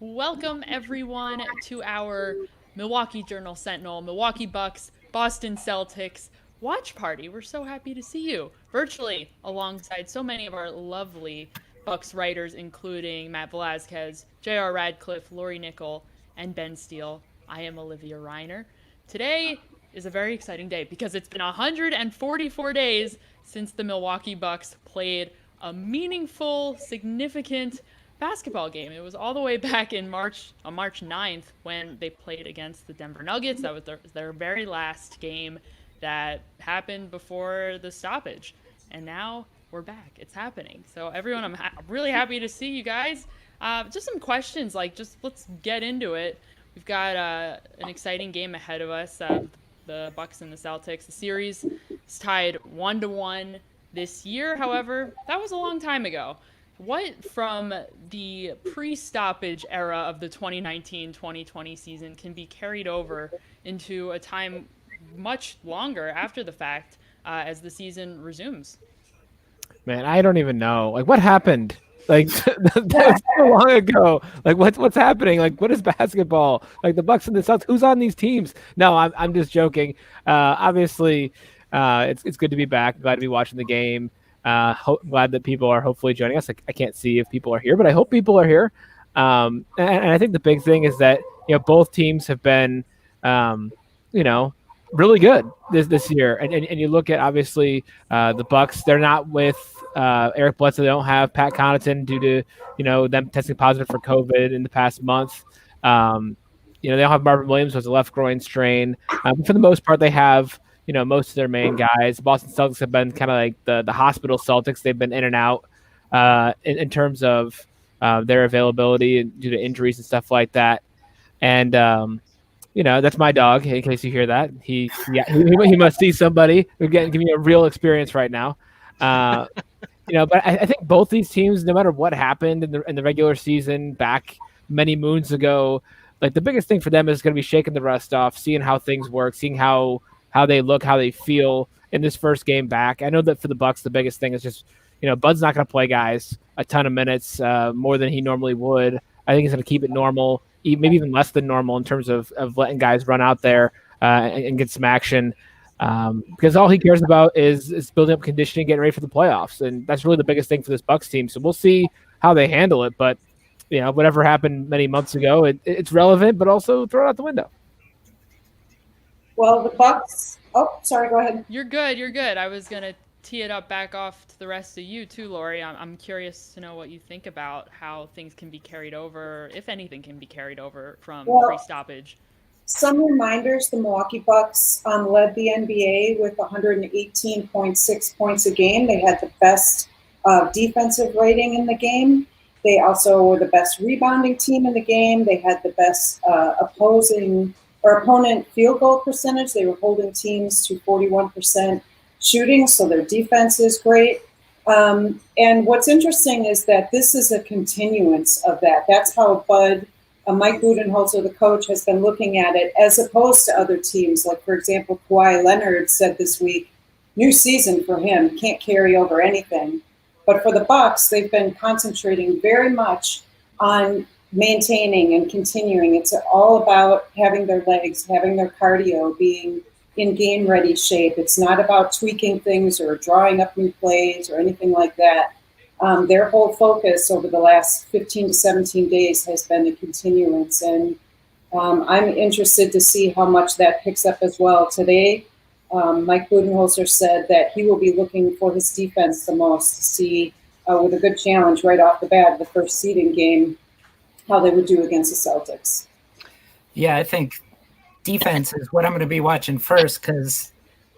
Welcome, everyone, to our Milwaukee Journal Sentinel, Milwaukee Bucks, Boston Celtics watch party. We're so happy to see you virtually alongside so many of our lovely Bucks writers, including Matt Velazquez, J.R. Radcliffe, Lori Nickel, and Ben Steele. I am Olivia Reiner. Today is a very exciting day because it's been 144 days since the Milwaukee Bucks played a meaningful, significant basketball game. It was all the way back in March, on March 9th, when they played against the Denver Nuggets. That was their very last game that happened before the stoppage. And now we're back. It's happening. So everyone, I'm really happy to see you guys. Just some questions, just let's get into it. We've got an exciting game ahead of us. The Bucks and the Celtics. The series is tied 1-1 this year. However, that was a long time ago. What from the pre-stoppage era of the 2019-2020 season can be carried over into a time much longer after the fact as the season resumes? Man, I don't even know. What happened? That was so long ago. What's happening? What is basketball? The Bucks and the Celtics. Who's on these teams? No, I'm just joking. Obviously, it's good to be back. Glad to be watching the game. Glad that people are hopefully joining us. I can't see if people are here, but I hope people are here. And I think the big thing is that both teams have been, really good this year. And you look at obviously the Bucks. They're not with Eric Bledsoe. They don't have Pat Connaughton due to them testing positive for COVID in the past month. They don't have Marvin Williams who has a left groin strain. But for the most part, they have most of their main guys. Boston Celtics have been kind of like the hospital Celtics. They've been in and out in terms of their availability due to injuries and stuff like that. And that's my dog. In case you hear that, he must see somebody. We're giving me a real experience right now. But I think both these teams, no matter what happened in the regular season back many moons ago, the biggest thing for them is going to be shaking the rust off, seeing how things work, seeing how they look, how they feel in this first game back. I know that for the Bucks, the biggest thing is just, Bud's not going to play guys a ton of minutes, more than he normally would. I think he's going to keep it normal, maybe even less than normal in terms of letting guys run out there and get some action. Because all he cares about is building up conditioning, getting ready for the playoffs. And that's really the biggest thing for this Bucks team. So we'll see how they handle it. But, whatever happened many months ago, it's relevant, but also throw it out the window. Well, the Bucks. Oh, sorry. Go ahead. You're good. You're good. I was gonna tee it up back off to the rest of you too, Lori. I'm curious to know what you think about how things can be carried over, if anything can be carried over from pre-stoppage. Some reminders: the Milwaukee Bucks led the NBA with 118.6 points a game. They had the best defensive rating in the game. They also were the best rebounding team in the game. They had the best opponent field goal percentage. They were holding teams to 41% shooting, so their defense is great. And what's interesting is that this is a continuance of that. That's how Mike Budenholzer, the coach, has been looking at it, as opposed to other teams. Like, for example, Kawhi Leonard said this week, new season for him, can't carry over anything. But for the Bucks, they've been concentrating very much on maintaining and continuing. It's all about having their legs, having their cardio, being in game ready shape. It's not about tweaking things or drawing up new plays or anything like that. Their whole focus over the last 15 to 17 days has been a continuance. And I'm interested to see how much that picks up as well. Today, Mike Budenholzer said that he will be looking for his defense the most to see, with a good challenge right off the bat, the first seeding game, how they would do against the Celtics. Yeah, I think defense is what I'm going to be watching first, because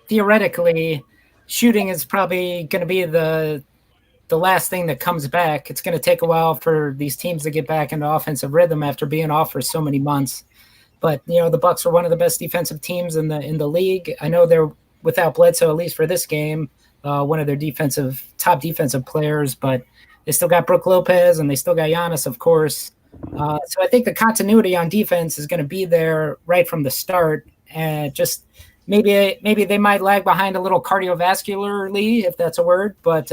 theoretically, shooting is probably going to be the last thing that comes back. It's going to take a while for these teams to get back into offensive rhythm after being off for so many months. But the Bucks are one of the best defensive teams in the league. I know they're without Bledsoe, at least for this game, one of their top defensive players, but they still got Brook Lopez and they still got Giannis, of course. So I think the continuity on defense is going to be there right from the start. And just maybe they might lag behind a little cardiovascularly, if that's a word. But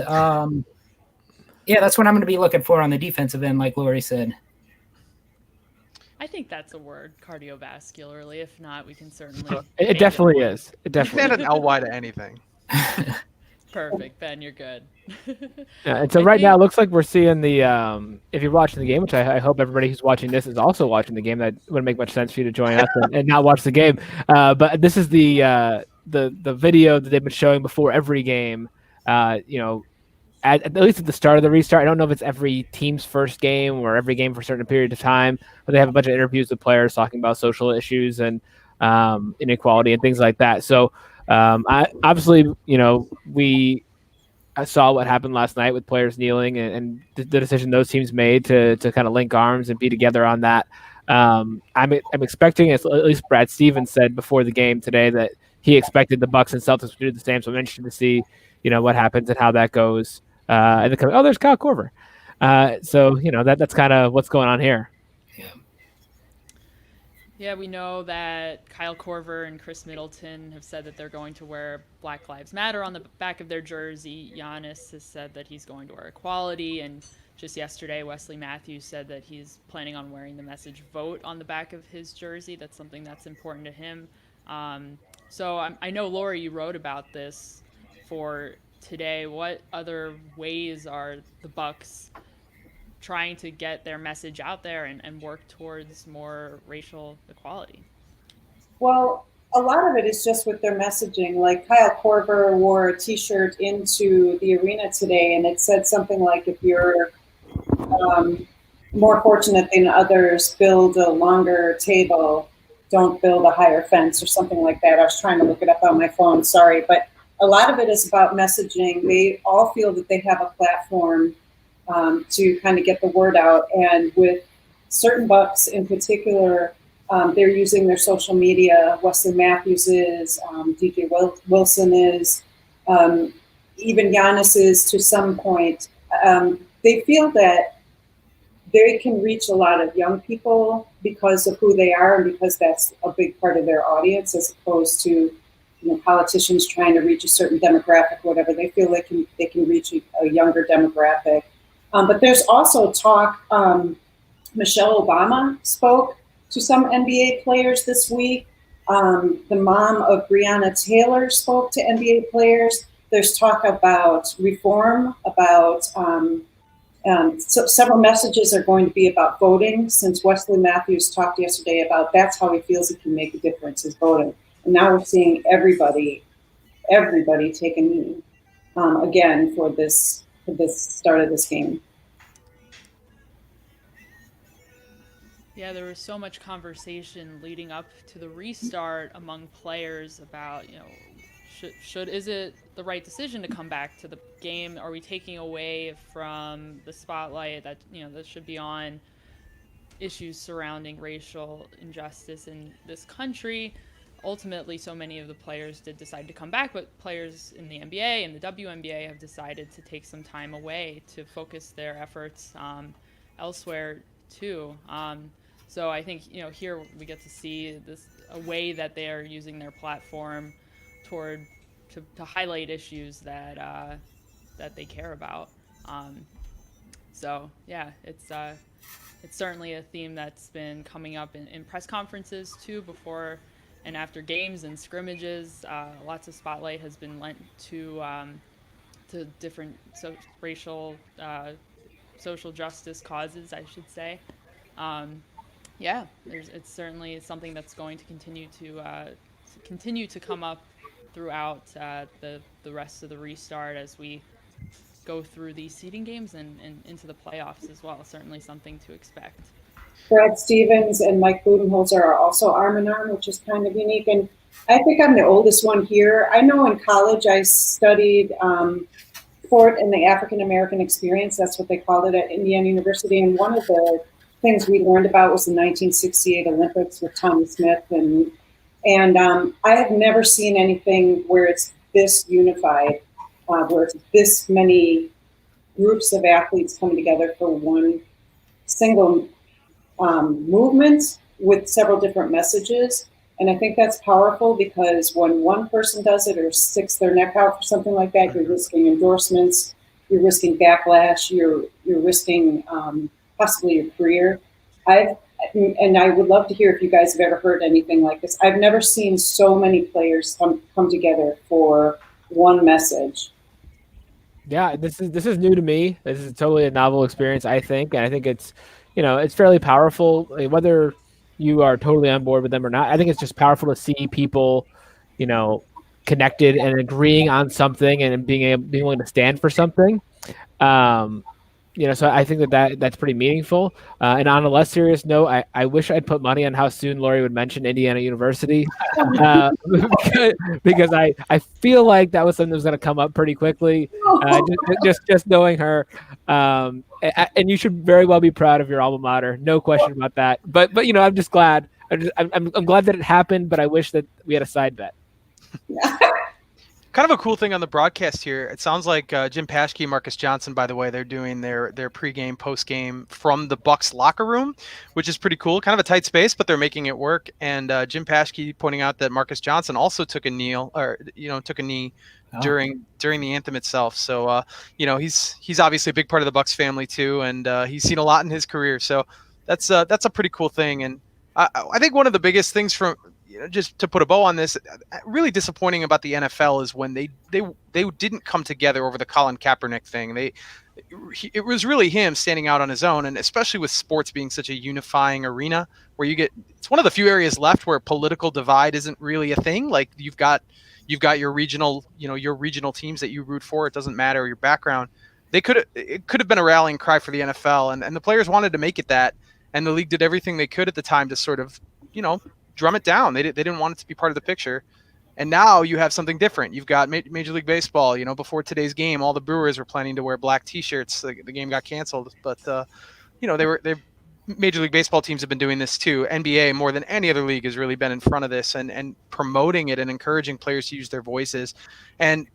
yeah, that's what I'm going to be looking for on the defensive end, like Lori said. I think that's a word, cardiovascularly. If not, we can certainly. It definitely is. It You definitely can add an ly to anything. Perfect, Ben. You're good. Yeah, and so I right now it think- looks like we're seeing the if you're watching the game, which I hope everybody who's watching this is also watching the game. That wouldn't make much sense for you to join us and not watch the game. But this is the video that they've been showing before every game. At least at the start of the restart. I don't know if it's every team's first game or every game for a certain period of time, but they have a bunch of interviews with players talking about social issues and inequality and things like that. So I saw what happened last night with players kneeling and the decision those teams made to kind of link arms and be together on that. I'm expecting, as at least Brad Stevens said before the game today, that he expected the Bucks and Celtics to do the same. So I'm interested to see, what happens and how that goes. There's Kyle Korver. That's kind of what's going on here. Yeah, we know that Kyle Korver and Chris Middleton have said that they're going to wear Black Lives Matter on the back of their jersey. Giannis has said that he's going to wear equality. And just yesterday, Wesley Matthews said that he's planning on wearing the message "Vote" on the back of his jersey. That's something that's important to him. So I know, Laura, you wrote about this for today. What other ways are the Bucks trying to get their message out there and work towards more racial equality? Well, a lot of it is just with their messaging. Like Kyle Korver wore a T-shirt into the arena today, and it said something like, if you're more fortunate than others, build a longer table, don't build a higher fence, or something like that. I was trying to look it up on my phone, sorry. But a lot of it is about messaging. They all feel that they have a platform to kind of get the word out. And with certain Bucks in particular, they're using their social media. Wesley Matthews is, DJ Wilson is, even Giannis is to some point. They feel that they can reach a lot of young people because of who they are and because that's a big part of their audience, as opposed to politicians trying to reach a certain demographic, whatever. They feel they can reach a younger demographic. But there's also talk, Michelle Obama spoke to some NBA players this week. The mom of Breonna Taylor spoke to NBA players. There's talk about reform, about so several messages are going to be about voting, since Wesley Matthews talked yesterday about that's how he feels he can make a difference, is voting. And now we're seeing everybody take a knee again for this start of this game. Yeah, there was so much conversation leading up to the restart among players about, is it the right decision to come back to the game? Are we taking away from the spotlight that, that should be on issues surrounding racial injustice in this country? Ultimately, so many of the players did decide to come back, but players in the NBA and the WNBA have decided to take some time away to focus their efforts elsewhere too. So I think, here we get to see a way that they are using their platform to highlight issues that they care about. So yeah, it's certainly a theme that's been coming up in press conferences too, before and after games and scrimmages. Lots of spotlight has been lent to different racial, social justice causes, I should say. It's certainly something that's going to continue to come up throughout the rest of the restart as we go through these seeding games and into the playoffs as well. Certainly something to expect. Brad Stevens and Mike Budenholzer are also arm in arm, which is kind of unique. And I think I'm the oldest one here. I know in college I studied sport and the African American experience. That's what they called it at Indiana University. And one of the things we learned about was the 1968 Olympics with Tommy Smith. And I have never seen anything where it's this unified, where it's this many groups of athletes coming together for one single movement with several different messages. And I think that's powerful, because when one person does it or sticks their neck out for something like that, you're risking endorsements, you're risking backlash, you're risking possibly your career. and I would love to hear if you guys have ever heard anything like this. I've never seen so many players come together for one message. Yeah, this is new to me. This is totally a novel experience, I think, and I think it's, it's fairly powerful. Like, whether you are totally on board with them or not, I think it's just powerful to see people, connected and agreeing on something and being willing to stand for something. So I think that's pretty meaningful. And on a less serious note, I wish I'd put money on how soon Lori would mention Indiana University, because I feel like that was something that was going to come up pretty quickly. Just knowing her, and you should very well be proud of your alma mater, no question about that. But I'm just glad. I'm glad that it happened, but I wish that we had a side bet. Kind of a cool thing on the broadcast here. It sounds like Jim Paschke and Marcus Johnson, by the way, they're doing their pregame, postgame from the Bucks locker room, which is pretty cool. Kind of a tight space, but they're making it work. And Jim Paschke pointing out that Marcus Johnson also took a knee during the anthem itself. So he's obviously a big part of the Bucks family too, and he's seen a lot in his career. So that's a pretty cool thing. And I think one of the biggest things from just to put a bow on this, really disappointing about the NFL is when they didn't come together over the Colin Kaepernick thing. It was really him standing out on his own, and especially with sports being such a unifying arena where it's one of the few areas left where political divide isn't really a thing. Like you've got your regional teams that you root for. It doesn't matter your background. It could have been a rallying cry for the NFL, and the players wanted to make it that, and the league did everything they could at the time to sort of, drum it down. They didn't want it to be part of the picture. And now you have something different. You've got Major League Baseball. Before today's game, all the Brewers were planning to wear black T-shirts. The game got canceled, but Major League Baseball teams have been doing this too. NBA, more than any other league, has really been in front of this and promoting it and encouraging players to use their voices. And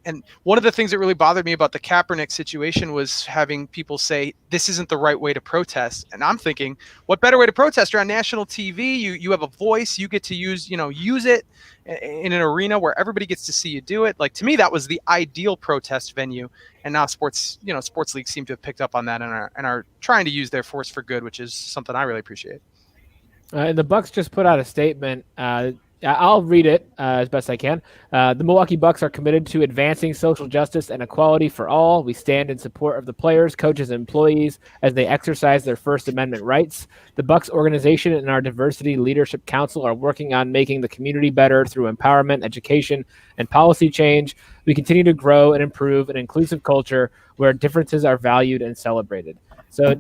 one of the things that really bothered me about the Kaepernick situation was having people say, this isn't the right way to protest. And I'm thinking, what better way to protest? You're on national TV. You have a voice. You get to use it in an arena where everybody gets to see you do it. Like, to me, that was the ideal protest venue. And now sports leagues seem to have picked up on that and are trying to use their force for good, which is something I really appreciate. And the Bucks just put out a statement. I'll read it as best I can. The Milwaukee Bucks are committed to advancing social justice and equality for all. We stand in support of the players, coaches, and employees as they exercise their First Amendment rights. The Bucks organization and our Diversity Leadership Council are working on making the community better through empowerment, education, and policy change. We continue to grow and improve an inclusive culture where differences are valued and celebrated. So,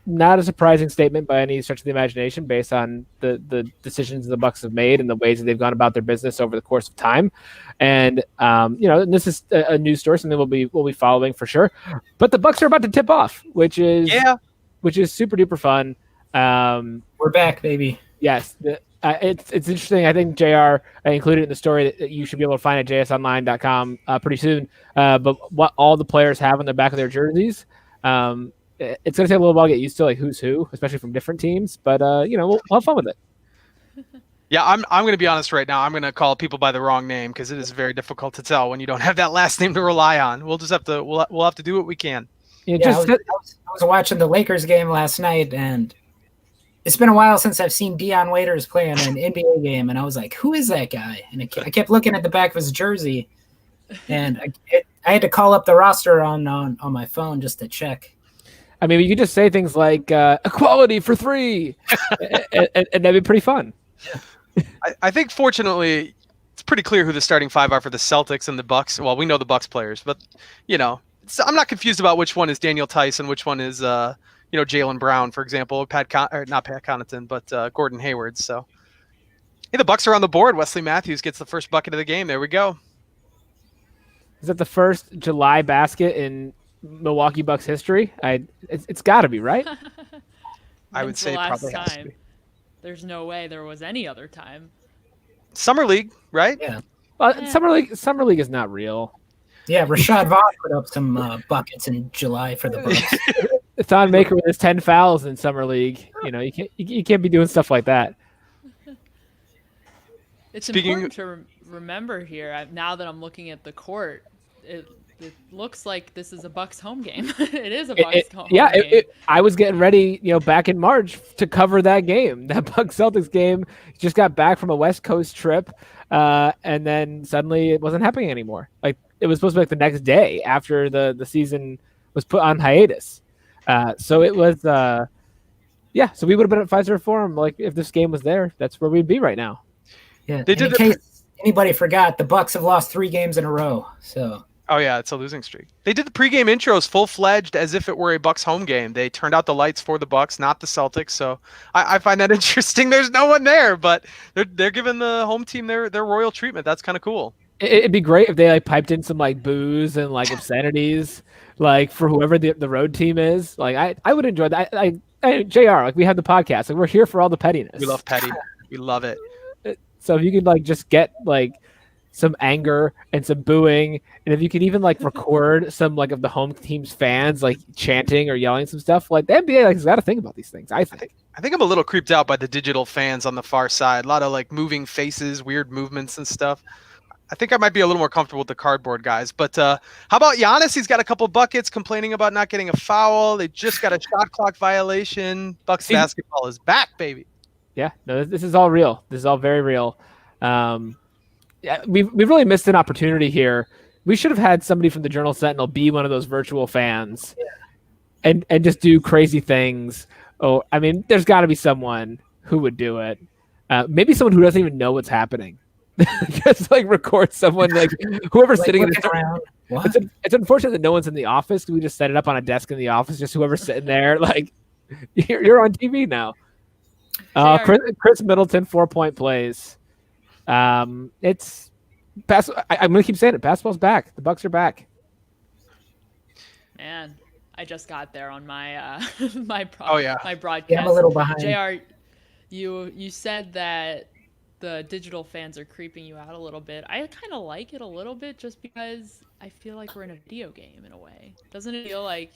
not a surprising statement by any stretch of the imagination, based on the decisions the Bucks have made and the ways that they've gone about their business over the course of time. And this is a news story, something we'll be following for sure. But the Bucks are about to tip off, which is super duper fun. We're back, baby. Yes, it's interesting. I think JR included in the story that you should be able to find at jsonline.com pretty soon. But what all the players have on the back of their jerseys. It's going to take a little while to get used to, like, who's who, especially from different teams. But, we'll have fun with it. Yeah, I'm going to be honest right now. I'm going to call people by the wrong name because it is very difficult to tell when you don't have that last name to rely on. We'll just have to we'll have to do what we can. I was watching the Lakers game last night, and it's been a while since I've seen Dion Waiters play in an NBA game, and I was like, who is that guy? And I kept looking at the back of his jersey, and I had to call up the roster on my phone just to check. I mean, you could just say things like equality for 3, and that'd be pretty fun. I think, fortunately, it's pretty clear who the starting 5 are for the Celtics and the Bucks. Well, we know the Bucks players, but, I'm not confused about which one is Daniel Tice and which one is, Jaylen Brown, for example, not Pat Connaughton, but Gordon Hayward. So, hey, the Bucks are on the board. Wesley Matthews gets the first bucket of the game. There we go. Is that the first July basket in Milwaukee Bucks history? It's got to be, right? I would say probably has to be. There's no way there was any other time. Summer League, right? Yeah. Well, Summer League is not real. Yeah, Rashad Vaughn put up some buckets in July for the Bucks. Thon Maker with his 10 fouls in Summer League. You can't be doing stuff like that. It's important to remember here. Now that I'm looking at the court, it looks like this is a Bucks home game. It is a Bucks home game. I was getting ready, back in March to cover that game, that Bucks Celtics game. Just got back from a West Coast trip, and then suddenly it wasn't happening anymore. Like it was supposed to be like the next day after the season was put on hiatus. So it was, so we would have been at Pfizer Forum. Like if this game was there, that's where we'd be right now. Yeah. In case anybody forgot, the Bucks have lost 3 games in a row. So. Oh yeah, it's a losing streak. They did the pregame intros full-fledged as if it were a Bucks home game. They turned out the lights for the Bucks, not the Celtics. So I find that interesting. There's no one there, but they're giving the home team their royal treatment. That's kind of cool. It'd be great if they like piped in some like booze and like obscenities, like for whoever the road team is. Like I would enjoy that. JR, like we have the podcast, like we're here for all the pettiness. We love petty. We love it. So if you could like just get like some anger and some booing, and if you could even like record some like of the home team's fans like chanting or yelling some stuff, like the NBA like has got to think about these things. I think I'm a little creeped out by the digital fans on the far side. A lot of like moving faces, weird movements and stuff. I think I might be a little more comfortable with the cardboard guys. But how about Giannis? He's got a couple buckets, complaining about not getting a foul. They just got a shot clock violation. Bucks basketball is back, baby. Yeah, no, this is all real. This is all very real. We've really missed an opportunity here. We should have had somebody from the Journal Sentinel be one of those virtual fans, and just do crazy things. Oh, I mean, there's got to be someone who would do it. Maybe someone who doesn't even know what's happening. Just like record someone, like whoever's like sitting in the around. It's unfortunate that no one's in the office. We just set it up on a desk in the office. Just whoever's sitting there, like you're on TV now. Chris Middleton 4-point plays. It's I'm gonna keep saying it. Basketball's back. The Bucks are back. Man, I just got there on my my broadcast. Yeah, I'm a little behind. JR, you said that the digital fans are creeping you out a little bit. I kind of like it a little bit just because I feel like we're in a video game in a way. Doesn't it feel like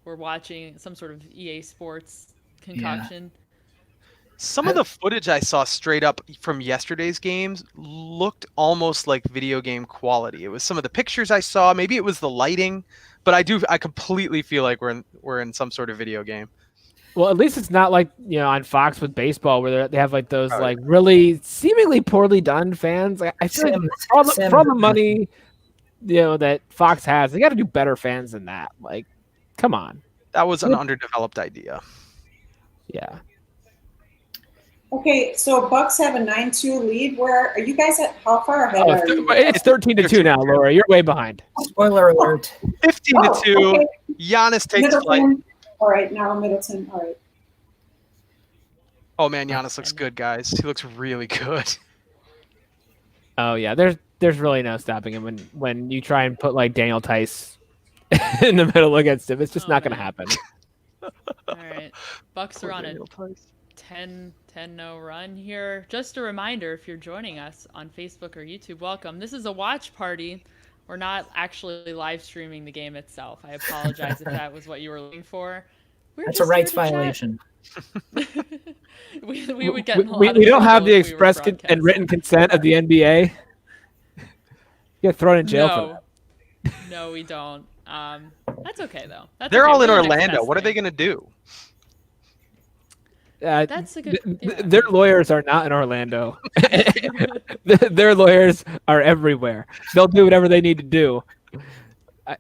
we're watching some sort of EA Sports concoction? Yeah. Some of the footage I saw straight up from yesterday's games looked almost like video game quality. It was some of the pictures I saw. Maybe it was the lighting, but I completely feel like we're in some sort of video game. Well, at least it's not like, on Fox with baseball where they have like those like really seemingly poorly done fans. I feel like for all the money, that Fox has, they got to do better fans than that. Like, come on. That was an underdeveloped idea. Yeah. Okay, so Bucks have a 9-2 lead. Where are you guys at? How far ahead are you? It's 13-2 now, Laura. You're way behind. Spoiler alert. 15-2. Okay. Giannis takes Middleton. flight. All right, now Middleton. All right. Oh man, Giannis looks good, guys. He looks really good. Oh yeah, there's really no stopping him when you try and put like Daniel Tice in the middle against him. It's just not going to happen. All right, Bucks are on a 10-0 run here. Just a reminder, if you're joining us on Facebook or YouTube, welcome. This is a watch party. We're not actually live streaming the game itself. I apologize if that was what you were looking for. That's a rights violation. we would get. We don't have the express and written consent of the NBA. You get thrown in jail for that. No, we don't. That's okay though. They're all in Orlando. What are they going to do? That's a good. Their lawyers are not in Orlando. Their lawyers are everywhere. They'll do whatever they need to do.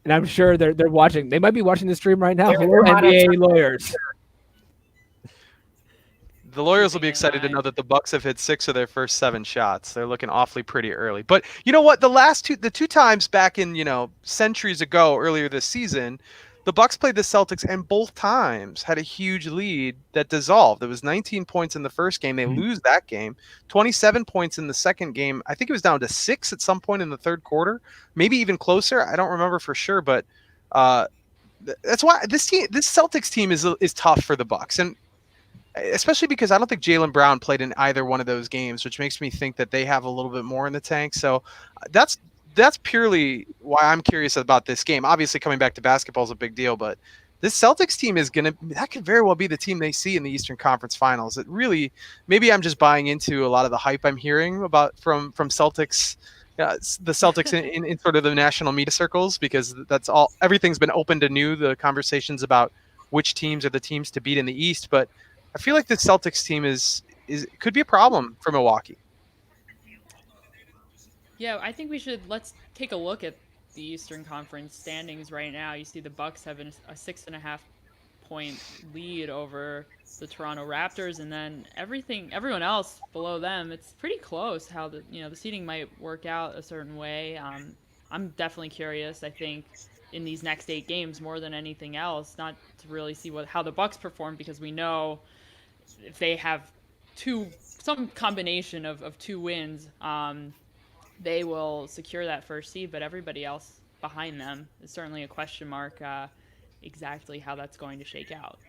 And I'm sure they're watching. They might be watching the stream right now. Hello, NBA lawyers. The lawyers will be excited to know that the Bucks have hit 6 of their first 7 shots. They're looking awfully pretty early. But you know what? The two times back in, centuries ago, earlier this season, the Bucks played the Celtics and both times had a huge lead that dissolved. It was 19 points in the first game. They lose that game. 27 points in the second game. I think it was down to 6 at some point in the third quarter, maybe even closer. I don't remember for sure, but that's why this Celtics team is tough for the Bucks, and especially because I don't think Jaylen Brown played in either one of those games, which makes me think that they have a little bit more in the tank. So that's purely why I'm curious about this game. Obviously, coming back to basketball is a big deal, but this Celtics team that could very well be the team they see in the Eastern Conference Finals. It really, maybe I'm just buying into a lot of the hype I'm hearing about from Celtics the Celtics in sort of the national media circles, because everything's been open to the conversations about which teams are the teams to beat in the East. But I feel like the Celtics team could be a problem for Milwaukee. Yeah, I think let's take a look at the Eastern Conference standings right now. You see the Bucks have a 6.5-point lead over the Toronto Raptors, and then everyone else below them, it's pretty close how the seeding might work out a certain way. I'm definitely curious. I think in these next 8 games more than anything else, not to really see how the Bucks perform, because we know if they have some combination of 2 wins, they will secure that first seed, but everybody else behind them is certainly a question mark exactly how that's going to shake out.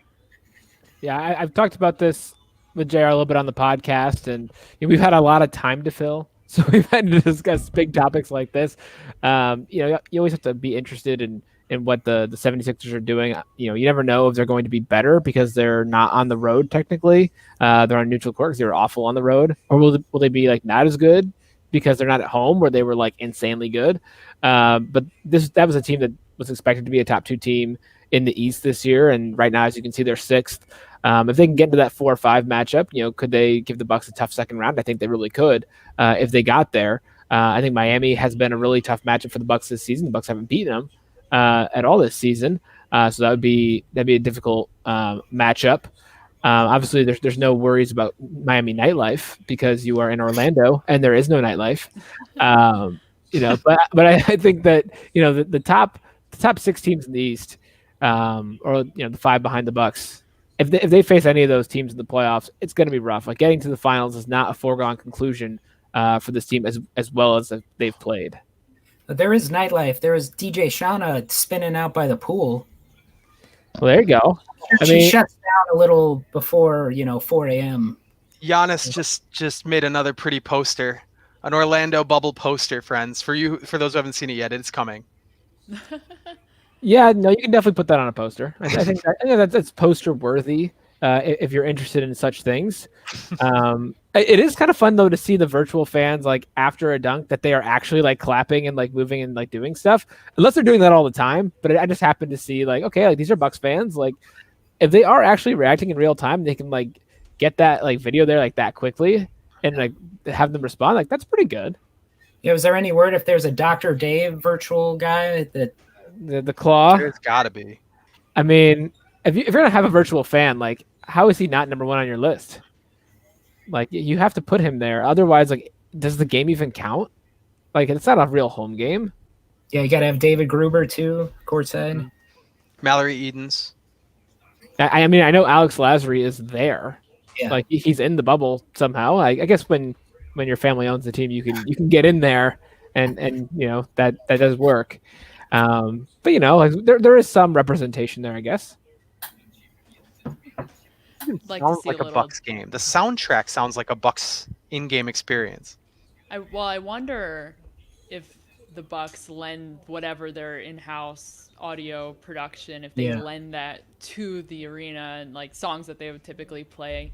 Yeah, I've talked about this with JR a little bit on the podcast, and we've had a lot of time to fill. So we've had to discuss big topics like this. You always have to be interested in what the 76ers are doing. You never know if they're going to be better because they're not on the road technically. They're on neutral court because they were awful on the road. Or will they be like not as good because they're not at home where they were like insanely good? But that was a team that was expected to be a top 2 team in the East this year, and right now, as you can see, they're 6th. If they can get into that 4 or 5 matchup, could they give the Bucks a tough second round? I think they really could if they got there. I think Miami has been a really tough matchup for the Bucks this season. The Bucks haven't beaten them at all this season, so that'd be a difficult matchup. Obviously, there's no worries about Miami nightlife because you are in Orlando and there is no nightlife. But I think that the top 6 teams in the East, or the 5 behind the Bucks, if they face any of those teams in the playoffs, it's going to be rough. Like, getting to the finals is not a foregone conclusion for this team as well as they've played. But there is nightlife. There is DJ Shauna spinning out by the pool. Well, there you go. She shuts down a little before 4 a.m. Giannis just made another pretty poster, an Orlando bubble poster, friends. For those who haven't seen it yet, it's coming. Yeah, no, you can definitely put that on a poster. I think that's poster worthy if you're interested in such things. It is kind of fun though to see the virtual fans like after a dunk that they are actually like clapping and like moving and like doing stuff, unless they're doing that all the time. But I just happened to see like, okay, like these are Bucks fans. Like if they are actually reacting in real time, they can like get that like video there like that quickly and like have them respond. Like that's pretty good. Yeah, was there any word if there's a Dr. Dave virtual guy that the claw? There's gotta be. I mean, if you're gonna have a virtual fan, like how is he not number 1 on your list? Like you have to put him there. Otherwise, like, does the game even count? Like it's not a real home game. Yeah, you got to have David Gruber too, courtside. Mallory Edens. I mean, I know Alex Lazary is there. Yeah. Like he's in the bubble somehow. I guess when your family owns the team, you can get in there and that does work. But like there is some representation there, I guess. Sounds like a Bucks game. The soundtrack sounds like a Bucks in-game experience. I wonder if the Bucks lend whatever their in-house audio production, if they lend that to the arena and like songs that they would typically play.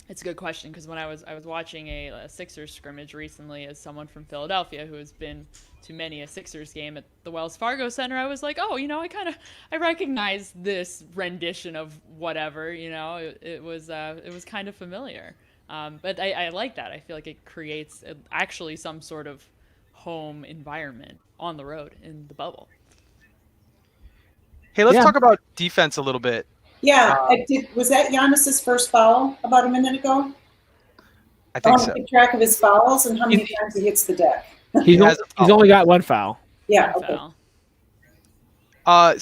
It's a good question because when I was watching a Sixers scrimmage recently as someone from Philadelphia who has been to many a Sixers game at the Wells Fargo Center, I was like, oh, I recognize this rendition of whatever, it was kind of familiar. But I like that. I feel like it creates actually some sort of home environment on the road in the bubble. Hey, let's talk about defense a little bit. Yeah, was that Giannis's first foul about a minute ago? I think so. Keep track of his fouls and how many times he hits the deck. He's only got 1 foul. Yeah, okay.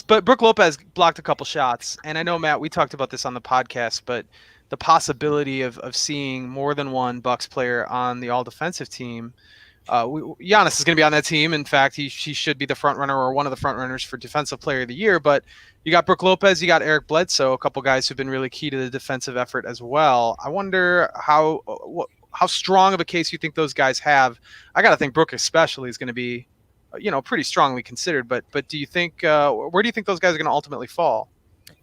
But Brook Lopez blocked a couple shots, and I know, Matt, we talked about this on the podcast, but the possibility of seeing more than one Bucks player on the all-defensive team. Giannis is going to be on that team. In fact, he should be the front runner or one of the front runners for Defensive Player of the Year. But you got Brook Lopez, you got Eric Bledsoe, a couple guys who've been really key to the defensive effort as well. I wonder how strong of a case you think those guys have. I got to think Brook especially is going to be, pretty strongly considered. But do you think where do you think those guys are going to ultimately fall?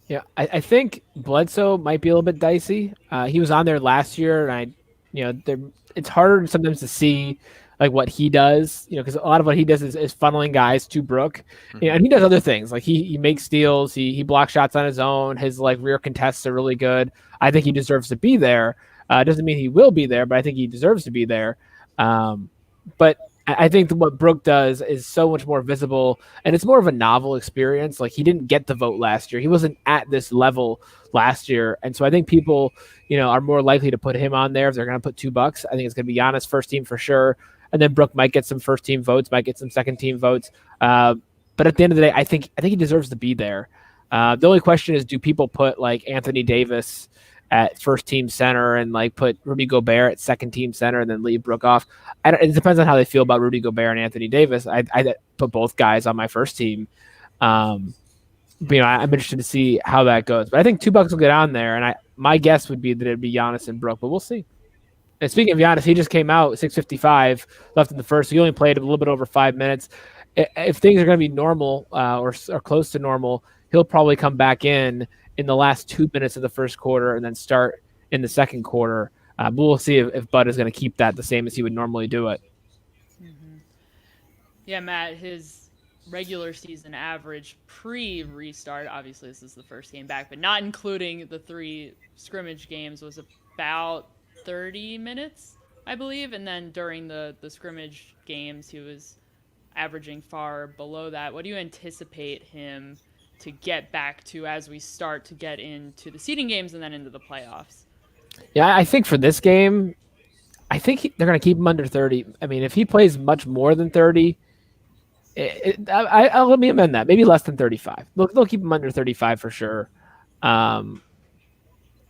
Yeah, I think Bledsoe might be a little bit dicey. He was on there last year, and it's harder sometimes to see like what he does, because a lot of what he does is funneling guys to Brook, Mm-hmm. and he does other things. Like he makes steals, he blocks shots on his own. His like rear contests are really good. I think he deserves to be there. Doesn't mean he will be there, but I think he deserves to be there. But I think what Brook does is so much more visible, and it's more of a novel experience. Like he didn't get the vote last year. He wasn't at this level last year. And so I think people, are more likely to put him on there if they're going to put $2. I think it's going to be Giannis first team for sure. And then Brook might get some first team votes, might get some second team votes. But at the end of the day, I think he deserves to be there. The only question is, do people put like Anthony Davis at first team center and like put Rudy Gobert at second team center and then leave Brook off? It depends on how they feel about Rudy Gobert and Anthony Davis. I put both guys on my first team. I'm interested to see how that goes. But I think $2 will get on there, and my guess would be that it'd be Giannis and Brook, but we'll see. And speaking of Giannis, he just came out 6:55 left in the first. So he only played a little bit over 5 minutes. If things are going to be normal or close to normal, he'll probably come back in the last 2 minutes of the first quarter and then start in the second quarter. But we'll see if Bud is going to keep that the same as he would normally do it. Mm-hmm. Yeah, Matt, his regular season average pre-restart, obviously this is the first game back, but not including the 3 scrimmage games, was about 30 minutes, I believe. And then during the scrimmage games, he was averaging far below that. What do you anticipate him to get back to as we start to get into the seeding games and then into the playoffs? Yeah, I think for this game, they're going to keep him under 30. I mean, if he plays much more than 30, let me amend that. Maybe less than 35. They'll keep him under 35 for sure. And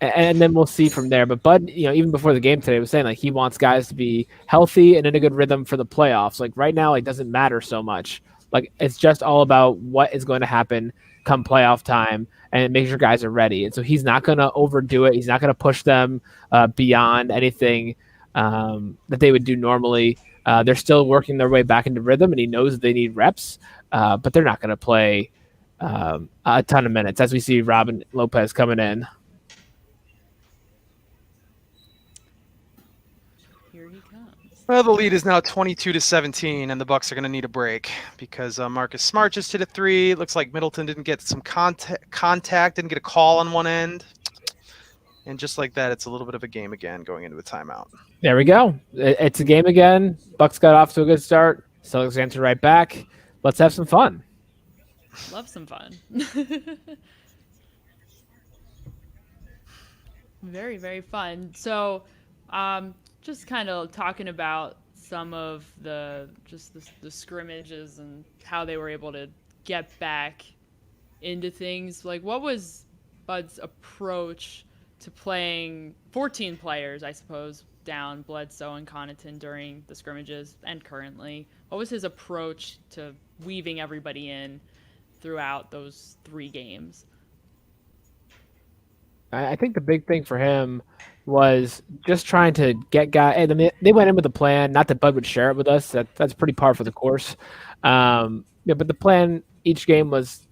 then we'll see from there. But Bud, even before the game today, was saying like he wants guys to be healthy and in a good rhythm for the playoffs. Like right now, it doesn't matter so much. Like it's just all about what is going to happen come playoff time and make sure guys are ready. And so he's not going to overdo it. He's not going to push them beyond anything that they would do normally. They're still working their way back into rhythm, and he knows that they need reps, but they're not going to play a ton of minutes as we see Robin Lopez coming in. Here he comes. Well, the lead is now 22-17, and the Bucks are going to need a break because Marcus Smart just hit a 3. It looks like Middleton didn't get some contact, didn't get a call on one end. And just like that, it's a little bit of a game again going into a timeout. There we go. It's a game again. Bucks got off to a good start. Celtics answered right back. Let's have some fun. Love some fun. Very, very fun. So, just kind of talking about some of the scrimmages and how they were able to get back into things. Like, what was Bud's approach to playing 14 players, I suppose, down Bledsoe and Connaughton during the scrimmages and currently? What was his approach to weaving everybody in throughout those 3 games? I think the big thing for him was just trying to get guys. And they went in with a plan. Not that Bud would share it with us. That's pretty par for the course. But the plan each game was,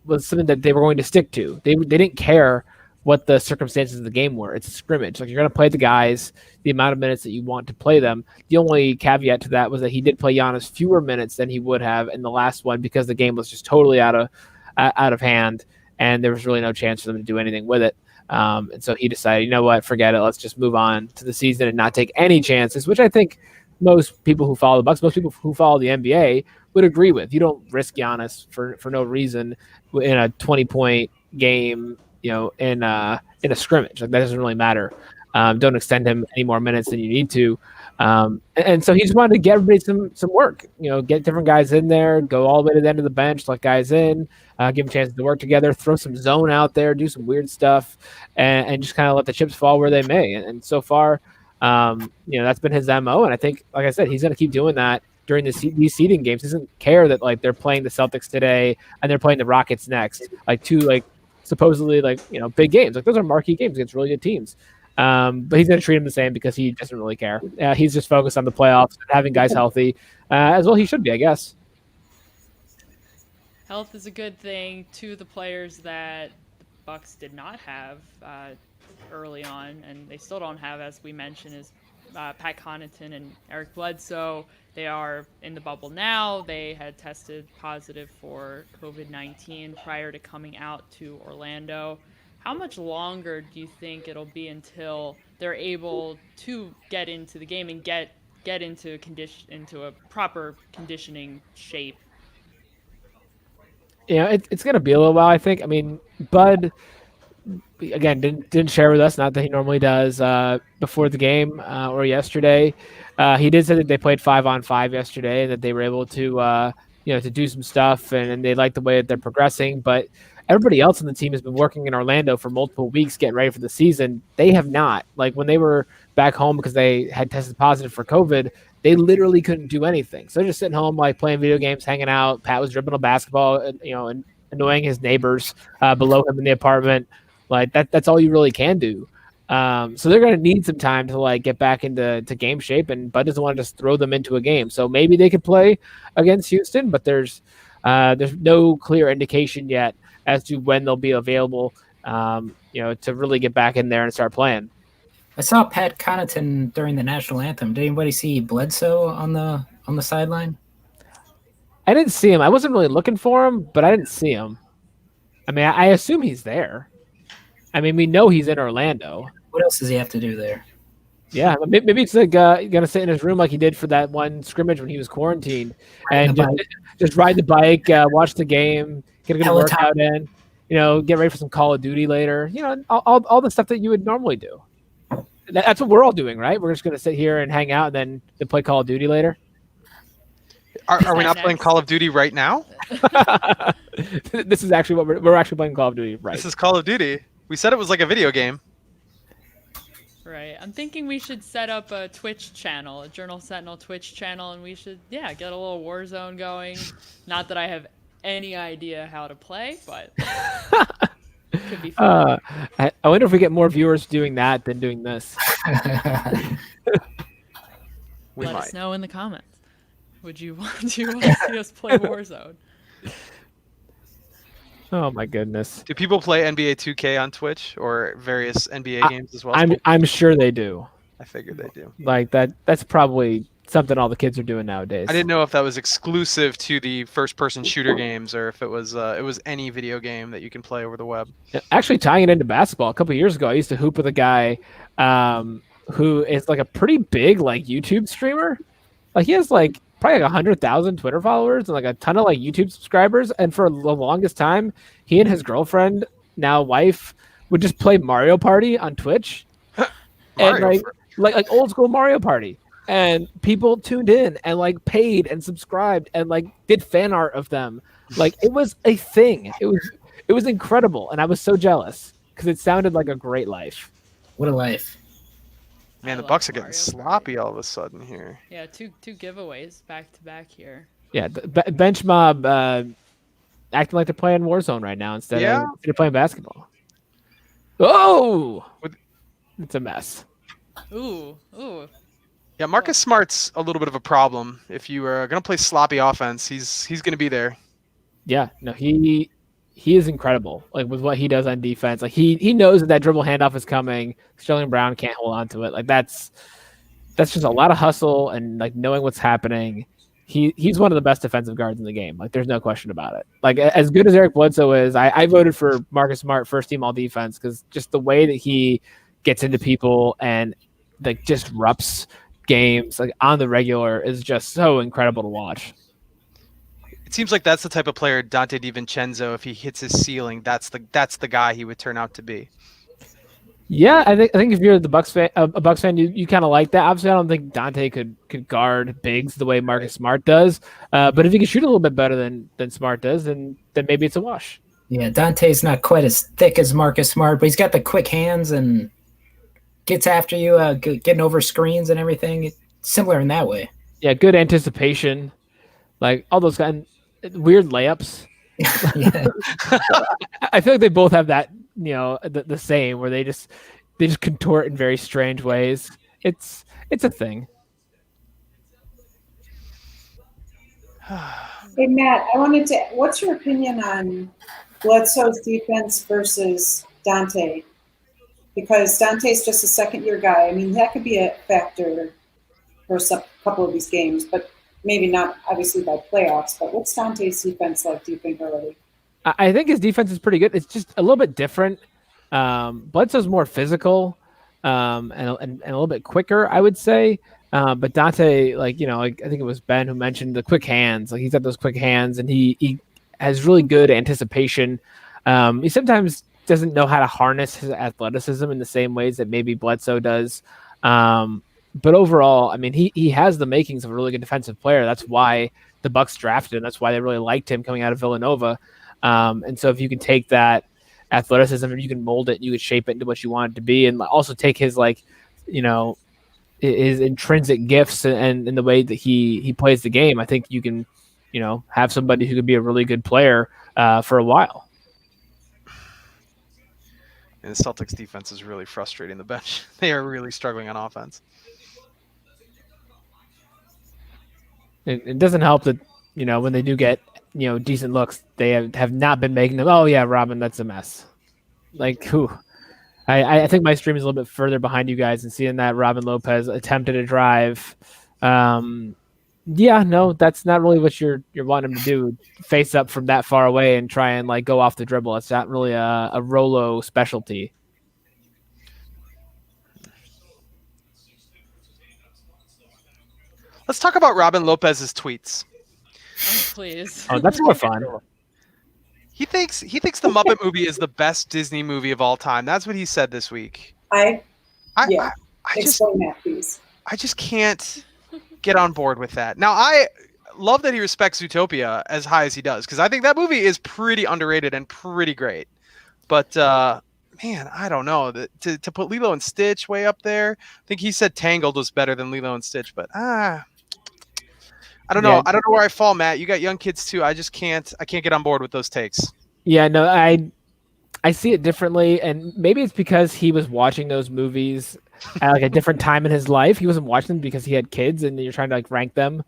was something that they were going to stick to. They didn't care what the circumstances of the game were. It's a scrimmage. Like you're going to play the guys the amount of minutes that you want to play them. The only caveat to that was that he did play Giannis fewer minutes than he would have in the last one because the game was just totally out of hand, and there was really no chance for them to do anything with it. And so he decided, you know what, forget it. Let's just move on to the season and not take any chances, which I think most people who follow the Bucks, most people who follow the NBA would agree with. You don't risk Giannis for no reason in a 20-point game, in a scrimmage. Like that doesn't really matter. Don't extend him any more minutes than you need to. And so he just wanted to get everybody some work, get different guys in there, go all the way to the end of the bench, let guys in, give them chances to work together, throw some zone out there, do some weird stuff, and just kind of let the chips fall where they may. And so far, that's been his MO. And I think, like I said, he's going to keep doing that during these seeding games. He doesn't care that like they're playing the Celtics today and they're playing the Rockets next, supposedly big games. Like those are marquee games against really good teams. But he's going to treat them the same because he doesn't really care. He's just focused on the playoffs and having guys healthy, as well he should be, I guess. Health is a good thing. 2 of the players that the Bucks did not have early on, and they still don't have, as we mentioned, is Pat Connaughton and Eric Bledsoe. They are in the bubble now. They had tested positive for COVID-19 prior to coming out to Orlando. How much longer do you think it'll be until they're able to get into the game and get into a proper conditioning shape? It's going to be a little while, I think. I mean, Bud, again, didn't share with us, not that he normally does, before the game or yesterday. He did say that they played 5-on-5 yesterday and that they were able to to do some stuff, and they like the way that they're progressing. But everybody else on the team has been working in Orlando for multiple weeks getting ready for the season. They have not. Like, when they were back home because they had tested positive for COVID, they literally couldn't do anything. So they're just sitting home, like, playing video games, hanging out. Pat was dribbling a basketball, and annoying his neighbors below him in the apartment. Like, that's all you really can do. So they're going to need some time to, like, get back into game shape, and Bud doesn't want to just throw them into a game. So maybe they could play against Houston, but there's no clear indication yet as to when they'll be available, to really get back in there and start playing. I saw Pat Connaughton during the national anthem. Did anybody see Bledsoe on the sideline? I didn't see him. I wasn't really looking for him, but I didn't see him. I mean, I assume he's there. I mean, we know he's in Orlando. What else does he have to do there? Yeah, maybe it's like gonna sit in his room like he did for that one scrimmage when he was quarantined, and just ride the bike, watch the game, get a good workout in, get ready for some Call of Duty later. All the stuff that you would normally do. That's what we're all doing, right? We're just gonna sit here and hang out, and then play Call of Duty later. Are we not playing Call of Duty right now? This is actually what we're actually playing Call of Duty, right? This is Call of Duty. We said it was like a video game. Right. I'm thinking we should set up a Twitch channel, a Journal Sentinel Twitch channel, and we should, get a little Warzone going. Not that I have any idea how to play, but it could be fun. I wonder if we get more viewers doing that than doing this. Let us know in the comments. Would you want to see us play Warzone? Oh my goodness! Do people play NBA 2K on Twitch or various NBA games as well? I'm sure they do. I figured they do. Like that's probably something all the kids are doing nowadays. I didn't know if that was exclusive to the first-person shooter games or if it was any video game that you can play over the web. Actually, tying it into basketball, a couple of years ago, I used to hoop with a guy who is like a pretty big like YouTube streamer. Like, he has like probably like 100,000 Twitter followers and like a ton of like YouTube subscribers. And for the longest time, he and his girlfriend, now wife, would just play Mario Party on Twitch. And like old school Mario Party. And people tuned in and like paid and subscribed and like did fan art of them. Like, it was a thing. It was incredible. And I was so jealous because it sounded like a great life. What a life. Man, the Bucks are getting sloppy all of a sudden here. Yeah, two giveaways back to back here. Yeah, bench mob acting like they're playing Warzone right now instead of playing basketball. Oh, it's a mess. Ooh. Yeah, Marcus Smart's a little bit of a problem. If you are going to play sloppy offense, he's going to be there. Yeah, no, he is incredible. Like, with what he does on defense, like he knows that dribble handoff is coming. Sterling Brown can't hold on to it. Like, that's just a lot of hustle and like knowing what's happening. He's one of the best defensive guards in the game. Like, there's no question about it. Like, as good as Eric Bledsoe is, I voted for Marcus Smart first team all defense because just the way that he gets into people and like just disrupts games like on the regular is just so incredible to watch. It seems like that's the type of player Dante DiVincenzo, if he hits his ceiling, that's the guy he would turn out to be. Yeah, I think if you're a Bucks fan, you kind of like that. Obviously, I don't think Dante could guard bigs the way Marcus Smart does. But if he can shoot a little bit better than Smart does, then maybe it's a wash. Yeah, Dante's not quite as thick as Marcus Smart, but he's got the quick hands and gets after you, getting over screens and everything. It's similar in that way. Yeah, good anticipation, like all those kind of weird layups. Yeah. I feel like they both have that, the same, where they just contort in very strange ways. It's a thing. Hey, Matt, what's your opinion on Bledsoe's defense versus Dante? because Dante's just a second-year guy. I mean, that could be a factor for a couple of these games, but maybe not obviously by playoffs. But what's Dante's defense like, do you think, already? I think his defense is pretty good. It's just a little bit different. Bledsoe's more physical and a little bit quicker, I would say. But Dante, like, I think it was Ben who mentioned the quick hands. Like, he's got those quick hands, and he has really good anticipation. He sometimes doesn't know how to harness his athleticism in the same ways that maybe Bledsoe does. But overall, I mean, he has the makings of a really good defensive player. That's why the Bucks drafted him. That's why they really liked him coming out of Villanova. And so if you can take that athleticism and you can mold it, you can shape it into what you want it to be, and also take his his intrinsic gifts and the way that he plays the game, I think you can, have somebody who could be a really good player for a while. And the Celtics defense is really frustrating the bench. They are really struggling on offense. It doesn't help that, when they do get, decent looks, they have not been making them. Oh yeah, Robin, that's a mess. Like, who? I think my stream is a little bit further behind you guys, and seeing that Robin Lopez attempted a drive. Yeah, no, that's not really what you're wanting him to do. Face up from that far away and try and go off the dribble. It's not really a Rolo specialty. Let's talk about Robin Lopez's tweets. Oh, please. Oh, that's more fun. He thinks the Muppet movie is the best Disney movie of all time. That's what he said this week. I just explain that, please. I just can't get on board with that. Now, I love that he respects Zootopia as high as he does, because I think that movie is pretty underrated and pretty great. But man, I don't know. To put Lilo and Stitch way up there, I think he said Tangled was better than Lilo and Stitch, but I don't know. Yeah. I don't know where I fall, Matt. You got young kids too. I can't get on board with those takes. Yeah, no, I see it differently, and maybe it's because he was watching those movies at a different time in his life. He wasn't watching them because he had kids, and you're trying to rank them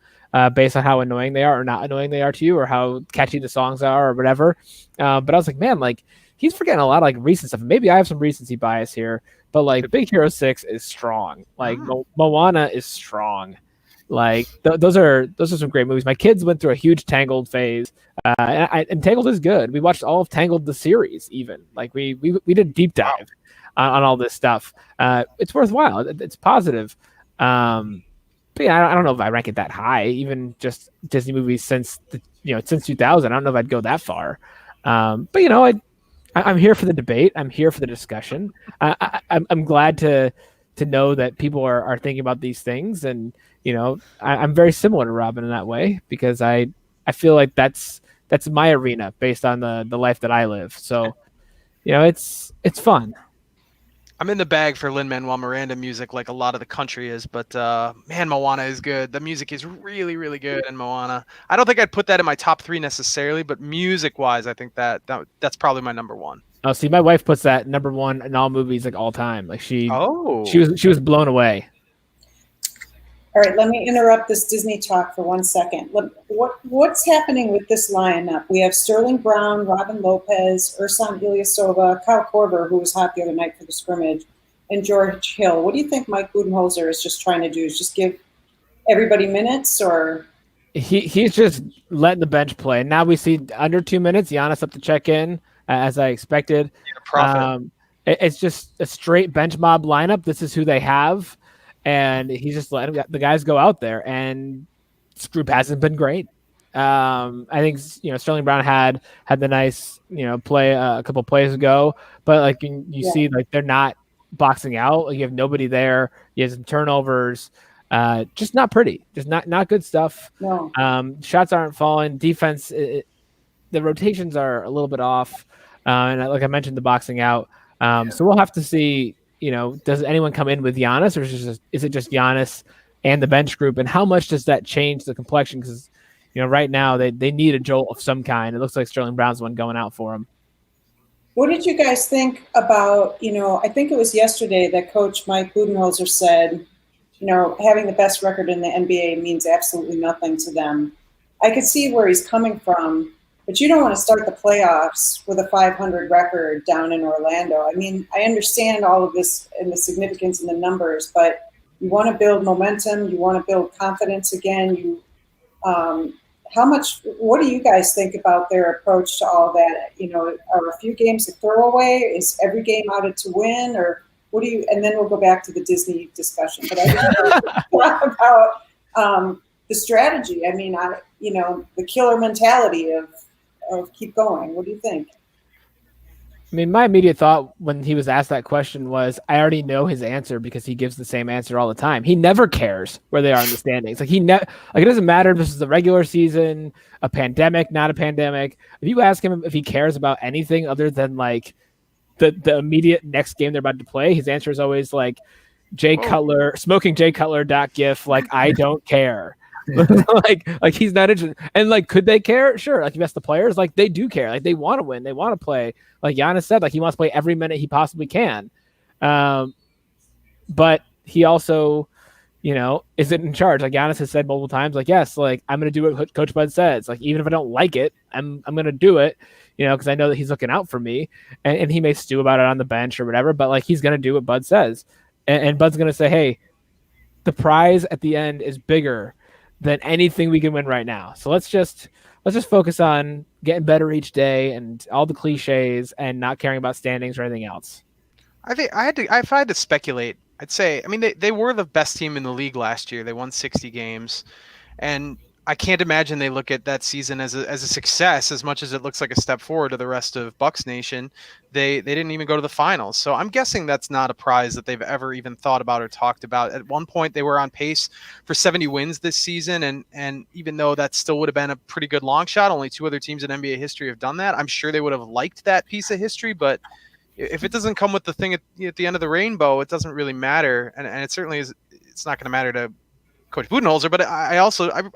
based on how annoying they are or not annoying they are to you, or how catchy the songs are, or whatever. But I was like, man, he's forgetting a lot of recent stuff. Maybe I have some recency bias here, but Big Hero 6 is strong. Moana is strong. Those are some great movies. My kids went through a huge Tangled phase, and Tangled is good. We watched all of Tangled the series, even we did a deep dive on all this stuff. It's worthwhile. It's positive. But yeah, I don't know if I rank it that high. Even just Disney movies since since 2000. I don't know if I'd go that far. But I'm here for the debate. I'm here for the discussion. I'm glad to know that people are thinking about these things, and I'm very similar to Robin in that way, because I feel like that's my arena based on the life that I live. So it's fun. I'm in the bag for Lin-Manuel Miranda music, like a lot of the country is, but man, Moana is good. The music is really, really good in Moana. I don't think I'd put that in my top 3 necessarily, but music-wise, I think that's probably my number 1. Oh, see, my wife puts that number 1 in all movies, all time. She was blown away. All right, let me interrupt this Disney talk for 1 second. What's happening with this lineup? We have Sterling Brown, Robin Lopez, Ersan Ilyasova, Kyle Korver, who was hot the other night for the scrimmage, and George Hill. What do you think Mike Budenholzer is just trying to do? Is just give everybody minutes, or? He's just letting the bench play. Now we see under 2 minutes, Giannis up to check in, as I expected. It's just a straight bench mob lineup. This is who they have. And he's just letting the guys go out there, and this group hasn't been great. I think Sterling Brown had the nice play a couple plays ago, but you see they're not boxing out. You have nobody there. You have some turnovers. Just not pretty. Just not good stuff. No. Shots aren't falling. Defense, the rotations are a little bit off, and like I mentioned, the boxing out. So we'll have to see. Does anyone come in with Giannis, or is it just Giannis and the bench group? And how much does that change the complexion? Because, right now they need a jolt of some kind. It looks like Sterling Brown's the one going out for him. What did you guys think about, I think it was yesterday that Coach Mike Budenholzer said, having the best record in the NBA means absolutely nothing to them. I could see where he's coming from, but you don't want to start the playoffs with a 500 record down in Orlando. I mean, I understand all of this and the significance and the numbers, but you want to build momentum. You want to build confidence again. What do you guys think about their approach to all that? You know, are a few games a throwaway? Is every game out to win? Or what do you, and then we'll go back to the Disney discussion. But I think about the strategy. I mean, the killer mentality of keep going. What do you think? I mean, my immediate thought when he was asked that question was, I already know his answer because he gives the same answer all the time. He never cares where they are in the standings. Like it doesn't matter if this is the regular season, a pandemic, not a pandemic. If you ask him if he cares about anything other than like the immediate next game they're about to play, his answer is always like smoking Jay Cutler.gif. Like, I don't care. like he's not interested. And like, could they care? Sure. Like, you ask the players, like they do care. Like, they want to win. They want to play. Like Giannis said, like he wants to play every minute he possibly can. But he also, isn't in charge. Like Giannis has said multiple times, like, yes, like I'm going to do what Coach Bud says. Like, even if I don't like it, I'm going to do it, because I know that he's looking out for me, and he may stew about it on the bench or whatever, but like, he's going to do what Bud says. And Bud's going to say, hey, the prize at the end is bigger than anything we can win right now. So let's just focus on getting better each day and all the cliches and not caring about standings or anything else. I think if I had to speculate, I'd say, I mean, they were the best team in the league last year. They won 60 games, and I can't imagine they look at that season as a success as much as it looks like a step forward to the rest of Bucks Nation. They didn't even go to the finals. So I'm guessing that's not a prize that they've ever even thought about or talked about. At one point, they were on pace for 70 wins this season. And even though that still would have been a pretty good long shot, only two other teams in NBA history have done that. I'm sure they would have liked that piece of history, but if it doesn't come with the thing at the end of the rainbow, it doesn't really matter. And it certainly is. It's not going to matter to Coach Budenholzer, but I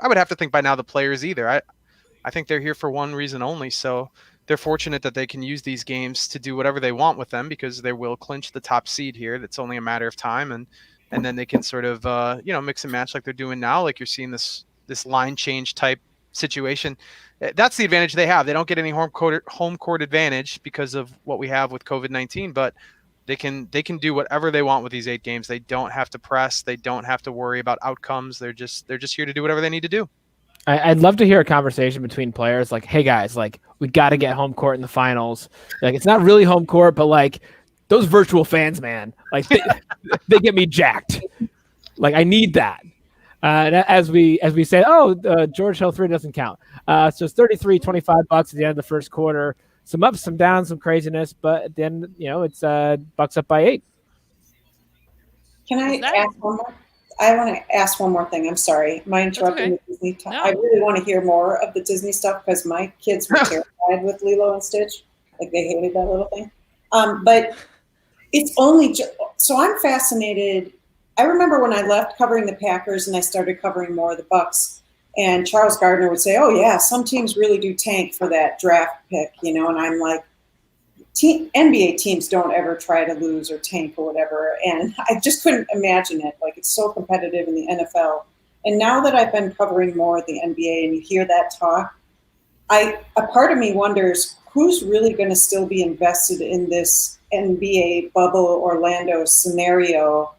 would have to think by now the players either. I think they're here for one reason only. So they're fortunate that they can use these games to do whatever they want with them, because they will clinch the top seed here. That's only a matter of time. And then they can sort of, mix and match like they're doing now. Like you're seeing this line change type situation. That's the advantage they have. They don't get any home court advantage because of what we have with COVID-19, but they can do whatever they want with these 8 games. They don't have to press. They don't have to worry about outcomes. They're just here to do whatever they need to do. I'd love to hear a conversation between players like, hey guys, like we got to get home court in the finals. Like, it's not really home court, but like those virtual fans, man, like they get me jacked. Like, I need that. As we say, George Hill 3 doesn't count. So it's $33-25 at the end of the first quarter. Some ups, some downs, some craziness, but then it's Bucks up by 8. Can I ask one more? I want to ask one more thing. I'm sorry. Am I interrupting the Disney talk? No. I really want to hear more of the Disney stuff because my kids were terrified with Lilo and Stitch. Like, they hated that little thing. But it's only so I'm fascinated. I remember when I left covering the Packers and I started covering more of the Bucks, and Charles Gardner would say, oh yeah, some teams really do tank for that draft pick, and I'm like, NBA teams don't ever try to lose or tank or whatever. And I just couldn't imagine it. Like, it's so competitive in the NFL. And now that I've been covering more of the NBA and you hear that talk, a part of me wonders who's really going to still be invested in this NBA bubble Orlando scenario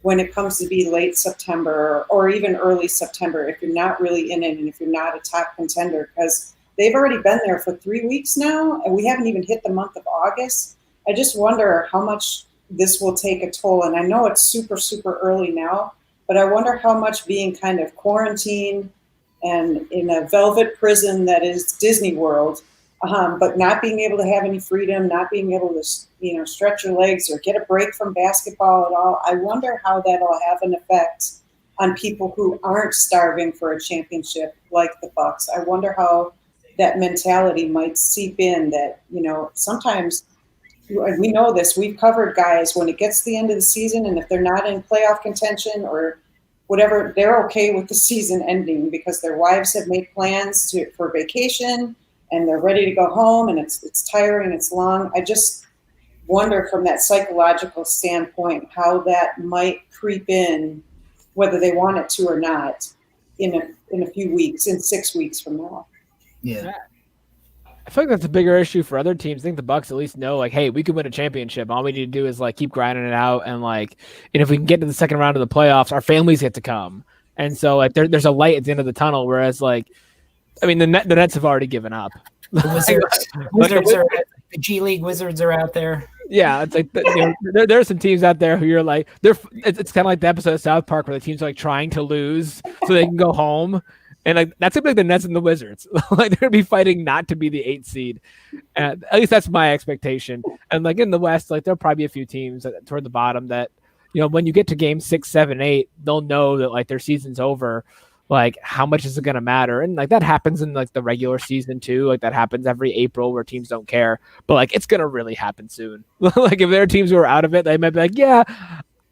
when it comes to be late September or even early September, if you're not really in it and if you're not a top contender, because they've already been there for 3 weeks now, and we haven't even hit the month of August. I just wonder how much this will take a toll. And I know it's super, super early now, but I wonder how much being kind of quarantined and in a velvet prison that is Disney World, but not being able to have any freedom, not being able to, stretch your legs or get a break from basketball at all. I wonder how that'll have an effect on people who aren't starving for a championship like the Bucks. I wonder how that mentality might seep in that, sometimes we know this, we've covered guys when it gets to the end of the season, and if they're not in playoff contention or whatever, they're okay with the season ending because their wives have made plans for vacation and they're ready to go home, and it's tiring, it's long. I just wonder from that psychological standpoint how that might creep in, whether they want it to or not, in a few weeks, in 6 weeks from now. Yeah. I feel like that's a bigger issue for other teams. I think the Bucks at least know, like, hey, we can win a championship. All we need to do is like keep grinding it out, and if we can get to the second round of the playoffs, our families get to come. And so like there's a light at the end of the tunnel. Whereas the Nets have already given up. The Wizards are the G League Wizards are out there. Yeah, it's like there are some teams out there who you're like it's kind of like the episode of South Park where the teams are like trying to lose so they can go home. And like that's gonna be like the Nets and the Wizards. Like they're gonna be fighting not to be the 8th seed. At least that's my expectation. And like in the West, like there'll probably be a few teams toward the bottom that, when you get to game 6, 7, 8, they'll know that like their season's over. Like how much is it gonna matter? And like that happens in like the regular season too. Like that happens every April where teams don't care. But like it's gonna really happen soon. Like if there are teams who are out of it, they might be like, yeah,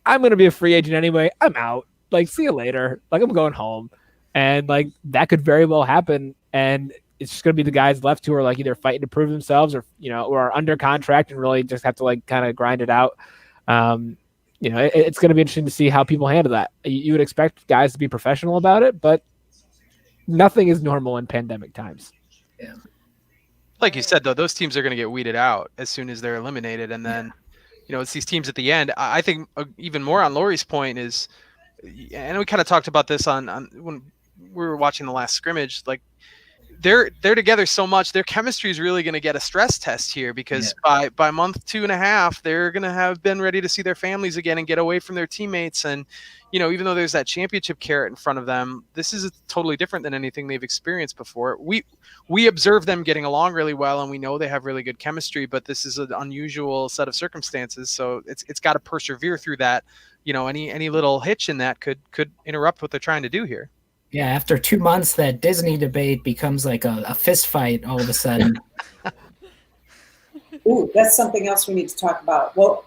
I'm gonna be a free agent anyway. I'm out. Like see you later. Like I'm going home. And like that could very well happen, and it's just going to be the guys left who are like either fighting to prove themselves or are under contract and really just have to like kind of grind it out. It's going to be interesting to see how people handle that. You would expect guys to be professional about it, but nothing is normal in pandemic times. Yeah, like you said though, those teams are going to get weeded out as soon as they're eliminated, and then it's these teams at the end. I think even more on Lori's point is, and we kind of talked about this on when we were watching the last scrimmage, like they're together so much, their chemistry is really going to get a stress test here because by month 2.5, they're going to have been ready to see their families again and get away from their teammates. And, even though there's that championship carrot in front of them, this is totally different than anything they've experienced before. We observe them getting along really well, and we know they have really good chemistry, but this is an unusual set of circumstances. So it's got to persevere through that. Any little hitch in that could interrupt what they're trying to do here. Yeah, after 2 months, that Disney debate becomes like a fist fight all of a sudden. Ooh, that's something else we need to talk about. Well,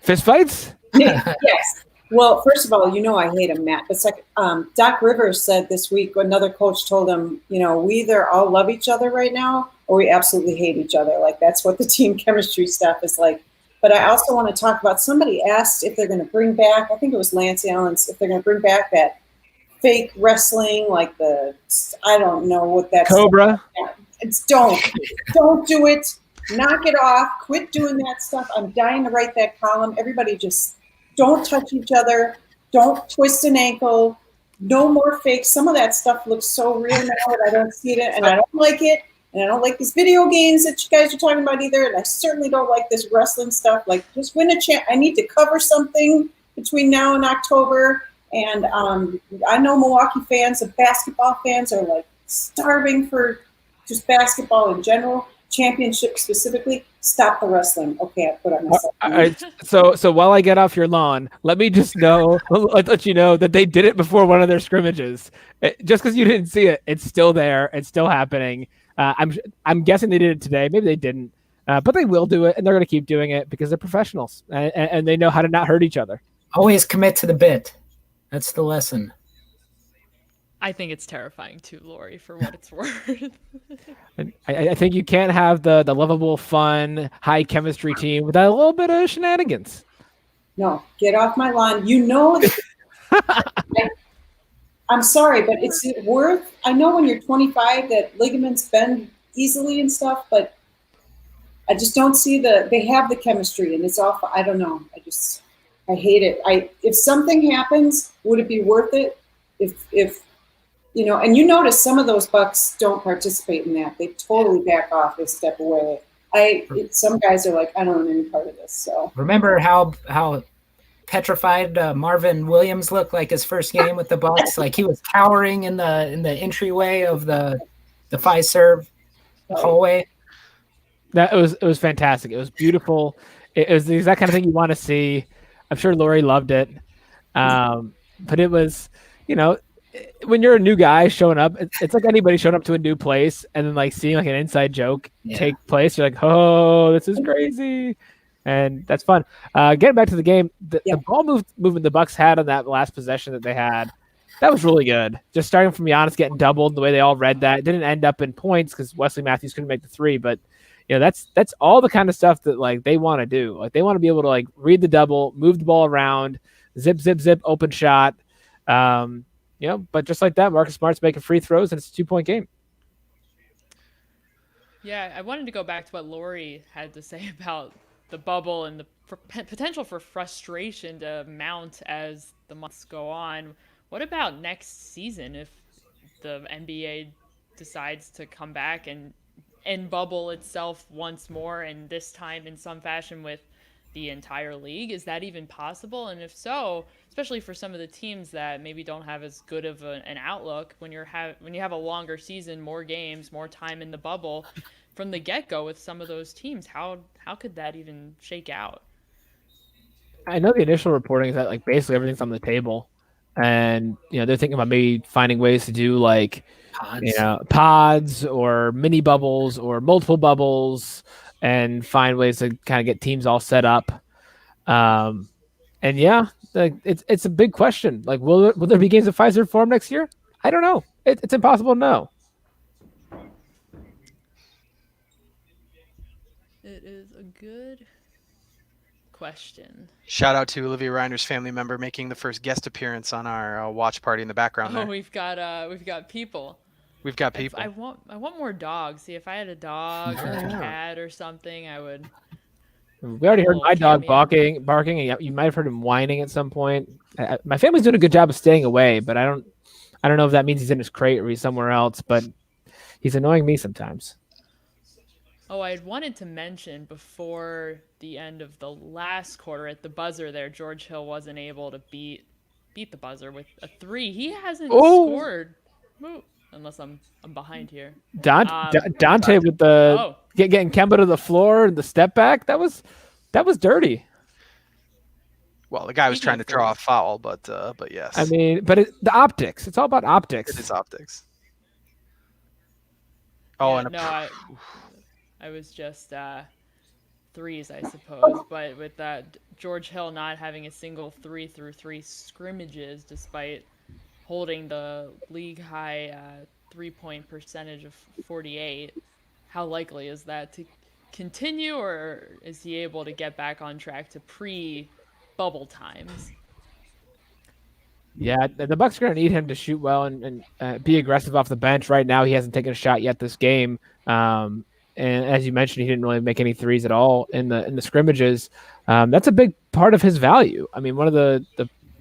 fist fights? Yes. Well, first of all, I hate him, Matt. It's like Doc Rivers said this week, another coach told him, we either all love each other right now or we absolutely hate each other. Like that's what the team chemistry stuff is like. But I also want to talk about, somebody asked if they're going to bring back, I think it was Lance Allen's, if they're going to bring back that fake wrestling, like I don't know what that's Cobra. It's don't do it. Knock it off. Quit doing that stuff. I'm dying to write that column. Everybody just don't touch each other. Don't twist an ankle. No more fake. Some of that stuff looks so real now that I don't see it, and I don't like it. And I don't like these video games that you guys are talking about either. And I certainly don't like this wrestling stuff. Like, just win a champ. I need to cover something between now and October. And I know Milwaukee fans and basketball fans are like starving for just basketball in general, championship specifically. Stop the wrestling. Okay, I put on myself. All right, so while I get off your lawn, let me just let you know that they did it before one of their scrimmages. Just because you didn't see it, it's still there. It's still happening. I'm guessing they did it today. Maybe they didn't, but they will do it, and they're going to keep doing it because they're professionals and they know how to not hurt each other. Always commit to the bit. That's the lesson. I think it's terrifying too, Lori, for what it's worth. I think you can't have the lovable, fun, high chemistry team without a little bit of shenanigans. No, get off my lawn. I'm sorry, but it's worth. I know when you're 25 that ligaments bend easily and stuff, but I just don't see they have the chemistry, and it's awful. I don't know. I hate it. If something happens, would it be worth it? If and you notice some of those Bucks don't participate in that. They totally back off. They step away. Some guys are like, I don't want any part of this. So remember how petrified Marvin Williams looked like his first game with the Bucks? Like he was cowering in the entryway of the Fiserv hallway. It was fantastic. It was beautiful. It was the exact kind of thing you want to see. I'm sure Lori loved it. But it was, when you're a new guy showing up, it's like anybody showing up to a new place and then like seeing like an inside joke take place. You're like, oh, this is crazy. And that's fun. Getting back to the game, the ball movement the Bucks had on that last possession that they had, that was really good. Just starting from Giannis getting doubled, the way they all read that. It didn't end up in points because Wesley Matthews couldn't make the three, but that's all the kind of stuff that like they want to do. Like they want to be able to like read the double, move the ball around, zip, open shot. But just like that, Marcus Smart's making free throws and it's a 2-point game. Yeah, I wanted to go back to what Lori had to say about the bubble and the potential for frustration to mount as the months go on. What about next season if the NBA decides to come back and bubble itself once more, and this time in some fashion with the entire league? Is that even possible? And if so, especially for some of the teams that maybe don't have as good of an outlook, when you have a longer season, more games, more time in the bubble from the get-go with some of those teams, how could that even shake out? I know the initial reporting is that like basically everything's on the table, and they're thinking about maybe finding ways to do like pods or mini bubbles or multiple bubbles, and find ways to kind of get teams all set up. And yeah, it's a big question. Like, will there be games of Pfizer Forum next year? I don't know. It's impossible to know. It is a good question. Shout out to Olivia Reiner's family member making the first guest appearance on our watch party in the background. There. We've got people. We've got people. I want more dogs. See, if I had a dog or a cat or something, I would. We already heard my dog barking, and you might have heard him whining at some point. My family's doing a good job of staying away, but I don't know if that means he's in his crate or he's somewhere else. But he's annoying me sometimes. Oh, I had wanted to mention before the end of the last quarter at the buzzer there, George Hill wasn't able to beat the buzzer with a 3. He hasn't scored. Unless I'm behind here. Dante with the getting Kemba to the floor and the step back. That was dirty. Well, the guy was trying to draw a foul, but yes. I mean, but the optics. It's all about optics. It is optics. I was just threes, I suppose. But with that, George Hill not having a single 3 through 3 scrimmages, despite holding the league high 3-point percentage of 48. How likely is that to continue, or is he able to get back on track to pre-bubble times? Yeah, the Bucks are going to need him to shoot well and be aggressive off the bench. Right now, he hasn't taken a shot yet this game. And as you mentioned, he didn't really make any threes at all in the scrimmages. That's a big part of his value. I mean, one of the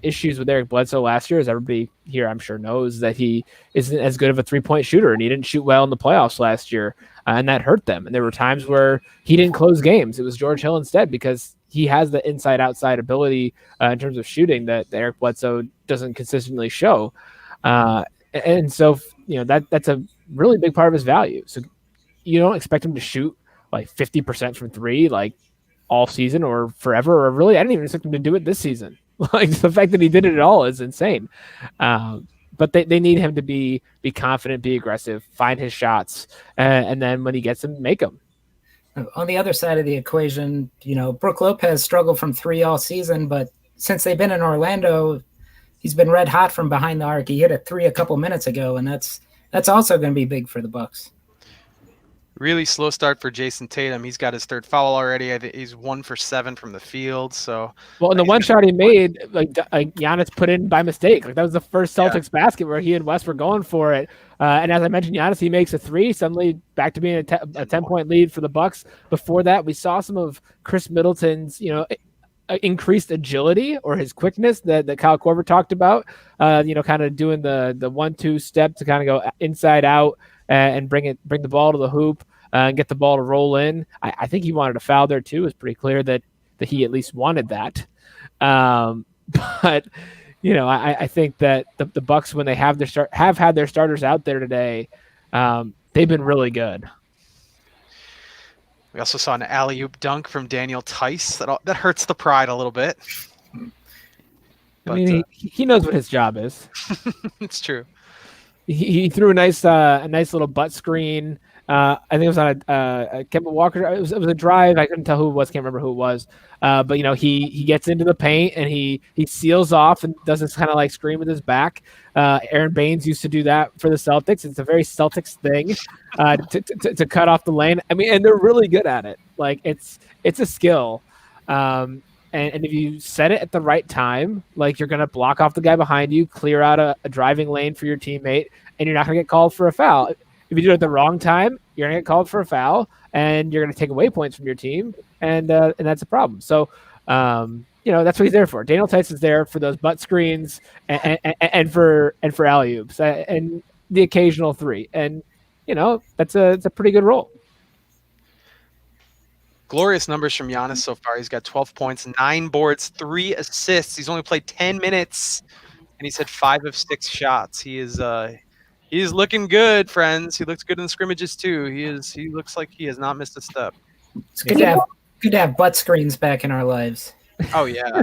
issues with Eric Bledsoe last year, as everybody here I'm sure knows, that he isn't as good of a 3-point shooter, and he didn't shoot well in the playoffs last year, and that hurt them. And there were times where he didn't close games. It was George Hill instead, because he has the inside-outside ability in terms of shooting that Eric Bledsoe doesn't consistently show. And so, that's a really big part of his value. So you don't expect him to shoot like 50% from 3 like all season or forever, or really I didn't even expect him to do it this season. Like, the fact that he did it at all is insane. But they need him to be confident, be aggressive, find his shots, and then when he gets them, make them. On the other side of the equation, Brook Lopez struggled from 3 all season, but since they've been in Orlando, he's been red hot from behind the arc. He hit a 3 a couple minutes ago, and that's also going to be big for the Bucks. Really slow start for Jason Tatum. He's got his 3rd foul already. I think he's 1 for 7 from the field. So, well, and the one shot he made, like Giannis put in by mistake. Like, that was the first Celtics basket where he and West were going for it. And as I mentioned, Giannis, he makes a 3, suddenly back to being a 10-point lead for the Bucks. Before that, we saw some of Chris Middleton's, increased agility or his quickness that Kyle Korver talked about. Kind of doing the 1-2 step to kind of go inside out and bring the ball to the hoop. And get the ball to roll in. I think he wanted a foul there too. It was pretty clear that he at least wanted that. But I think that the Bucks, when they have had their starters out there today, they've been really good. We also saw an alley-oop dunk from Daniel Tice. That hurts the pride a little bit. But, I mean, he knows what his job is. It's true. He threw a nice little butt screen. I think it was on a Kemba Walker. It was a drive. I couldn't tell who it was. Can't remember who it was. But he gets into the paint and he seals off and does this kind of like screen with his back. Aaron Baines used to do that for the Celtics. It's a very Celtics thing to cut off the lane. I mean, and they're really good at it. Like, it's a skill. And if you set it at the right time, like, you're going to block off the guy behind you, clear out a driving lane for your teammate, and you're not going to get called for a foul. If you do it at the wrong time, you're going to get called for a foul, and you're going to take away points from your team, and that's a problem. So, that's what he's there for. Daniel Tice is there for those butt screens and for alley-oops and the occasional three, and that's a pretty good role. Glorious numbers from Giannis so far. He's got 12 points, 9 boards, 3 assists. He's only played 10 minutes, and he's had 5 of 6 shots. He is looking good, friends. He looks good in the scrimmages too. He looks like he has not missed a step. It's good to have butt screens back in our lives. Oh yeah.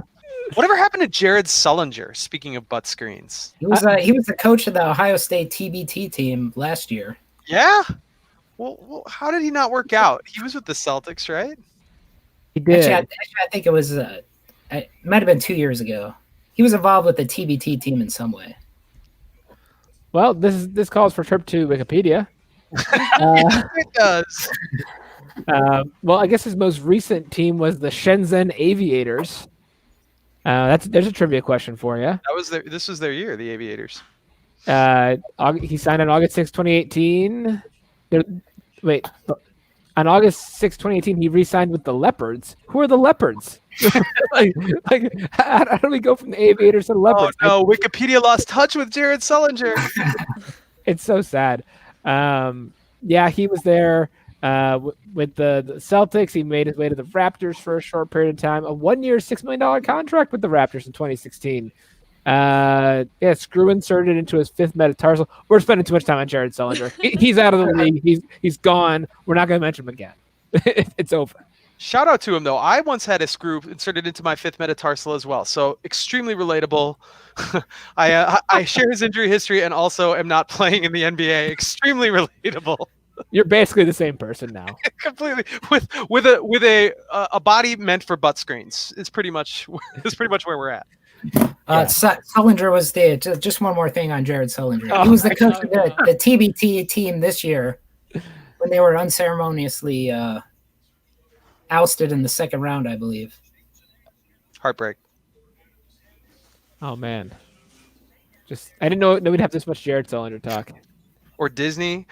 Whatever happened to Jared Sullinger? Speaking of butt screens, He was the coach of the Ohio State TBT team last year. yeah. Well, how did he not work out? He was with the Celtics, right? He did. Actually, I think it was it might have been 2 years ago. He was involved with the TBT team in some way. Well, this calls for a trip to Wikipedia. It does. Well, I guess his most recent team was the Shenzhen Aviators. There's a trivia question for you. This was their year, the Aviators. He signed on August 6, 2018. On August 6, 2018, he re-signed with the Leopards. Who are the Leopards? How do we go from the Aviators to the Leopards? Oh no, Wikipedia lost touch with Jared Sullinger. It's so sad. He was there with the Celtics. He made his way to the Raptors for a short period of time. A 1-year, $6 million contract with the Raptors in 2016. Screw inserted into his 5th metatarsal. We're spending too much time on Jared Sullinger. He's out of the league. He's gone. We're not going to mention him again. It's over. Shout out to him though. I once had a screw inserted into my 5th metatarsal as well. So extremely relatable. I share his injury history and also am not playing in the NBA. Extremely relatable. You're basically the same person now. Completely with a body meant for butt screens. It's pretty much where we're at. Sullinger was just one more thing on Jared Sullinger. Oh, he was the coach of the TBT team this year when they were unceremoniously ousted in the 2nd round, I believe. Heartbreak. Oh man, I didn't know we'd have this much Jared Sullinger talk. Or Disney.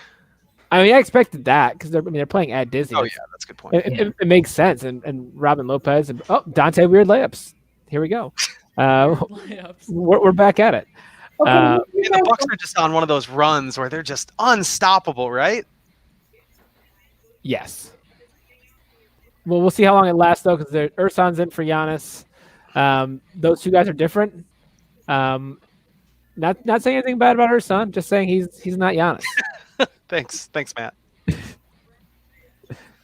I mean, I expected that because they're playing at Disney. Oh yeah, that's a good point. It makes sense. And Robin Lopez and Dante weird layups. Here we go. We're back at it. And the Bucks are just on one of those runs where they're just unstoppable, right? Yes. Well, we'll see how long it lasts though, because Ersan's in for Giannis. Those two guys are different. Not saying anything bad about Ersan, just saying he's not Giannis. Thanks, Matt.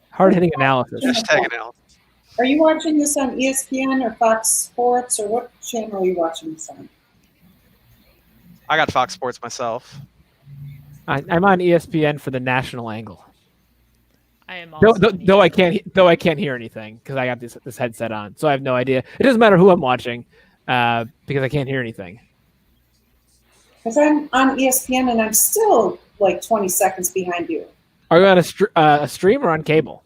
Hard-hitting analysis. Hashtag analysis. Are you watching this on ESPN or Fox Sports, or what channel are you watching this on? I got Fox Sports myself. I'm on ESPN for the national angle. I am also though I can't hear anything because I got this headset on, so I have no idea. It doesn't matter who I'm watching because I can't hear anything. Because I'm on ESPN and I'm still like 20 seconds behind you. Are you on a stream or on cable?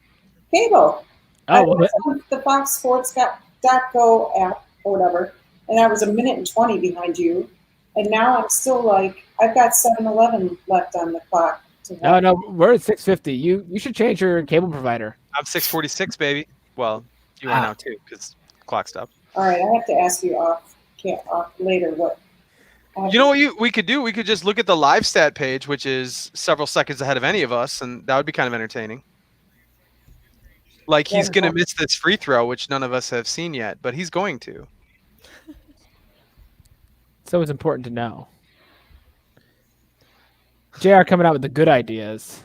Cable. Oh, I was on the Fox Sports .go app or whatever, and I was 1 minute and 20 behind you, and now I'm still like I've got 7-11 left on the clock. No, we're at 650. You should change your cable provider. I'm 646, baby. Well, you are now too because clock stopped. All right, I have to ask you off later what. You know what we could do? We could just look at the live stat page, which is several seconds ahead of any of us, and that would be kind of entertaining. Like he's going to miss this free throw, which none of us have seen yet, but he's going to. So it's important to know. JR coming out with the good ideas.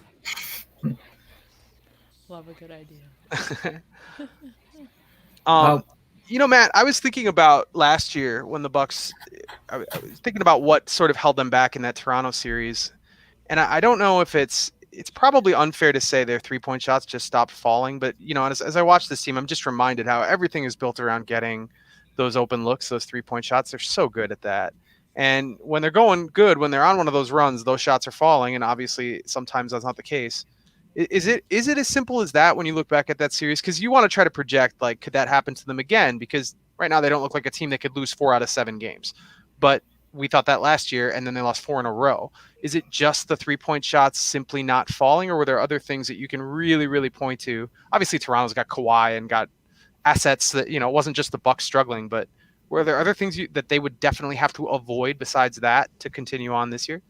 Love a good idea. Matt, I was thinking about last year when the Bucks. I was thinking about what sort of held them back in that Toronto series, and I don't know if it's probably unfair to say their 3-point shots just stopped falling. But as I watch this team, I'm just reminded how everything is built around getting those open looks, those 3-point shots. They're so good at that. And when they're going good, when they're on one of those runs, those shots are falling. And obviously, sometimes that's not the case. Is it as simple as that when you look back at that series? Because you want to try to project, like, could that happen to them again? Because right now they don't look like a team that could lose 4 out of 7 games. But we thought that last year, and then they lost 4 in a row. Is it just the 3-point shots simply not falling, or were there other things that you can really, really point to? Obviously, Toronto's got Kawhi and got assets that, it wasn't just the Bucks struggling, but were there other things that they would definitely have to avoid besides that to continue on this year?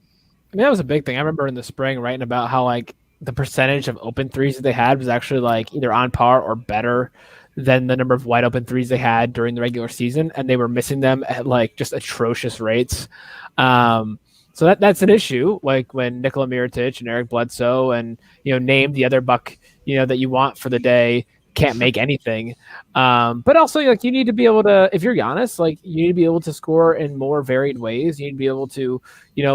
I mean, that was a big thing. I remember in the spring writing about how like the percentage of open threes that they had was actually like either on par or better than the number of wide open threes they had during the regular season, and they were missing them at like just atrocious rates. So that's an issue. Like when Nikola Mirotic and Eric Bledsoe and name the other Buck that you want for the day can't make anything. But also like you need to be able to, if you're Giannis, like you need to be able to score in more varied ways. You need to be able to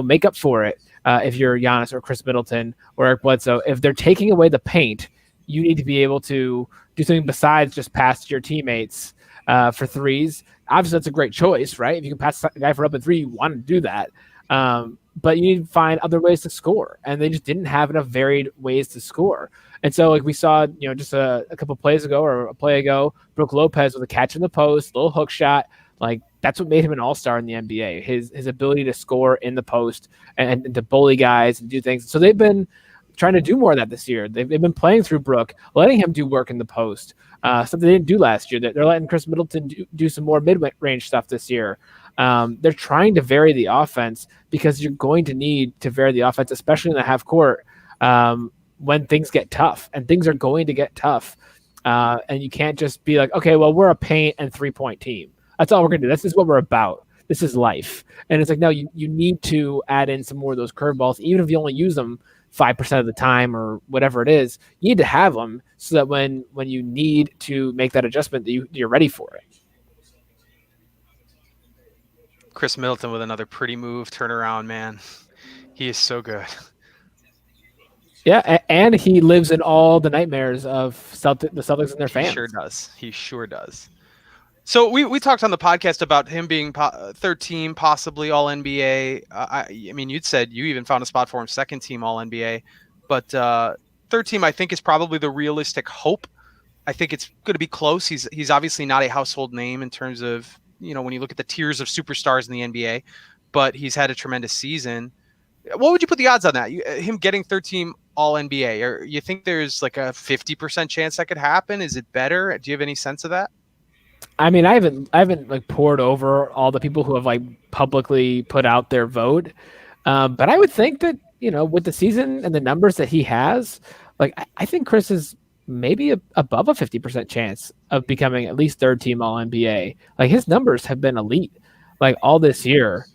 make up for it. If you're Giannis or Chris Middleton or Eric Bledsoe, if they're taking away the paint, you need to be able to do something besides just pass your teammates for threes. Obviously, that's a great choice, right? If you can pass a guy for open three, you want to do that. But you need to find other ways to score, and they just didn't have enough varied ways to score. And so, like we saw, just a couple plays ago or a play ago, Brook Lopez with a catch in the post, little hook shot. Like that's what made him an all-star in the NBA. His ability to score in the post and to bully guys and do things. So they've been trying to do more of that this year. They've been playing through Brook, letting him do work in the post, something they didn't do last year. They're letting Chris Middleton do some more mid-range stuff this year. They're trying to vary the offense because you're going to need to vary the offense, especially in the half court when things get tough, and things are going to get tough. And you can't just be like, okay, well, we're a paint and 3-point team. That's all we're going to do. This is what we're about. This is life. And it's like, no, you need to add in some more of those curveballs, even if you only use them 5% of the time or whatever it is. You need to have them so that when you need to make that adjustment, you're ready for it. Chris Middleton with another pretty move, turnaround, man. He is so good. Yeah, and he lives in all the nightmares of the Celtics and their fans. He sure does. So we talked on the podcast about him being third team, possibly all NBA. I mean, you'd said you even found a spot for him, second team all NBA. But third team, I think, is probably the realistic hope. I think it's going to be close. He's obviously not a household name in terms of, when you look at the tiers of superstars in the NBA, but he's had a tremendous season. What would you put the odds on that? Him getting third team all NBA, or you think there's like a 50% chance that could happen? Is it better? Do you have any sense of that? I mean, I haven't like poured over all the people who have like publicly put out their vote. But I would think that, with the season and the numbers that he has, like I think Chris is maybe above a 50% chance of becoming at least third team all NBA. Like his numbers have been elite, like all this year.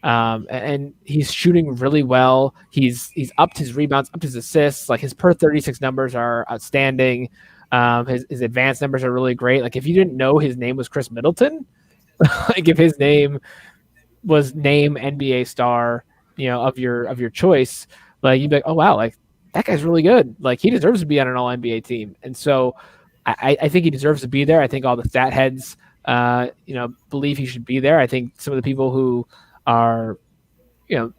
And he's shooting really well. He's upped his rebounds, upped his assists. Like his per 36 numbers are outstanding. His advanced numbers are really great. Like if you didn't know his name was Chris Middleton, like if his name was name NBA star, of your choice, like you'd be like, oh wow, like that guy's really good. Like he deserves to be on an all NBA team. And so I think he deserves to be there. I think all the stat heads, believe he should be there. I think some of the people who are, lack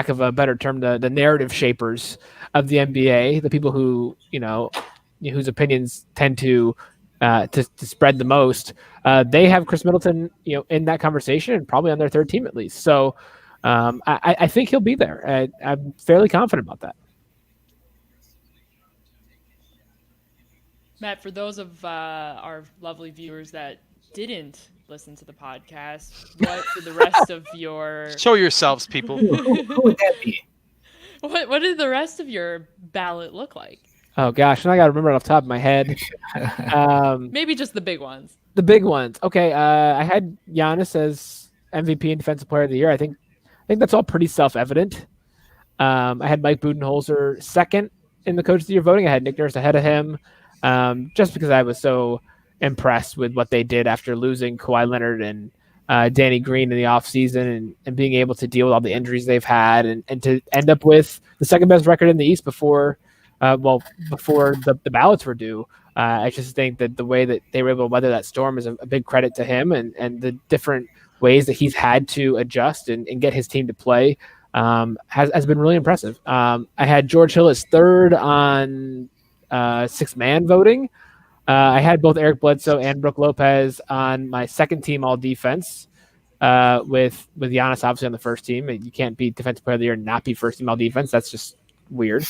of a better term, the narrative shapers of the NBA, the people who, whose opinions tend to spread the most, they have Chris Middleton, in that conversation and probably on their third team at least. So I think he'll be there. I'm fairly confident about that. Matt, for those of our lovely viewers that didn't listen to the podcast, what for the rest of your show yourselves, people. Who would that be? What did the rest of your ballot look like? Oh gosh, and I gotta remember it off the top of my head. Maybe just the big ones. The big ones. Okay, I had Giannis as MVP and Defensive Player of the Year. I think that's all pretty self-evident. I had Mike Budenholzer second in the Coach of the Year voting. I had Nick Nurse ahead of him, just because I was so impressed with what they did after losing Kawhi Leonard and Danny Green in the offseason and being able to deal with all the injuries they've had and to end up with the second best record in the East before the ballots were due. I just think that the way that they were able to weather that storm is a big credit to him and the different ways that he's had to adjust and get his team to play has been really impressive. I had George Hill as third on six-man voting. I had both Eric Bledsoe and Brook Lopez on my second team all defense. with Giannis obviously on the first team. You can't be defensive player of the year and not be first team all defense. That's just weird.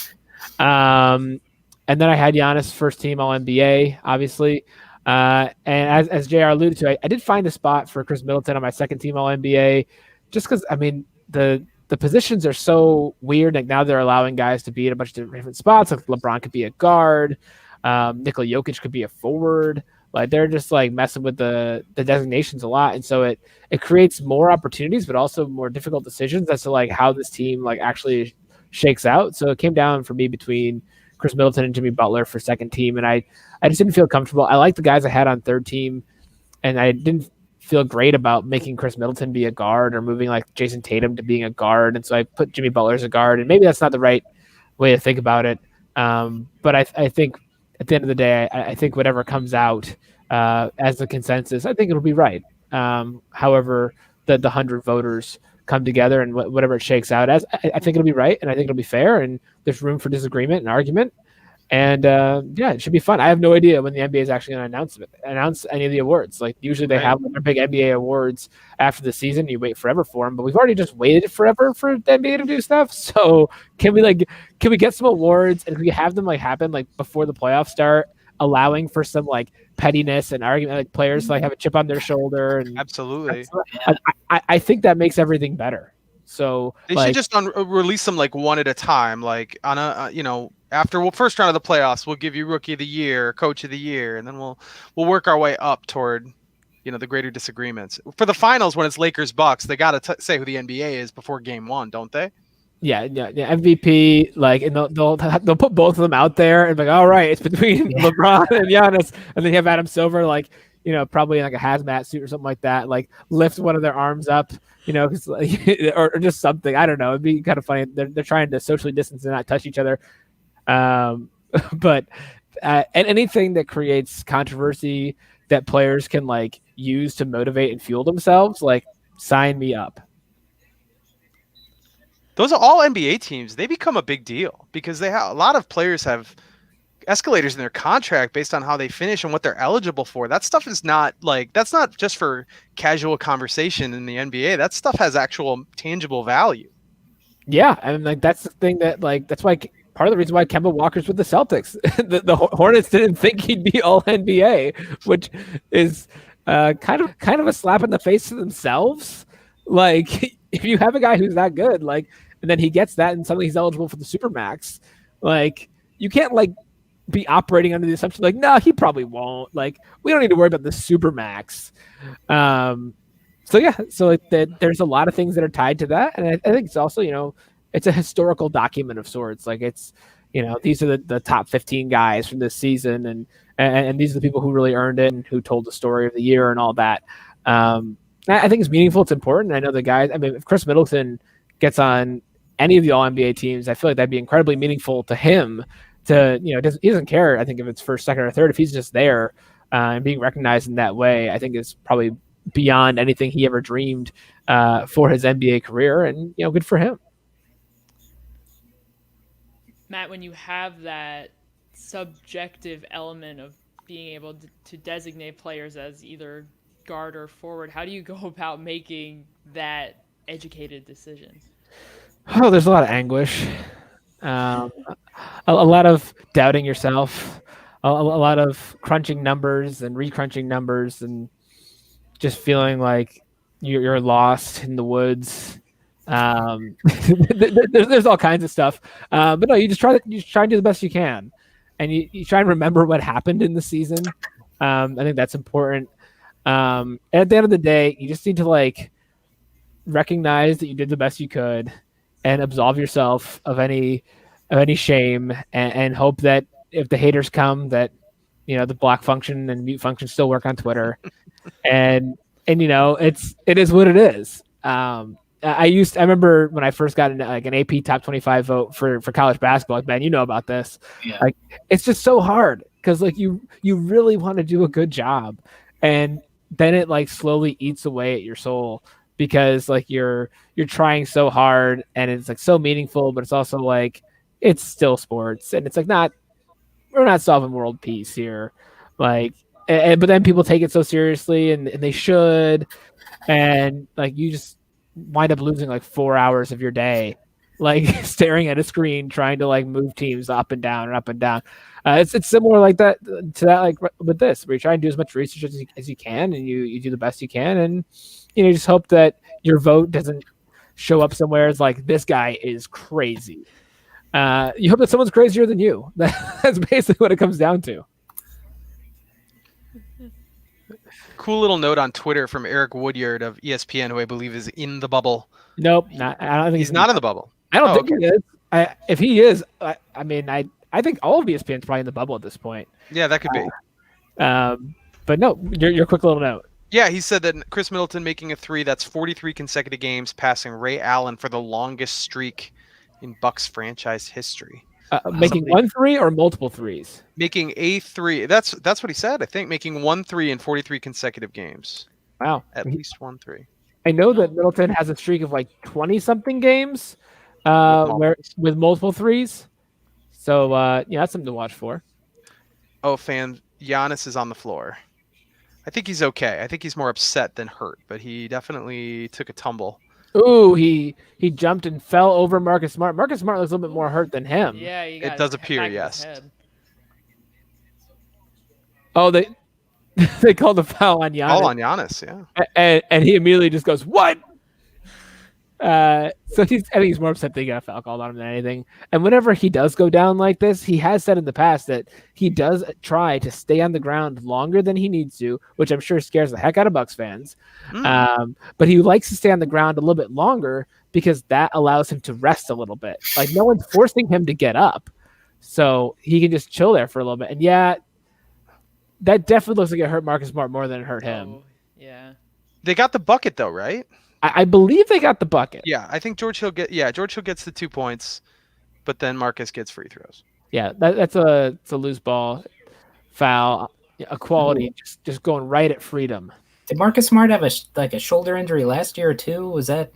And then I had Giannis first team all NBA, obviously. And as JR alluded to, I did find a spot for Chris Middleton on my second team all NBA, just because I mean the positions are so weird. Like now they're allowing guys to be at a bunch of different spots. Like LeBron could be a guard, Nikola Jokic could be a forward. Like they're just like messing with the designations a lot, and so it creates more opportunities, but also more difficult decisions as to like how this team like actually shakes out. So it came down for me between Chris Middleton and Jimmy Butler for second team, and I just didn't feel comfortable. I like the guys I had on third team, and I didn't feel great about making Chris Middleton be a guard or moving like Jason Tatum to being a guard, and so I put Jimmy Butler as a guard, and maybe that's not the right way to think about it. But I think at the end of the day, I think whatever comes out as the consensus, I think it'll be right. However, the 100 voters come together and whatever it shakes out as, I think it'll be right, and I think it'll be fair, and there's room for disagreement and argument. And yeah, it should be fun. I have no idea when the NBA is actually going to announce any of the awards. Like usually they have their big NBA awards after the season. You wait forever for them, but we've already just waited forever for the NBA to do stuff. So can we get some awards and can we have them like happen like before the playoffs start, allowing for some like pettiness and argument, like players like have a chip on their shoulder. And absolutely, I think that makes everything better. So they should just release them like one at a time, like on a after first round of the playoffs, we'll give you Rookie of the Year, Coach of the Year, and then we'll work our way up toward the greater disagreements. For the finals, when it's Lakers Bucks, they got to say who the NBA is before Game 1, don't they? Yeah. MVP, like, and they'll put both of them out there and be like, all right, it's between LeBron and Giannis, and then you have Adam Silver, like, probably in like a hazmat suit or something like that, like lift one of their arms up, cause, like, or just something. I don't know. It'd be kind of funny. They're trying to socially distance and not touch each other. But and anything that creates controversy that players can like use to motivate and fuel themselves, like sign me up. Those are all NBA teams. They become a big deal because a lot of players have escalators in their contract based on how they finish and what they're eligible for. That stuff is that's not just for casual conversation in the NBA. That stuff has actual tangible value. Yeah. And like, that's the thing that like, that's why part of the reason why Kemba Walker's with the Celtics. the Hornets didn't think he'd be all NBA, which is kind of a slap in the face to themselves. Like if you have a guy who's that good, like, and then he gets that and suddenly he's eligible for the Supermax, like you can't like be operating under the assumption like, no, he probably won't. Like we don't need to worry about the Supermax. So yeah, so like there's a lot of things that are tied to that, and I think it's also it's a historical document of sorts. Like it's, these are the top 15 guys from this season, and these are the people who really earned it and who told the story of the year and all that. I think it's meaningful. It's important. I know the guys. I mean, if Chris Middleton gets on any of the All NBA teams, I feel like that'd be incredibly meaningful to him. To he doesn't care. I think if it's first, second, or third, if he's just there and being recognized in that way, I think is probably beyond anything he ever dreamed for his NBA career. And good for him. Matt, when you have that subjective element of being able to designate players as either guard or forward, how do you go about making that educated decision? Oh, there's a lot of anguish, a lot of doubting yourself, a lot of crunching numbers and recrunching numbers, and just feeling like you're lost in the woods. There's all kinds of stuff, but no, you just try and do the best you can, and you try and remember what happened in the season. I think that's important. And at the end of the day, you just need to like recognize that you did the best you could and absolve yourself of any shame, and hope that if the haters come, that the block function and mute function still work on Twitter, and it is what it is. I remember when I first got like an AP top 25 vote for college basketball. Like, Ben, about this. Yeah. Like, it's just so hard because like you really want to do a good job, and then it like slowly eats away at your soul because like you're trying so hard and it's like so meaningful, but it's also like it's still sports, and it's like we're not solving world peace here, like. But then people take it so seriously, and they should. and like you just wind up losing like 4 hours of your day, like staring at a screen trying to like move teams up and down and up and down. It's similar like that to that, like with this, where you try and do as much research as you can, and you do the best you can, and you just hope that your vote doesn't show up somewhere as like, this guy is crazy. You hope that someone's crazier than you. That's basically what it comes down to. Cool little note on Twitter from Eric Woodyard of ESPN, who I believe is in the bubble. Nope, I don't think He's not in the bubble. I don't think he is. If he is, I mean, I think all of ESPN's probably in the bubble at this point. Yeah, that could be. But no, your quick little note. Yeah, he said that Chris Middleton making a three, that's 43 consecutive games, passing Ray Allen for the longest streak in Bucks franchise history. Making 1 3 or multiple threes? Making a three. That's what he said. I think making 1 3 in 43 consecutive games. Wow. At least 1 3. I know that Middleton has a streak of like 20-something games with multiple threes. So, that's something to watch for. Oh, fan, Giannis is on the floor. I think he's okay. I think he's more upset than hurt, but he definitely took a tumble. Ooh, he jumped and fell over Marcus Smart. Marcus Smart looks a little bit more hurt than him. Yeah, it does appear, yes. Oh, they called the foul on Giannis. Foul on Giannis, yeah. And he immediately just goes, "What?" So I think he's more upset they got a foul called on him than anything. And whenever he does go down like this, he has said in the past that he does try to stay on the ground longer than he needs to, which I'm sure scares the heck out of Bucks fans. But he likes to stay on the ground a little bit longer because that allows him to rest a little bit. Like, no one's forcing him to get up, so he can just chill there for a little bit. And yeah, that definitely looks like it hurt Marcus Smart more than it hurt him. Yeah. They got the bucket though, right? I believe they got the bucket. Yeah, I think George Hill gets the 2 points, but then Marcus gets free throws. Yeah, it's a loose ball foul, equality, just going right at freedom. Did Marcus Smart have a shoulder injury last year or two? Was that?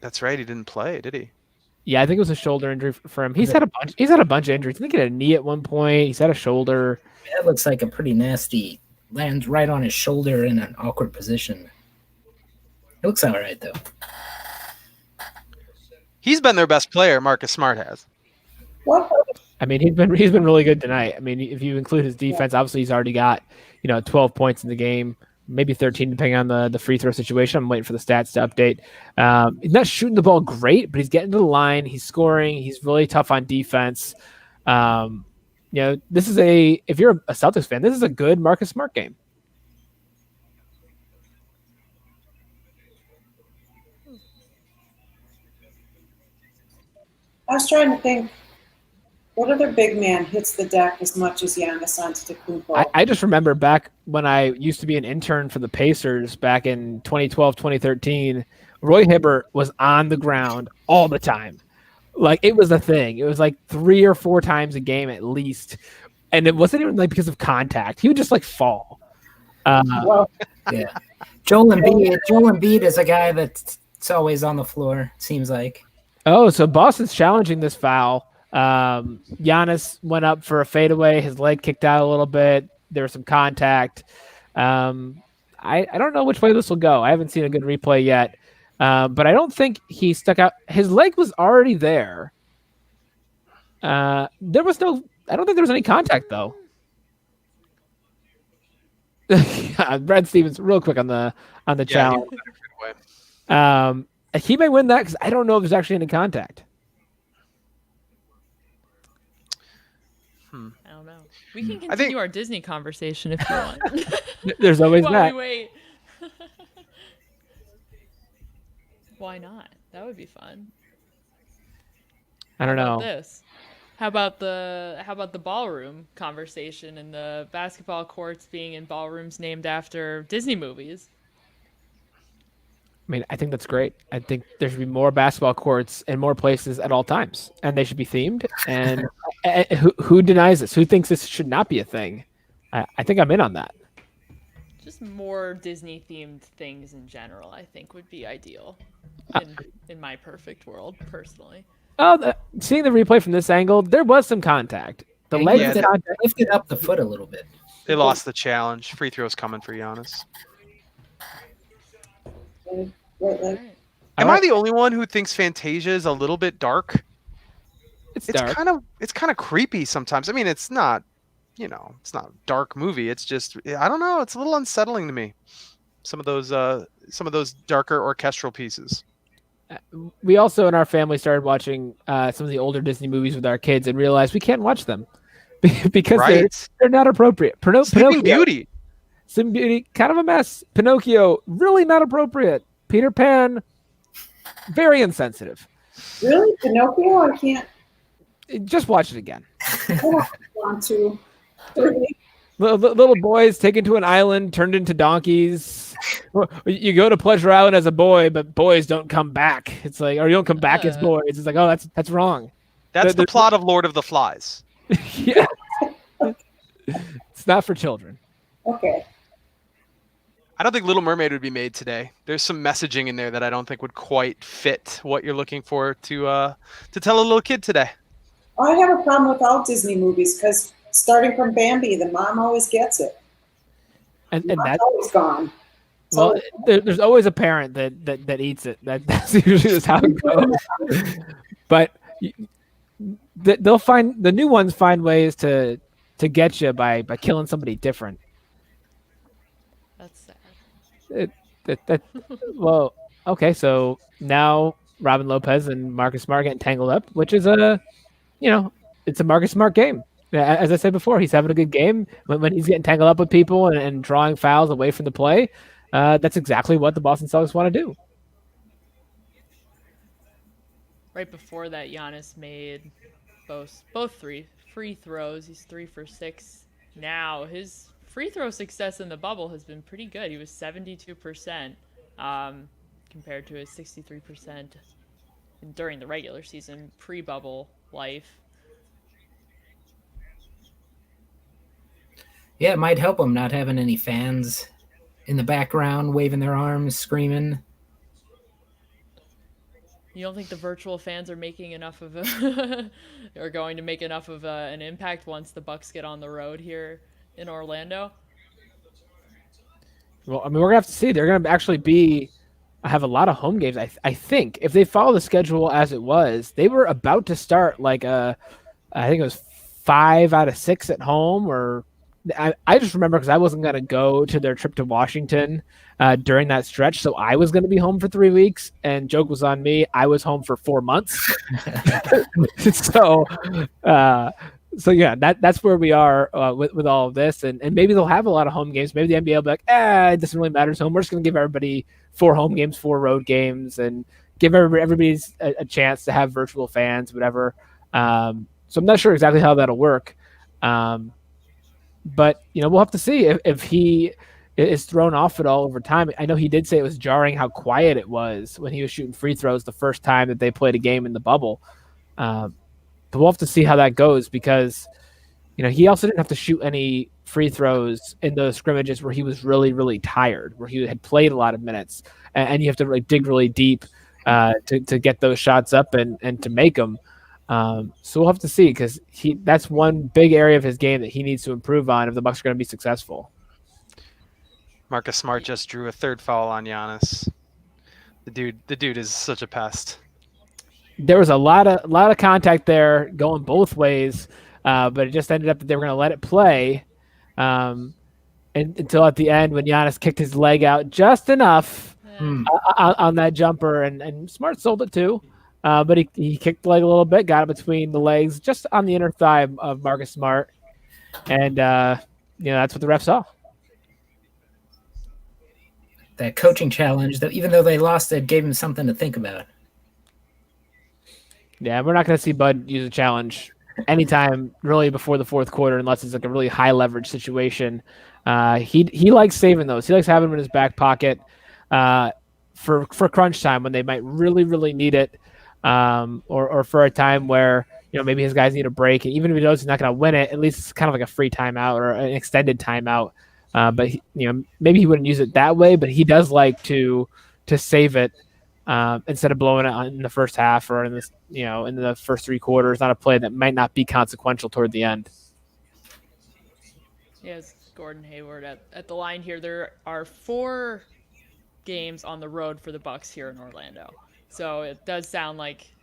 That's right. He didn't play, did he? Yeah, I think it was a shoulder injury for him. He's had a bunch of injuries. I think he had a knee at one point. He's had a shoulder. That looks like a pretty nasty. Lands right on his shoulder in an awkward position. It looks all right though. He's been their best player. Marcus Smart has. What? I mean, he's been really good tonight. I mean, if you include his defense, obviously he's already got 12 points in the game, maybe 13 depending on the free throw situation. I'm waiting for the stats to update. He's not shooting the ball great, but he's getting to the line. He's scoring. He's really tough on defense. This is if you're a Celtics fan, this is a good Marcus Smart game. I was trying to think, what other big man hits the deck as much as Giannis Antetokounmpo? I just remember back when I used to be an intern for the Pacers back in 2012, 2013, Roy Hibbert was on the ground all the time. Like, it was a thing. It was like 3 or 4 times a game at least. And it wasn't even like because of contact. He would just like fall. Yeah. Joel Embiid is a guy that's always on the floor, it seems like. Oh, so Boston's challenging this foul. Giannis went up for a fadeaway. His leg kicked out a little bit. There was some contact. I don't know which way this will go. I haven't seen a good replay yet. But I don't think he stuck out. His leg was already there. I don't think there was any contact, though. Brad Stevens, real quick on the challenge. He may win that because I don't know if there's actually any contact. I don't know. We can continue our Disney conversation if you want. There's always While that. we wait. Why not? That would be fun. I don't know. How about the ballroom conversation and the basketball courts being in ballrooms named after Disney movies? I mean, I think that's great. I think there should be more basketball courts in more places at all times, and they should be themed. And who denies this? Who thinks this should not be a thing? I think I'm in on that. Just more Disney-themed things in general, I think, would be ideal in my perfect world, personally. Oh, seeing the replay from this angle, there was some contact. The leg lifted up the foot a little bit. They lost the challenge. Free throws coming for Giannis. Right All leg. right. Am All I right. the only one who thinks Fantasia is a little bit dark? It's It's dark. kind of creepy sometimes. I mean, it's not, it's not a dark movie. It's just I don't know. It's a little unsettling to me. Some of those darker orchestral pieces. We also in our family started watching some of the older Disney movies with our kids and realized we can't watch them because Right. they're not appropriate. Sleeping Pinocchio, Beauty. Sleeping Beauty, kind of a mess. Pinocchio, really not appropriate. Peter Pan, very insensitive. Really, Pinocchio? I can't. Just watch it again. I don't want to. Really? Little boys taken to an island, turned into donkeys. You go to Pleasure Island as a boy, but boys don't come back. It's like, or you don't come back as boys. It's like, oh, that's wrong. That's the plot of Lord of the Flies. Yeah, it's not for children. Okay. I don't think Little Mermaid would be made today. There's some messaging in there that I don't think would quite fit what you're looking for to tell a little kid today. I have a problem with all Disney movies because starting from Bambi, the mom always gets it. And Mom's that's always gone. well, there's always a parent that eats it. That's usually just how it goes. But they'll find the new ones find ways to get you by killing somebody different. That's sad. Well, okay, so now Robin Lopez and Marcus Smart getting tangled up, which is it's a Marcus Smart game. As I said before, he's having a good game when he's getting tangled up with people and drawing fouls away from the play. That's exactly what the Boston Celtics want to do. Right before that, Giannis made both three free throws. He's 3 for 6 now. His free throw success in the bubble has been pretty good. He was 72% compared to his 63% during the regular season pre-bubble life. Yeah, it might help him not having any fans in the background waving their arms, screaming. You don't think the virtual fans are making enough of are going to make enough of an impact once the Bucks get on the road here in Orlando? Well, I mean, we're gonna have to see. They're gonna actually have a lot of home games. I think if they follow the schedule as it was, they were about to start I think it was 5 out of 6 at home, or I just remember because I wasn't gonna go to their trip to Washington during that stretch, so I was gonna be home for 3 weeks, and joke was on me. I was home for 4 months. So yeah, that's where we are with all of this, and maybe they'll have a lot of home games. Maybe the NBA will be like, it doesn't really matter. So we're just going to give everybody 4 home games, 4 road games, and give everybody a chance to have virtual fans, whatever. So I'm not sure exactly how that'll work, but we'll have to see if he is thrown off at all over time. I know he did say it was jarring how quiet it was when he was shooting free throws the first time that they played a game in the bubble. But we'll have to see how that goes because, he also didn't have to shoot any free throws in those scrimmages where he was really, really tired, where he had played a lot of minutes, and you have to dig really deep to get those shots up and to make them. So we'll have to see because that's one big area of his game that he needs to improve on if the Bucks are going to be successful. Marcus Smart just drew a 3rd foul on Giannis. The dude is such a pest. There was a lot of contact there going both ways, but it just ended up that they were going to let it play until at the end when Giannis kicked his leg out just enough on that jumper, and Smart sold it too. But he kicked the leg a little bit, got it between the legs, just on the inner thigh of Marcus Smart, and that's what the ref saw. That coaching challenge, that even though they lost, it gave him something to think about. Yeah, we're not going to see Bud use a challenge anytime really before the 4th quarter unless it's like a really high leverage situation. He likes saving those. He likes having them in his back pocket for crunch time when they might really, really need it, or for a time where maybe his guys need a break. And even if he knows he's not going to win it, at least it's kind of like a free timeout or an extended timeout. But maybe he wouldn't use it that way, but he does like to save it. Instead of blowing it in the first half or in this, in the first 3 quarters, not a play that might not be consequential toward the end. Yes, Gordon Hayward at the line here. There are 4 games on the road for the Bucks here in Orlando. So it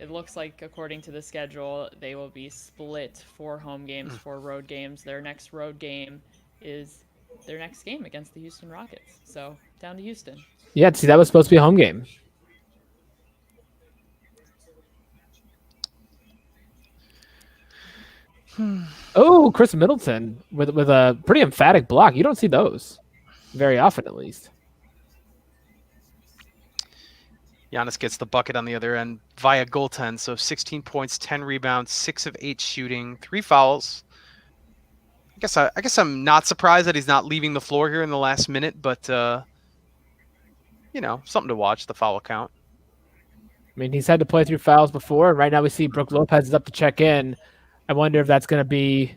looks like according to the schedule, they will be split 4 home games, 4 road games. Their next road game is their next game against the Houston Rockets. So down to Houston. Yeah, see, that was supposed to be a home game. Oh, Chris Middleton with a pretty emphatic block. You don't see those very often, at least. Giannis gets the bucket on the other end via goaltend. So 16 points, 10 rebounds, 6 of 8 shooting, 3 fouls. I guess I'm not surprised that he's not leaving the floor here in the last minute, but something to watch, the foul count. I mean, he's had to play through fouls before, and right now we see Brook Lopez is up to check in. I wonder if that's going to be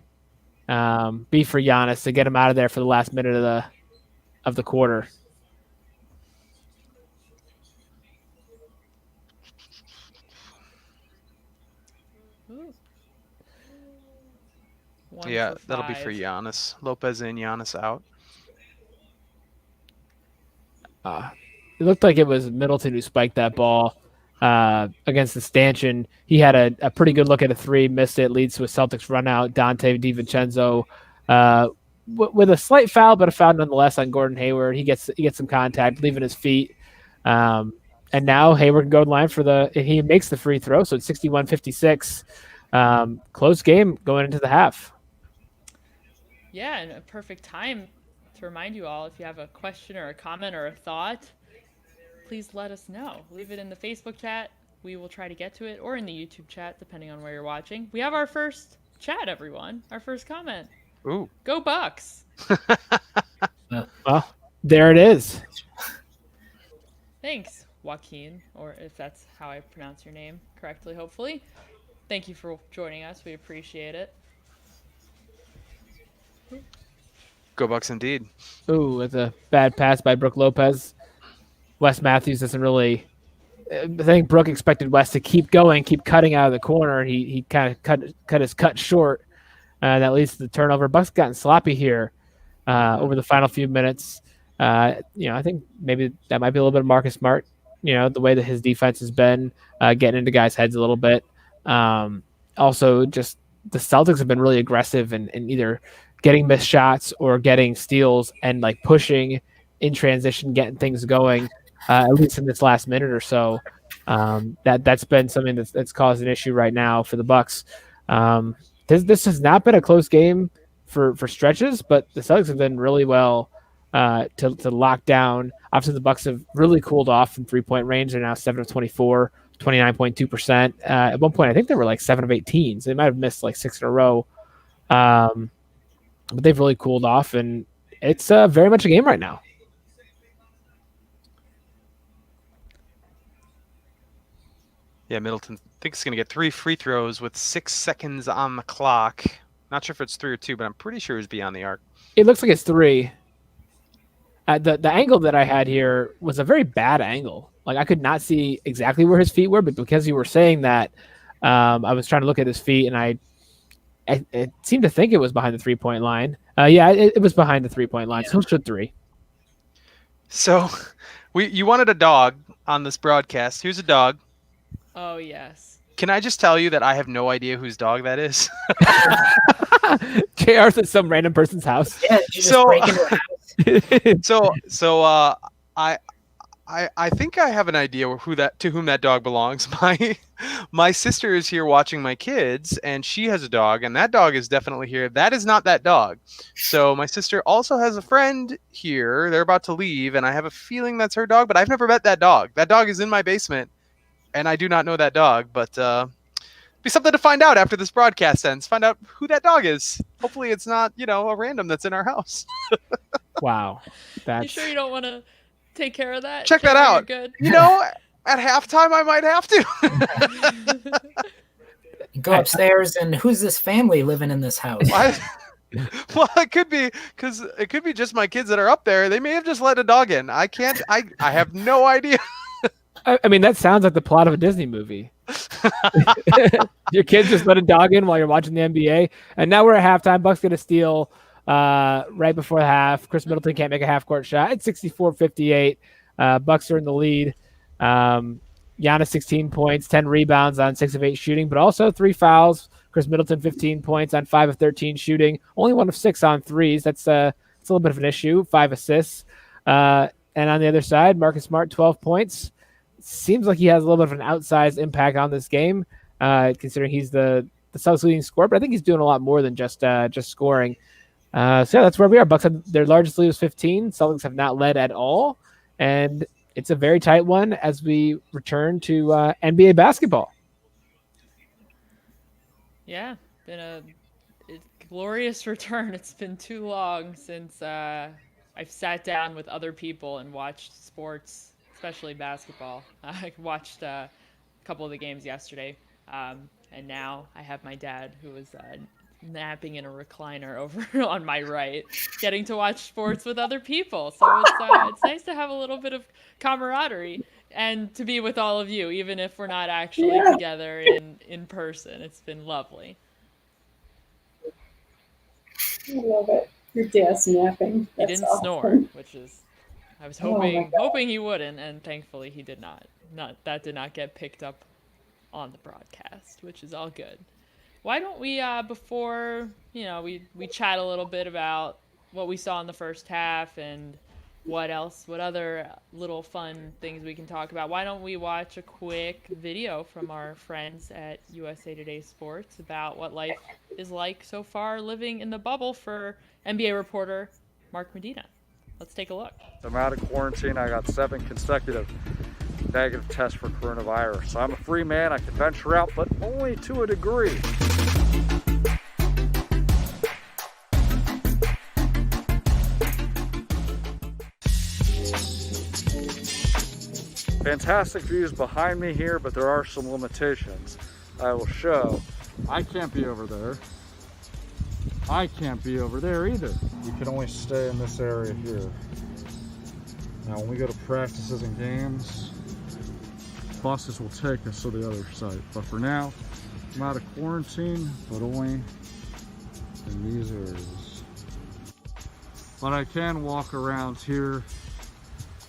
for Giannis to get him out of there for the last minute of the quarter. Yeah, that'll be for Giannis. Lopez in, Giannis out. It looked like it was Middleton who spiked that ball against the stanchion. He had a pretty good look at a 3, missed it, leads to a Celtics run out. Dante DiVincenzo with a slight foul, but a foul nonetheless on Gordon Hayward. He gets some contact, leaving his feet. And now Hayward can go to line he makes the free throw, so it's 61-56. Close game going into the half. Yeah, and a perfect time to remind you all, if you have a question or a comment or a thought, please let us know. Leave it in the Facebook chat. We will try to get to it, or in the YouTube chat, depending on where you're watching. We have our first chat, everyone. Our first comment. Ooh. Go Bucks. Well, there it is. Thanks, Joaquin, or if that's how I pronounce your name correctly, hopefully. Thank you for joining us. We appreciate it. Go Bucks indeed. Ooh, it's a bad pass by Brook Lopez. Wes Matthews doesn't really. I think Brook expected Wes to keep going, keep cutting out of the corner. He kind of cut his cut short. That leads to the turnover. Bucks gotten sloppy here over the final few minutes. I think maybe that might be a little bit of Marcus Smart. The way that his defense has been getting into guys' heads a little bit. Also, just the Celtics have been really aggressive in either getting missed shots or getting steals and like pushing in transition, getting things going, at least in this last minute or so. That's been something that's caused an issue right now for the Bucks. This has not been a close game for stretches, but the Celtics have done really well to lock down. Obviously, the Bucks have really cooled off from 3-point range. They're now 7 of 24, 29.2%. At one point, I think they were like 7 of 18, so they might have missed like 6 in a row. But they've really cooled off, and it's very much a game right now. Yeah, Middleton thinks he's going to get 3 free throws with 6 seconds on the clock. Not sure if it's 3 or 2, but I'm pretty sure it's beyond the arc. It looks like it's 3. The angle that I had here was a very bad angle. Like I could not see exactly where his feet were, but because you were saying that, I was trying to look at his feet, and I seemed to think it was behind the 3-point line. It was behind the 3-point line. Yeah. So it should 3. So you wanted a dog on this broadcast. Here's a dog. Oh, yes. Can I just tell you that I have no idea whose dog that is? JR's at some random person's house. Yeah, you just break into a house. I think I have an idea to whom that dog belongs. My sister is here watching my kids, and she has a dog, and that dog is definitely here. That is not that dog. So my sister also has a friend here. They're about to leave, and I have a feeling that's her dog, but I've never met that dog. That dog is in my basement, and I do not know that dog, but be something to find out after this broadcast ends. Find out who that dog is. Hopefully it's not, a random that's in our house. Wow. You sure you don't want to take care of that? Check that out. Good. At halftime I might have to. Go upstairs, and who's this family living in this house? Well, it could be because it could be just my kids that are up there. They may have just let a dog in. I have no idea. I mean, that sounds like the plot of a Disney movie. Your kids just let a dog in while you're watching the NBA, and now we're at halftime. Bucks get a steal right before the half. Chris Middleton can't make a half-court shot. It's 64-58. Bucks are in the lead. Giannis 16 points, 10 rebounds on 6 of 8 shooting, but also 3 fouls. Chris Middleton 15 points on 5 of 13 shooting, only 1 of 6 on threes. That's a little bit of an issue. 5 assists. And on the other side, Marcus Smart 12 points. Seems like he has a little bit of an outsized impact on this game, considering he's the Celtics leading scorer. But I think he's doing a lot more than just scoring. So yeah, that's where we are. Bucks have, their largest lead was 15. Celtics have not led at all, and it's a very tight one as we return to NBA basketball. Yeah, been a glorious return. It's been too long since I've sat down with other people and watched sports, especially basketball. I watched a couple of the games yesterday, and now I have my dad, who was napping in a recliner over on my right, getting to watch sports with other people. So it's nice to have a little bit of camaraderie and to be with all of you, even if we're not actually together in person. It's been lovely. I love it. Your dad's napping. He didn't snore, which is, I was hoping he wouldn't, and thankfully he did not. That did not get picked up on the broadcast, which is all good. Why don't we, before, we chat a little bit about what we saw in the first half and what other little fun things we can talk about. Why don't we watch a quick video from our friends at USA Today Sports about what life is like so far living in the bubble for NBA reporter Mark Medina. Let's take a look. I'm out of quarantine. I got 7 consecutive negative tests for coronavirus. I'm a free man. I can venture out, but only to a degree. Fantastic views behind me here, but there are some limitations. I will show. I can't be over there. I can't be over there either. You can only stay in this area here. Now when we go to practices and games, buses will take us to the other site. But for now, I'm out of quarantine, but only in these areas. But I can walk around here.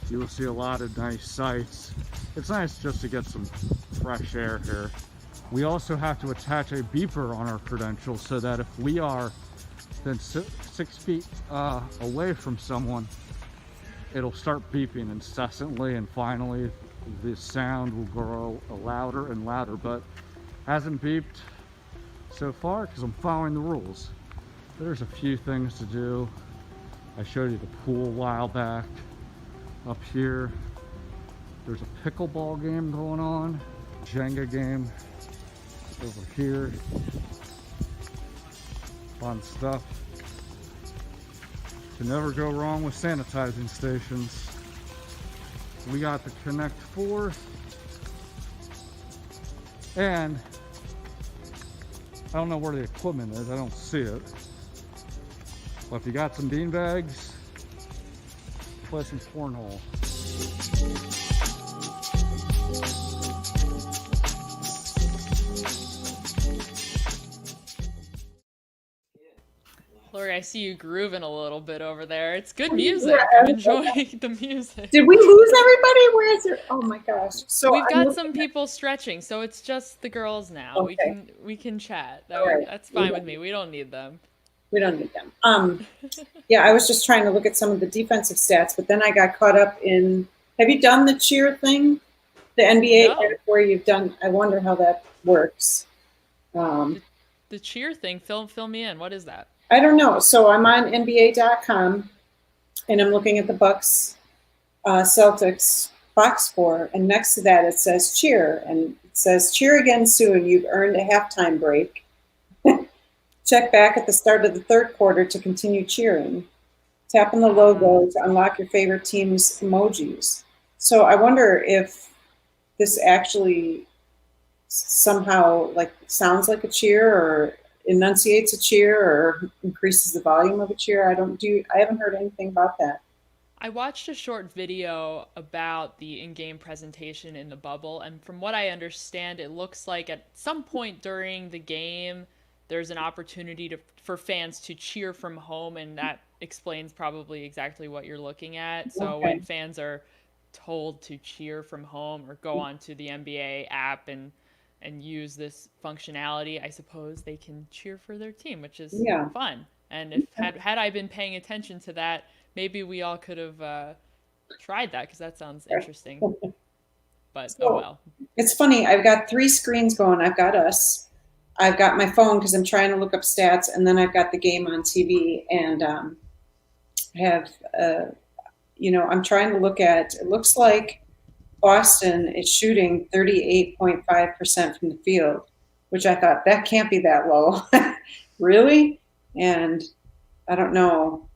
You will see a lot of nice sights. It's nice just to get some fresh air here. We also have to attach a beeper on our credentials so that if we are then 6 feet away from someone, it'll start beeping incessantly, and finally the sound will grow louder and louder, but hasn't beeped so far because I'm following the rules. There's a few things to do. I showed you the pool a while back. Up here, there's a pickleball game going on, Jenga game over here. Fun stuff. Can never go wrong with sanitizing stations. We got the Connect 4, and I don't know where the equipment is. I don't see it. But if you got some bean bags, play some cornhole. Lori, I see you grooving a little bit over there. It's good music. I'm enjoying the music. Did we lose everybody? Where is it? Oh my gosh. So we've got some people stretching, so it's just the girls now. Okay. We can chat. Right. That's fine with me. We don't need them. We don't need them. Yeah, I was just trying to look at some of the defensive stats, but then I got caught up in, have you done the cheer thing? The NBA No. where you've done, I wonder how that works. The cheer thing, fill me in. What is that? I don't know. So I'm on NBA.com and I'm looking at the Bucks Celtics box score, and next to that it says cheer, and it says cheer again soon. You've earned a halftime break. Check back at the start of the third quarter to continue cheering. Tap on the logo to unlock your favorite team's emojis. So I wonder if this actually somehow sounds like a cheer, or enunciates a cheer, or increases the volume of a cheer. I haven't heard anything about that. I watched a short video about the in-game presentation in the bubble, and from what I understand, it looks like at some point during the game, there's an opportunity for fans to cheer from home, and that explains probably exactly what you're looking at. So when fans are told to cheer from home or go onto the NBA app and use this functionality, I suppose they can cheer for their team, which is fun. And if had I been paying attention to that, maybe we all could have tried that, because that sounds interesting. But so, oh well. It's funny. I've got 3 screens going. I've got us. I've got my phone because I'm trying to look up stats, and then I've got the game on TV, and I have, I'm trying to look at. It looks like Boston is shooting 38.5% from the field, which I thought that can't be that low. Really? And I don't know.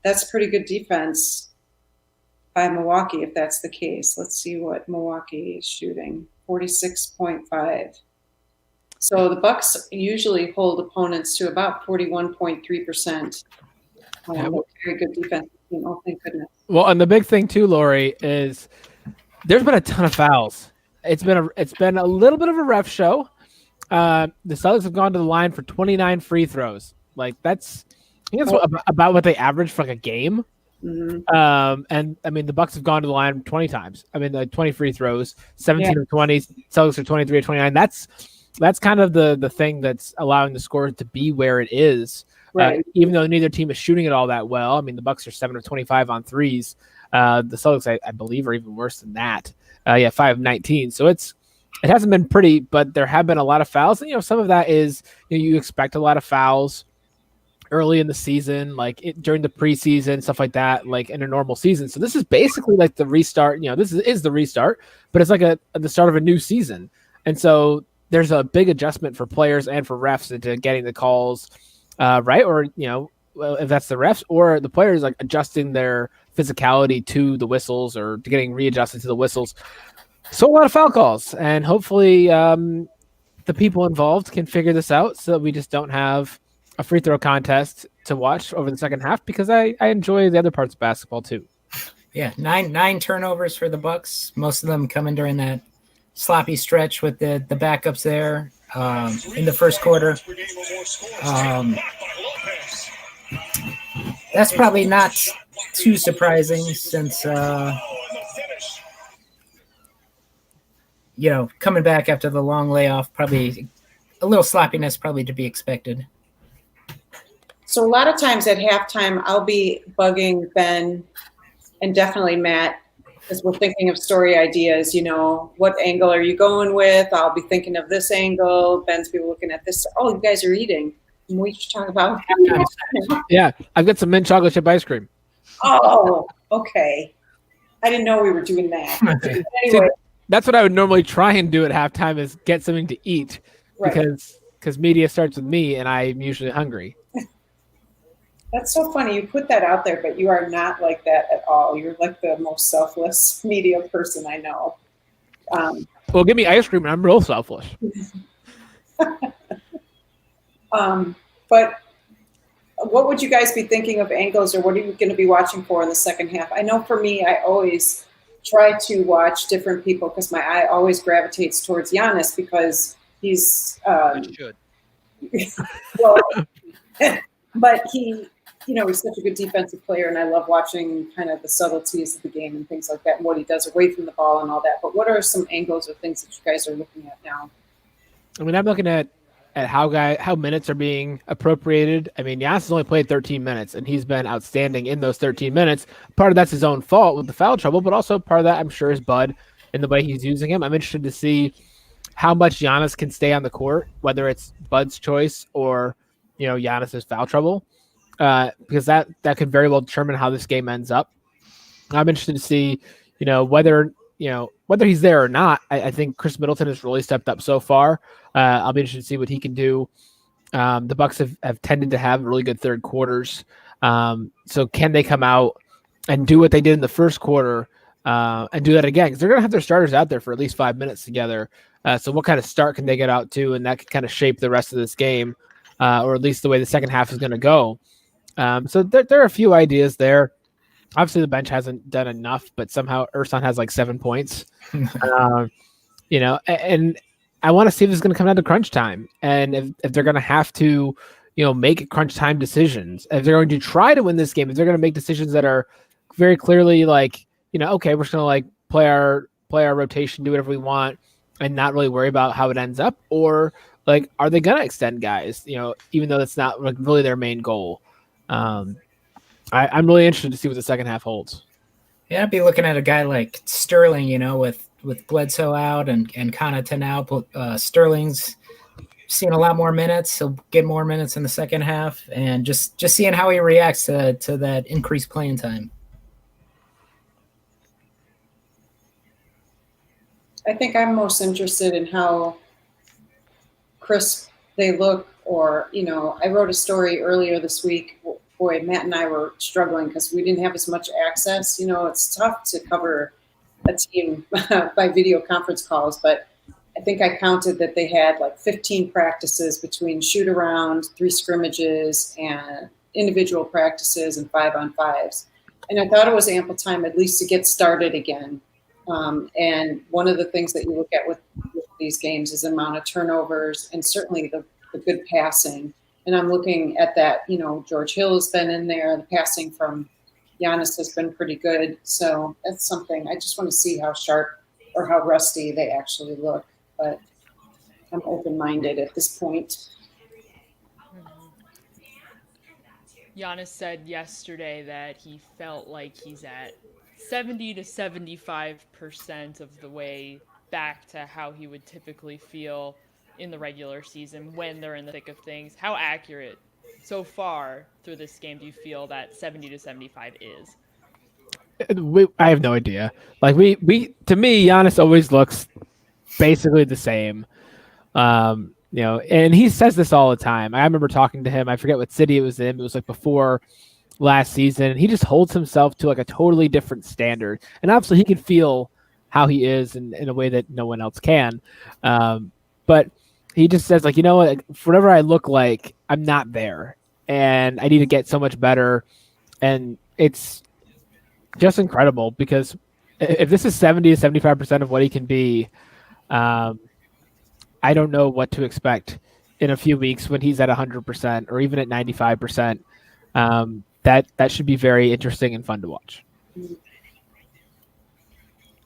That's pretty good defense by Milwaukee, if that's the case. Let's see what Milwaukee is shooting. 46.5. So the Bucks usually hold opponents to about 41.3%. Very good defense. Oh, thank goodness. Well, and the big thing too, Lori, is there's been a ton of fouls. It's been a little bit of a ref show. The Celtics have gone to the line for 29 free throws. Like I think that's about what they average for like a game. Mm-hmm. And I mean, the Bucks have gone to the line 20 times. I mean, 20 free throws, 17 of 20. Celtics are 23 of 29. That's kind of the thing that's allowing the score to be where it is. Right. Even though neither team is shooting it all that well. I mean, the Bucks are 7 of 25 on threes. The Celtics, I believe, are even worse than that. 5 of 19. So it hasn't been pretty, but there have been a lot of fouls. And, some of that is, you expect a lot of fouls early in the season, during the preseason, stuff like that, like in a normal season. So this is basically like the restart. This is the restart, but it's like the start of a new season. And so there's a big adjustment for players and for refs into getting the calls right, or if that's the refs or the players, like adjusting their physicality to the whistles or to getting readjusted to the whistles. So a lot of foul calls, and hopefully the people involved can figure this out so that we just don't have a free throw contest to watch over the second half, because I enjoy the other parts of basketball too. Yeah, nine turnovers for the Bucks. Most of them coming during that sloppy stretch with the backups there in the first quarter. That's probably not too surprising since coming back after the long layoff, probably a little sloppiness probably to be expected. So a lot of times at halftime, I'll be bugging Ben and definitely Matt, because we're thinking of story ideas. What angle are you going with? I'll be thinking of this angle. Ben's be looking at this. Oh, you guys are eating. And we should talk about. Yeah, I've got some mint chocolate chip ice cream. Oh, okay. I didn't know we were doing that. Anyway. See, that's what I would normally try and do at halftime, is get something to eat, right. because media starts with me, and I'm usually hungry. That's so funny. You put that out there, but you are not like that at all. You're like the most selfless media person I know. Well, give me ice cream and I'm real selfless. But what would you guys be thinking of angles, or what are you going to be watching for in the second half? I know for me, I always try to watch different people because my eye always gravitates towards Giannis, because he's well, but he's such a good defensive player, and I love watching kind of the subtleties of the game and things like that, and what he does away from the ball and all that. But what are some angles or things that you guys are looking at now? I mean, I'm looking at how minutes are being appropriated. I mean, Giannis has only played 13 minutes, and he's been outstanding in those 13 minutes. Part of that's his own fault with the foul trouble, but also part of that, I'm sure, is Bud and the way he's using him. I'm interested to see how much Giannis can stay on the court, whether it's Bud's choice or, Giannis's foul trouble. Because that could very well determine how this game ends up. I'm interested to see, whether he's there or not. I think Chris Middleton has really stepped up so far. I'll be interested to see what he can do. The Bucks have tended to have really good third quarters. So can they come out and do what they did in the first quarter and do that again? Because they're going to have their starters out there for at least 5 minutes together. So what kind of start can they get out to? And that could kind of shape the rest of this game, or at least the way the second half is going to go. So there are a few ideas there. Obviously, the bench hasn't done enough, but somehow Ersan has like 7 points. And I want to see if it's going to come down to crunch time, and if they're going to have to, make crunch time decisions. If they're going to try to win this game, if they're going to make decisions that are very clearly like, okay, we're just gonna like play our rotation, do whatever we want, and not really worry about how it ends up, or like, are they gonna extend guys? Even though that's not like really their main goal. I'm really interested to see what the second half holds. Yeah, I'd be looking at a guy like Sterling, with Bledsoe out and Connaughton out. Sterling's seeing a lot more minutes. He'll get more minutes in the second half, and just seeing how he reacts to that increased playing time. I think I'm most interested in how crisp they look, or, I wrote a story earlier this week. Boy, Matt and I were struggling because we didn't have as much access. It's tough to cover a team by video conference calls, but I think I counted that they had like 15 practices between shoot around, 3 scrimmages, and individual practices and 5-on-5s. And I thought it was ample time at least to get started again. And one of the things that you look at with these games is the amount of turnovers and certainly the good passing. And I'm looking at that, George Hill has been in there. The passing from Giannis has been pretty good. So that's something I just want to see how sharp or how rusty they actually look. But I'm open-minded at this point. Giannis said yesterday that he felt like he's at 70 to 75% of the way back to how he would typically feel in the regular season when they're in the thick of things. How accurate so far through this game do you feel that 70 to 75 is? I have no idea. Like to me, Giannis always looks basically the same. And he says this all the time. I remember talking to him. I forget what city it was in. It was like before last season. He just holds himself to like a totally different standard. And obviously he can feel how he is in a way that no one else can. But he just says like, whatever I look like, I'm not there. And I need to get so much better. And it's just incredible because if this is 70 to 75% of what he can be, I don't know what to expect in a few weeks when he's at 100% or even at 95%. That should be very interesting and fun to watch.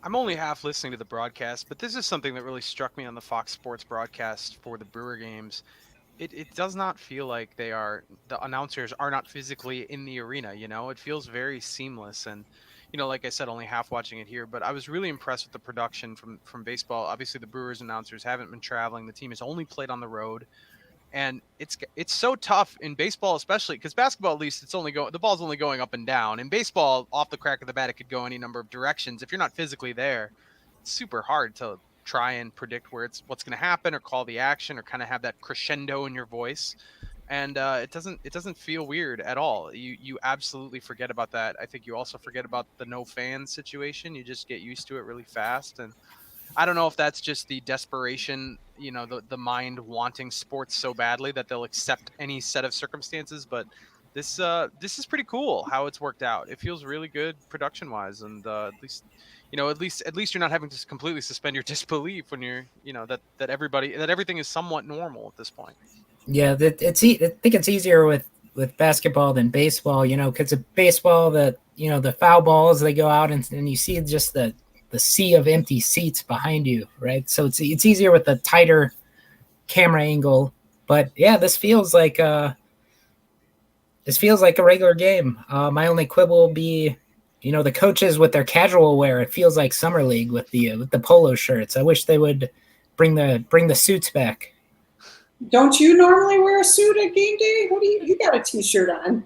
I'm only half listening to the broadcast, but this is something that really struck me on the Fox Sports broadcast for the Brewer games. It does not feel like the announcers are not physically in the arena, It feels very seamless. And, like I said, only half watching it here, but I was really impressed with the production from baseball. Obviously, the Brewers announcers haven't been traveling. The team has only played on the road. And it's so tough in baseball, especially because basketball, at least the ball's only going up and down. In baseball, off the crack of the bat, it could go any number of directions. If you're not physically there, it's super hard to try and predict what's going to happen or call the action or kind of have that crescendo in your voice. And it doesn't feel weird at all. You absolutely forget about that. I think you also forget about the no fans situation. You just get used to it really fast. And I don't know if that's just the desperation, the mind wanting sports so badly that they'll accept any set of circumstances. But this is pretty cool how it's worked out. It feels really good production wise, and at least you're not having to completely suspend your disbelief when you're that everything is somewhat normal at this point. Yeah, I think it's easier with basketball than baseball. Because of baseball, the foul balls, they go out and you see just the sea of empty seats behind you, right? So it's easier with the tighter camera angle. But yeah, this feels like a regular game. My only quibble will be, the coaches with their casual wear. It feels like summer league with the polo shirts. I wish they would bring the suits back. Don't you normally wear a suit at game day? What do you got a t-shirt on?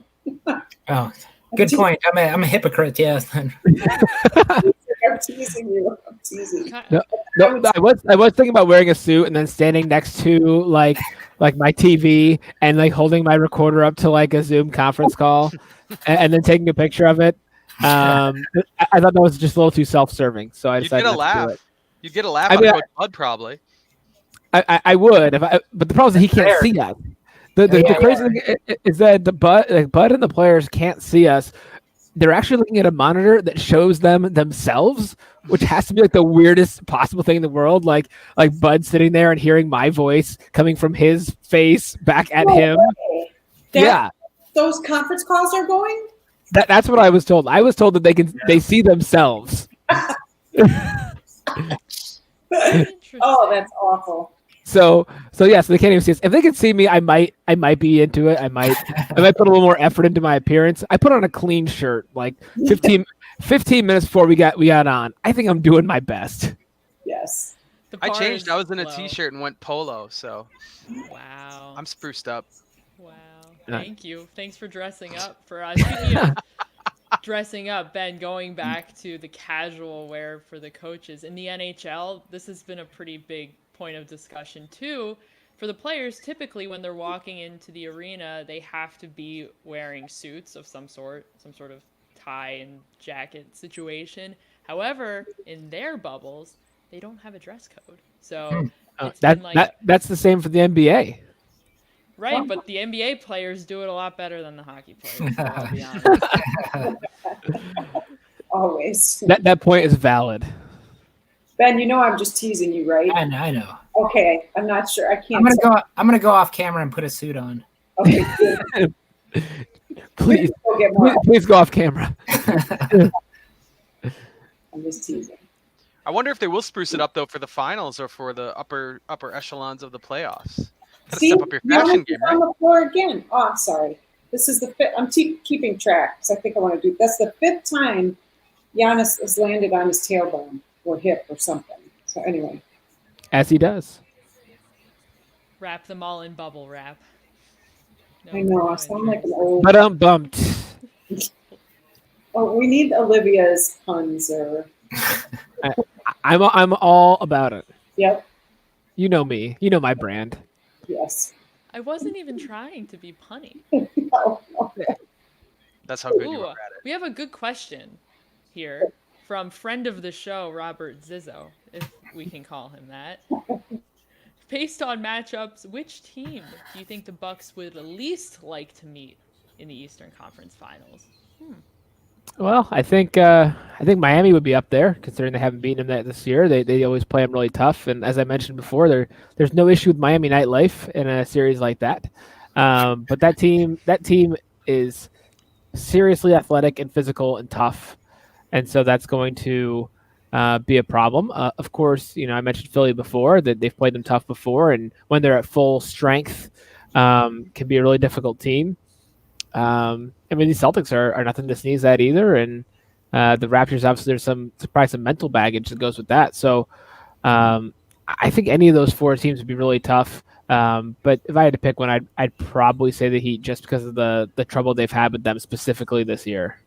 Oh, good point. I'm a hypocrite. Yeah. I'm teasing you. I'm teasing. No, I was thinking about wearing a suit and then standing next to like my TV and like holding my recorder up to like a Zoom conference call and then taking a picture of it. I thought that was just a little too self-serving, so I decided not to do it. You'd get a laugh out of Coach Bud probably. I would, but the problem is that he can't see us. The crazy thing is that Bud and the players can't see us. They're actually looking at a monitor that shows them themselves, which has to be like the weirdest possible thing in the world. Like Bud sitting there and hearing my voice coming from his face back at him. Yeah, those conference calls are going. That's what I was told. I was told that they see themselves. Interesting. Oh, that's awful. So yeah, so they can't even see us. If they could see me, I might be into it. I might put a little more effort into my appearance. I put on a clean shirt like 15 minutes before we got on. I think I'm doing my best. Yes. The I bar changed. is I was in a low. t-shirt and went polo, so Wow. I'm spruced up. Wow. Thank you. Thanks for dressing up for us. Speaking of dressing up, Ben, going back to the casual wear for the coaches in the NHL, this has been a pretty big point of discussion too. For the players, typically when they're walking into the arena, they have to be wearing suits of some sort of tie and jacket situation. However, in their bubbles, they don't have a dress code. So it's been like that's the same for the NBA. right, but the NBA players do it a lot better than the hockey players. So I'll be honest. Always. That point is valid. Ben, you know I'm just teasing you, right? I know. Okay, I'm not sure. I can't. I'm gonna go off camera and put a suit on. Okay, good. Please Go get more. please go off camera. I'm just teasing. I wonder if they will spruce it up though for the finals or for the upper echelons of the playoffs. Gotta See, step up your fashion Giannis game, is right? on the floor again. Oh, I'm sorry. This is the fifth. I'm keeping track because I think I want to do. That's the fifth time Giannis has landed on his tailbone or hip or something. So anyway, As he does. Wrap them all in bubble wrap. I know I sound like an old. But I'm bumped. Oh, we need Olivia's puns or. I'm all about it. Yep. You know me. You know my brand. Yes. I wasn't even trying to be punny. No. That's how good you Ooh, are at it. we have a good question here from friend of the show, Robert Zizzo, if we can call him that. Based on matchups, which team do you think the Bucks would least like to meet in the Eastern Conference Finals? Well, I think Miami would be up there, considering they haven't beaten them this year. They always play them really tough, and as I mentioned before, there's no issue with Miami nightlife in a series like that. But that team is seriously athletic and physical and tough, and so that's going to be a problem. Of course, I mentioned Philly before, that they've played them tough before, and when they're at full strength, can be a really difficult team. I mean, these Celtics are nothing to sneeze at either, and the Raptors, obviously, there's probably some mental baggage that goes with that. So I think any of those four teams would be really tough. But if I had to pick one, I'd probably say the Heat, just because of the trouble they've had with them specifically this year.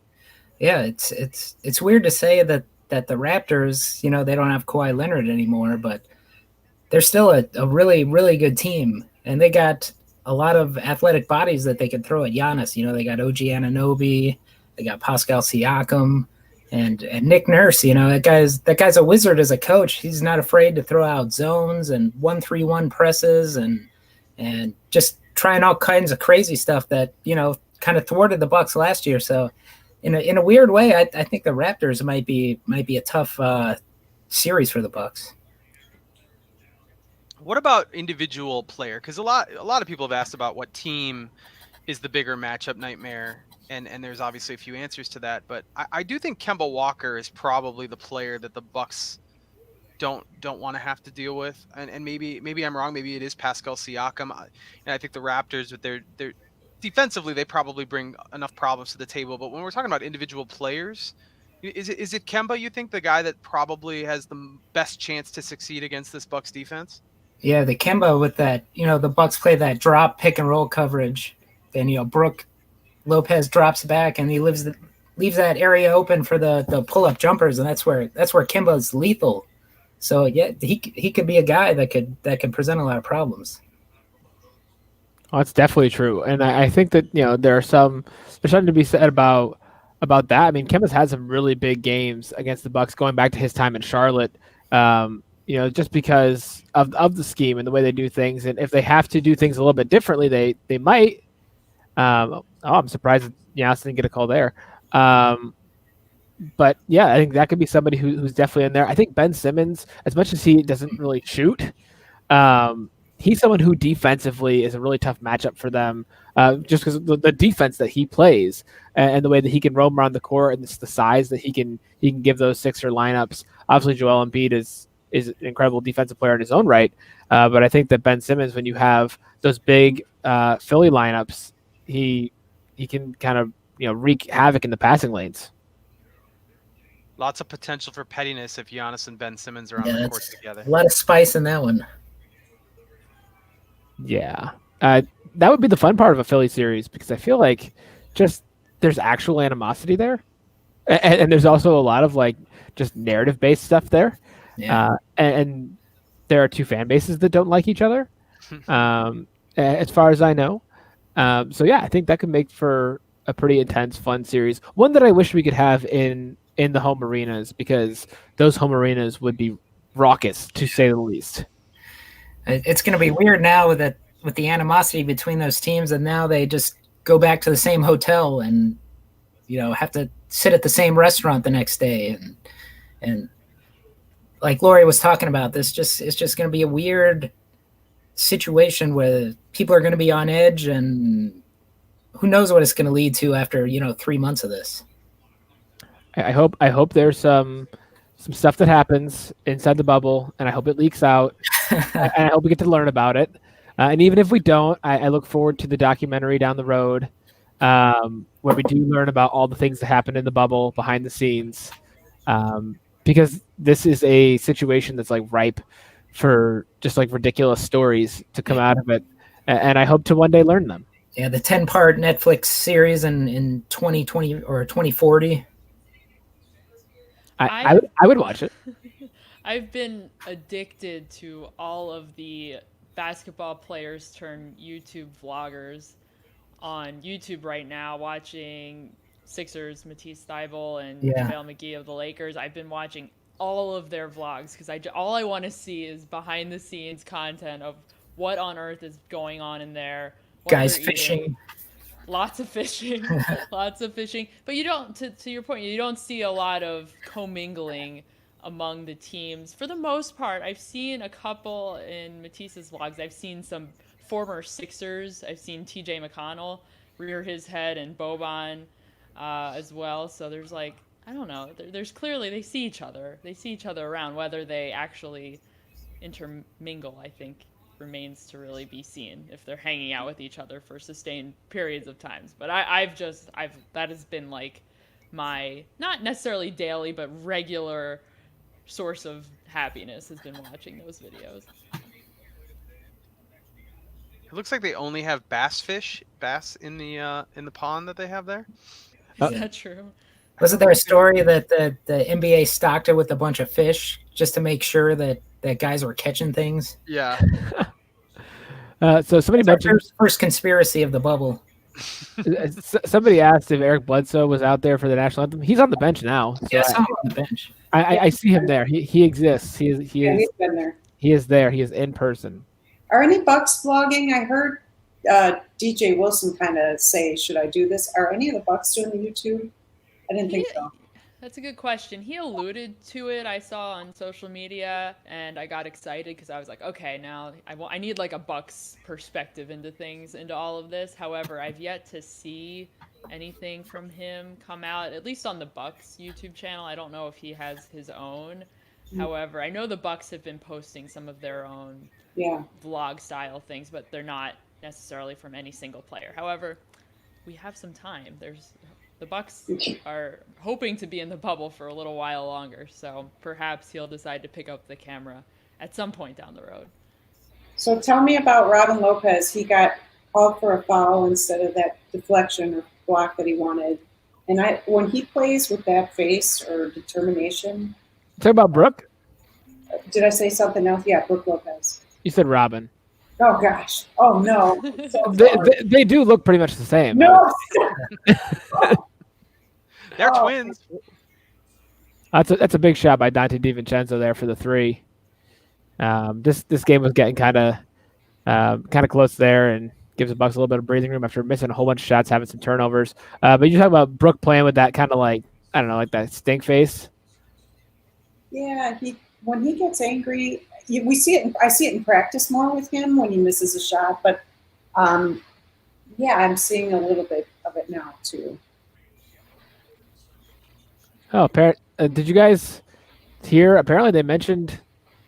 Yeah, it's weird to say that the Raptors, they don't have Kawhi Leonard anymore, but they're still a really, really good team, and they got a lot of athletic bodies that they can throw at Giannis. They got OG Anunoby, they got Pascal Siakam, and Nick Nurse. That guy's a wizard as a coach. He's not afraid to throw out zones and 1-3-1 presses and just trying all kinds of crazy stuff that kind of thwarted the Bucks last year. So in a weird way, I think the Raptors might be a tough series for the Bucks. What about individual player? Because a lot of people have asked about what team is the bigger matchup nightmare, and there's obviously a few answers to that. But I do think Kemba Walker is probably the player that the Bucks don't want to have to deal with. And maybe I'm wrong. Maybe it is Pascal Siakam. And I think the Raptors, with their defensively, they probably bring enough problems to the table. But when we're talking about individual players, is it Kemba, you think, the guy that probably has the best chance to succeed against this Bucks defense? Yeah, the Kemba with that, the Bucks play that drop pick and roll coverage. Then, Brook Lopez drops back and he leaves that area open for the pull up jumpers, and that's where Kemba is lethal. So yeah, he could be a guy that could present a lot of problems. Oh, that's definitely true, and I think that there's something to be said about that. I mean, Kemba's had some really big games against the Bucks going back to his time in Charlotte. Just because of the scheme and the way they do things, and if they have to do things a little bit differently, they might. I'm surprised that Giannis didn't get a call there. But yeah, I think that could be somebody who's definitely in there. I think Ben Simmons, as much as he doesn't really shoot, he's someone who defensively is a really tough matchup for them, just because the defense that he plays and the way that he can roam around the court and the size that he can give those Sixer lineups. Obviously, Joel Embiid is an incredible defensive player in his own right, but I think that Ben Simmons, when you have those big Philly lineups, he can kind of wreak havoc in the passing lanes. Lots of potential for pettiness if Giannis and Ben Simmons are on the court together. A lot of spice in that one. Yeah. That would be the fun part of a Philly series, because I feel like just there's actual animosity there. And there's also a lot of like just narrative based stuff there. Yeah. And there are two fan bases that don't like each other, as far as I know. So yeah, I think that could make for a pretty intense, fun series. One that I wish we could have in the home arenas, because those home arenas would be raucous, to say the least. It's going to be weird now with the animosity between those teams, and now they just go back to the same hotel and have to sit at the same restaurant the next day, and like Lori was talking about, it's just going to be a weird situation where people are going to be on edge, and who knows what it's going to lead to after 3 months of this. I hope there's some stuff that happens inside the bubble, and I hope it leaks out, and I hope we get to learn about it. And even if we don't, I look forward to the documentary down the road, where we do learn about all the things that happened in the bubble behind the scenes, because this is a situation that's like ripe for just like ridiculous stories to come out of it, and I hope to one day learn them. Yeah, the 10-part Netflix series in 2020 or 2040. I would watch it. I've been addicted to all of the basketball players turn YouTube vloggers on YouTube right now, watching Sixers Matisse Thybulle and JaVale McGee of the Lakers. I've been watching all of their vlogs because all I want to see is behind the scenes content of what on earth is going on in there. Guys fishing. Lots of fishing, lots of fishing. But you don't, to your point, you don't see a lot of commingling among the teams. For the most part, I've seen a couple in Matisse's vlogs. I've seen some former Sixers. I've seen TJ McConnell rear his head, and Boban as well. So there's like, I don't know, there's clearly, they see each other. They see each other around. Whether they actually intermingle, I think, remains to really be seen, if they're hanging out with each other for sustained periods of times. But I've that has been like my, not necessarily daily, but regular source of happiness, has been watching those videos. It looks like they only have bass in the pond that they have there. Is that true? Wasn't there a story that the NBA stocked it with a bunch of fish just to make sure that guys were catching things? Yeah. So somebody mentioned first conspiracy of the bubble. Somebody asked if Eric Bledsoe was out there for the national anthem. He's on the bench now. So yeah, on the bench. I see him there. He exists. He's been there. He is there. He is in person. Are any Bucks vlogging? I heard DJ Wilson kind of say, "Should I do this?" Are any of the Bucks doing the YouTube? I didn't think so. That's a good question. He alluded to it, I saw on social media, and I got excited because I was like, okay, now I need like a Bucks perspective into things, into all of this. However, I've yet to see anything from him come out, at least on the Bucks YouTube channel. I don't know if he has his own. However, I know the Bucks have been posting some of their own vlog style things, but they're not necessarily from any single player. However, we have some time. The Bucks are hoping to be in the bubble for a little while longer, so perhaps he'll decide to pick up the camera at some point down the road. So tell me about Robin Lopez. He got called for a foul instead of that deflection or block that he wanted. And when he plays with that face or determination. Talk about Brooke? Did I say something else? Yeah, Brooke Lopez. You said Robin. Oh, gosh. Oh, no. So they do look pretty much the same. No. They're twins. That's a big shot by Dante DiVincenzo there for the three. This game was getting kind of close there, and gives the Bucks a little bit of breathing room after missing a whole bunch of shots, having some turnovers. But you talk about Brooke playing with that kind of like, I don't know, like that stink face. Yeah, when he gets angry, we see it. I see it in practice more with him when he misses a shot, but yeah, I'm seeing a little bit of it now too. Oh, did you guys hear? Apparently, they mentioned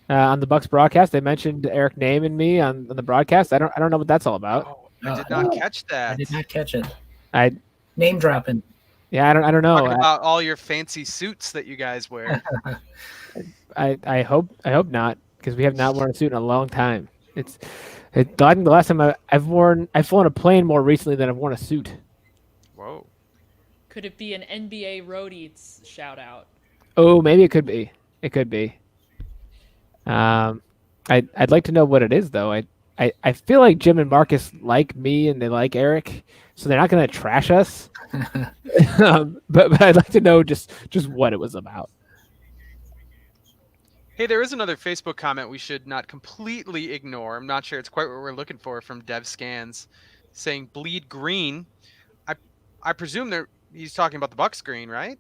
on the Bucks broadcast. They mentioned Eric Name and me on the broadcast. I don't know what that's all about. Oh, I did not catch that. I did not catch it. I Name dropping. Yeah, I don't know. Talking about all your fancy suits that you guys wear. I hope not, because we have not worn a suit in a long time. I think the last time I've flown a plane more recently than I've worn a suit. Whoa. Could it be an NBA Road Eats shout out? Oh, maybe it could be. It could be. I'd like to know what it is though. I feel like Jim and Marcus like me and they like Eric, so they're not going to trash us. But I'd like to know just what it was about. Hey, there is another Facebook comment we should not completely ignore. I'm not sure it's quite what we're looking for from Dev Scans, saying bleed green. I presume he's talking about the Bucks green, right?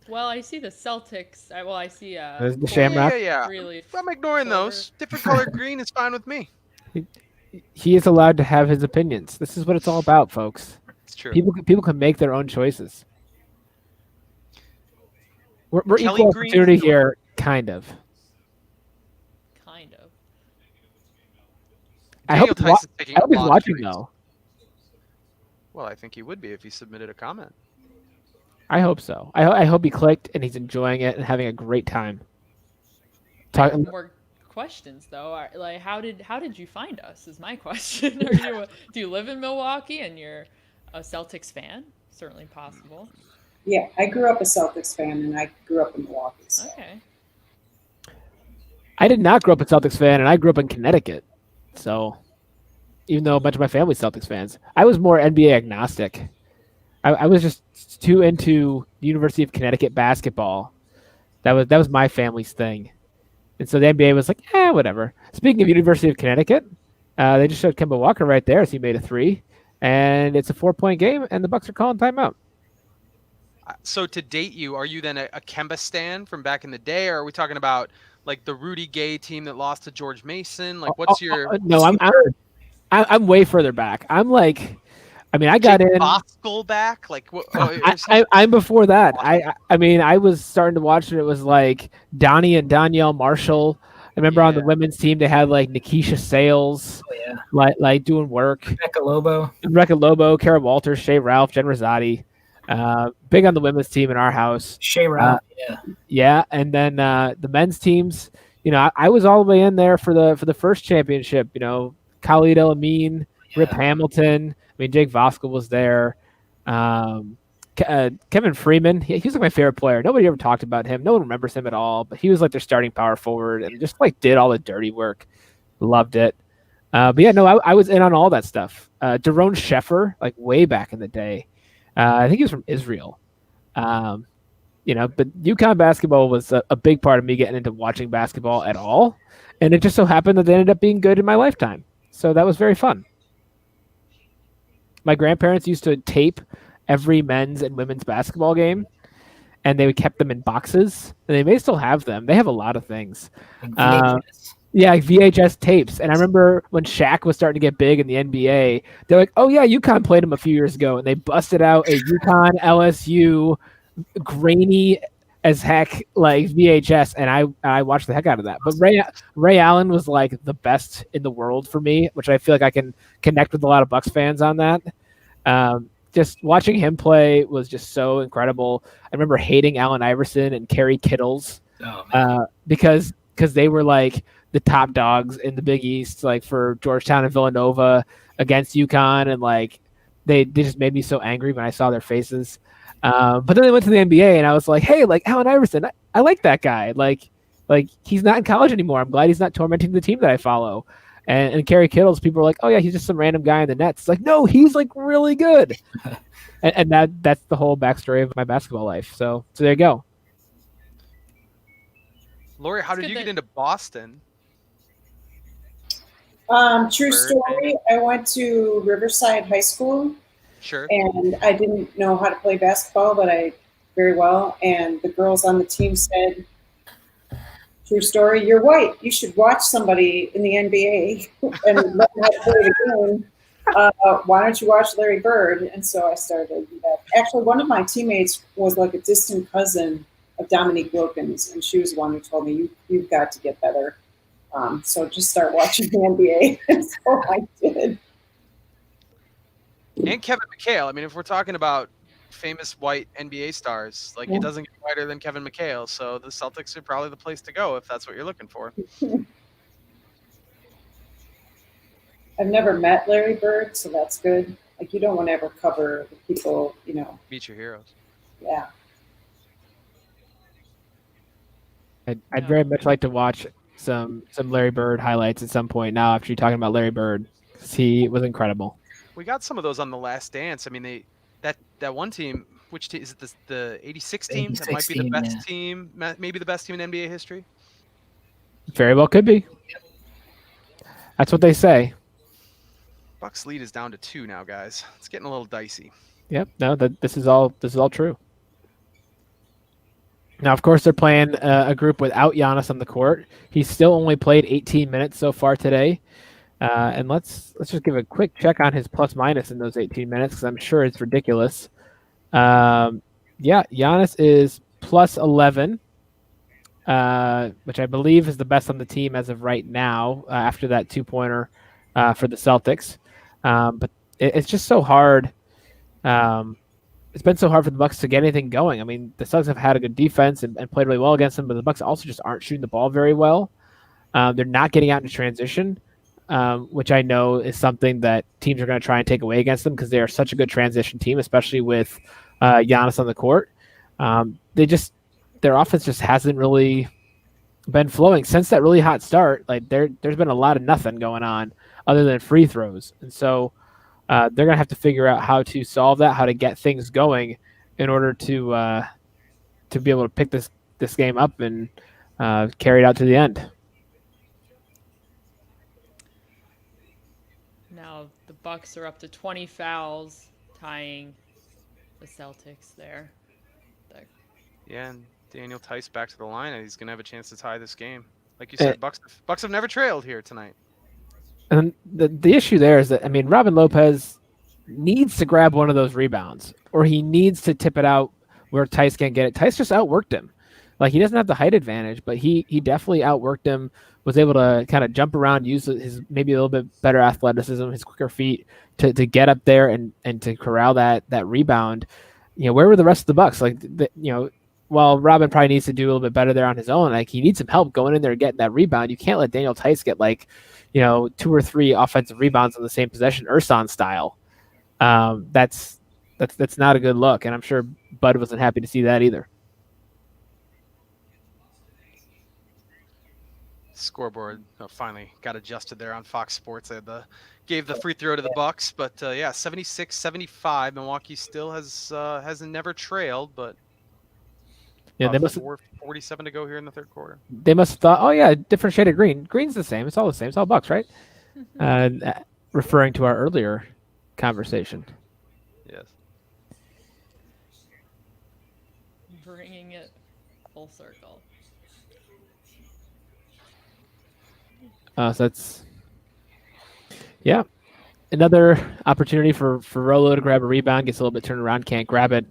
Well, I see the Celtics. I see There's the Shamrock. Yeah. really I'm ignoring those. Different color green is fine with me. He is allowed to have his opinions. This is what it's all about, folks. It's true. People can make their own choices. We're Kelly equal Green opportunity is the- here, kind of. kind of. I hope Tyson's taking I hope a he's lot of watching trees. though. Well, I think he would be if he submitted a comment. I hope so. I hope he clicked and he's enjoying it and having a great time. Talking. More questions though. Like, how did you find us? Is my question. Do you live in Milwaukee and you're a Celtics fan? Certainly possible. Yeah, I grew up a Celtics fan, and I grew up in Milwaukee. So. Okay. I did not grow up a Celtics fan, and I grew up in Connecticut. So, even though a bunch of my family's Celtics fans, I was more NBA agnostic. I was just too into the University of Connecticut basketball. That was my family's thing, and so the NBA was like, whatever. Speaking of University of Connecticut, they just showed Kemba Walker right there, so he made a 3, and it's a 4-point game, and the Bucks are calling timeout. So to date you, are you then a Kemba stan from back in the day, or are we talking about like the Rudy Gay team that lost to George Mason? Like, what's your? No, I'm way further back. I'm like, I mean, I got Jake in. Bosco back, like what? I'm before that. I mean, I was starting to watch it. It was like Donnie and Danielle Marshall. I remember on the women's team they had like Nikisha Sales, like doing work. Rebecca Lobo, Kara Walters, Shea Ralph, Jen Rosati. Big on the women's team in our house. Shea Ralph, yeah, and then the men's teams. You know, I was all the way in there for the first championship. You know, Khalid El Amin, Rip Hamilton. I mean, Jake Voskuhl was there. Kevin Freeman, he was like my favorite player. Nobody ever talked about him. No one remembers him at all. But he was like their starting power forward and just like did all the dirty work. Loved it. But yeah, no, I was in on all that stuff. Daron Sheffer, like way back in the day. I think he was from Israel. You know, but UConn basketball was a big part of me getting into watching basketball at all. And it just so happened that they ended up being good in my lifetime. So that was very fun. My grandparents used to tape every men's and women's basketball game, and they kept them in boxes. And they may still have them. They have a lot of things. Yeah, VHS tapes. And I remember when Shaq was starting to get big in the NBA, they're like, oh, yeah, UConn played him a few years ago. And they busted out a UConn LSU grainy as heck like VHS. And I watched the heck out of that. But Ray Allen was like the best in the world for me, which I feel like I can connect with a lot of Bucks fans on that. Just watching him play was just so incredible. I remember hating Allen Iverson and Kerry Kittles because they were like the top dogs in the Big East, like for Georgetown and Villanova against UConn, and like they just made me so angry when I saw their faces. But then they went to the NBA, and I was like, hey, like Allen Iverson, I like that guy. Like he's not in college anymore. I'm glad he's not tormenting the team that I follow. And Kerry Kittles, people are like, oh yeah, he's just some random guy in the Nets. It's like, no, he's like really good. and that's the whole backstory of my basketball life. So there you go. Lori, how did you get into Boston? True story. I went to Riverside High School. Sure. And I didn't know how to play basketball, but I very well. And the girls on the team said, True story. You're white. You should watch somebody in the NBA and learn how to play the game. Why don't you watch Larry Bird? And so I started that. Actually, one of my teammates was like a distant cousin of Dominique Wilkins, and she was the one who told me, you've got to get better. So just start watching the NBA. And so I did. And Kevin McHale. I mean, if we're talking about famous white NBA stars, like it doesn't get whiter than Kevin McHale. So the Celtics are probably the place to go if that's what you're looking for. I've never met Larry Bird, so that's good. Like, you don't want to ever cover the people, Meet your heroes. Yeah. I'd very much like to watch some Larry Bird highlights at some point now after you're talking about Larry Bird, because he was incredible. We got some of those on The Last Dance. I mean, that one team, which team is it? The 86 team? That might be the best team, maybe the best team in NBA history. Very well could be. That's what they say. Bucks lead is down to 2 now, guys. It's getting a little dicey. Yep. No, this is all true. Now, of course, they're playing a group without Giannis on the court. He's still only played 18 minutes so far today. And let's just give a quick check on his plus minus in those 18 minutes, because I'm sure it's ridiculous. Giannis is plus 11, which I believe is the best on the team as of right now, after that 2-pointer for the Celtics. But it's just so hard. It's been so hard for the Bucks to get anything going. I mean, the Celtics have had a good defense and played really well against them, but the Bucks also just aren't shooting the ball very well. They're not getting out into transition, which I know is something that teams are going to try and take away against them, because they are such a good transition team, especially with Giannis on the court. Their offense just hasn't really been flowing since that really hot start. Like there's been a lot of nothing going on other than free throws, and so they're going to have to figure out how to solve that, how to get things going in order to be able to pick this game up and carry it out to the end. Now the Bucks are up to 20 fouls, tying the Celtics there. Yeah, and Daniel Tice back to the line, and he's going to have a chance to tie this game. Like you said, Bucks have never trailed here tonight. And the issue there is that, I mean, Robin Lopez needs to grab one of those rebounds, or he needs to tip it out where Tice can't get it. Tice just outworked him. Like, he doesn't have the height advantage, but he definitely outworked him, was able to kind of jump around, use his maybe a little bit better athleticism, his quicker feet to get up there and to corral that rebound. Where were the rest of the Bucks? Like, while Robin probably needs to do a little bit better there on his own, like, he needs some help going in there and getting that rebound. You can't let Daniel Tice get 2 or 3 offensive rebounds on the same possession, Ersan style. That's not a good look, and I'm sure Bud wasn't happy to see that either. Scoreboard finally got adjusted there on Fox Sports. They gave the free throw to the Bucks, but 76-75. Milwaukee still has never trailed, but yeah, they must 47 to go here in the third quarter. They must have thought, oh yeah, different shade of green. Green's the same. It's all the same. It's all Bucks, right? Referring to our earlier conversation. Yes. Bringing it full circle. So that's, yeah, another opportunity for Rolo to grab a rebound. Gets a little bit turned around, can't grab it.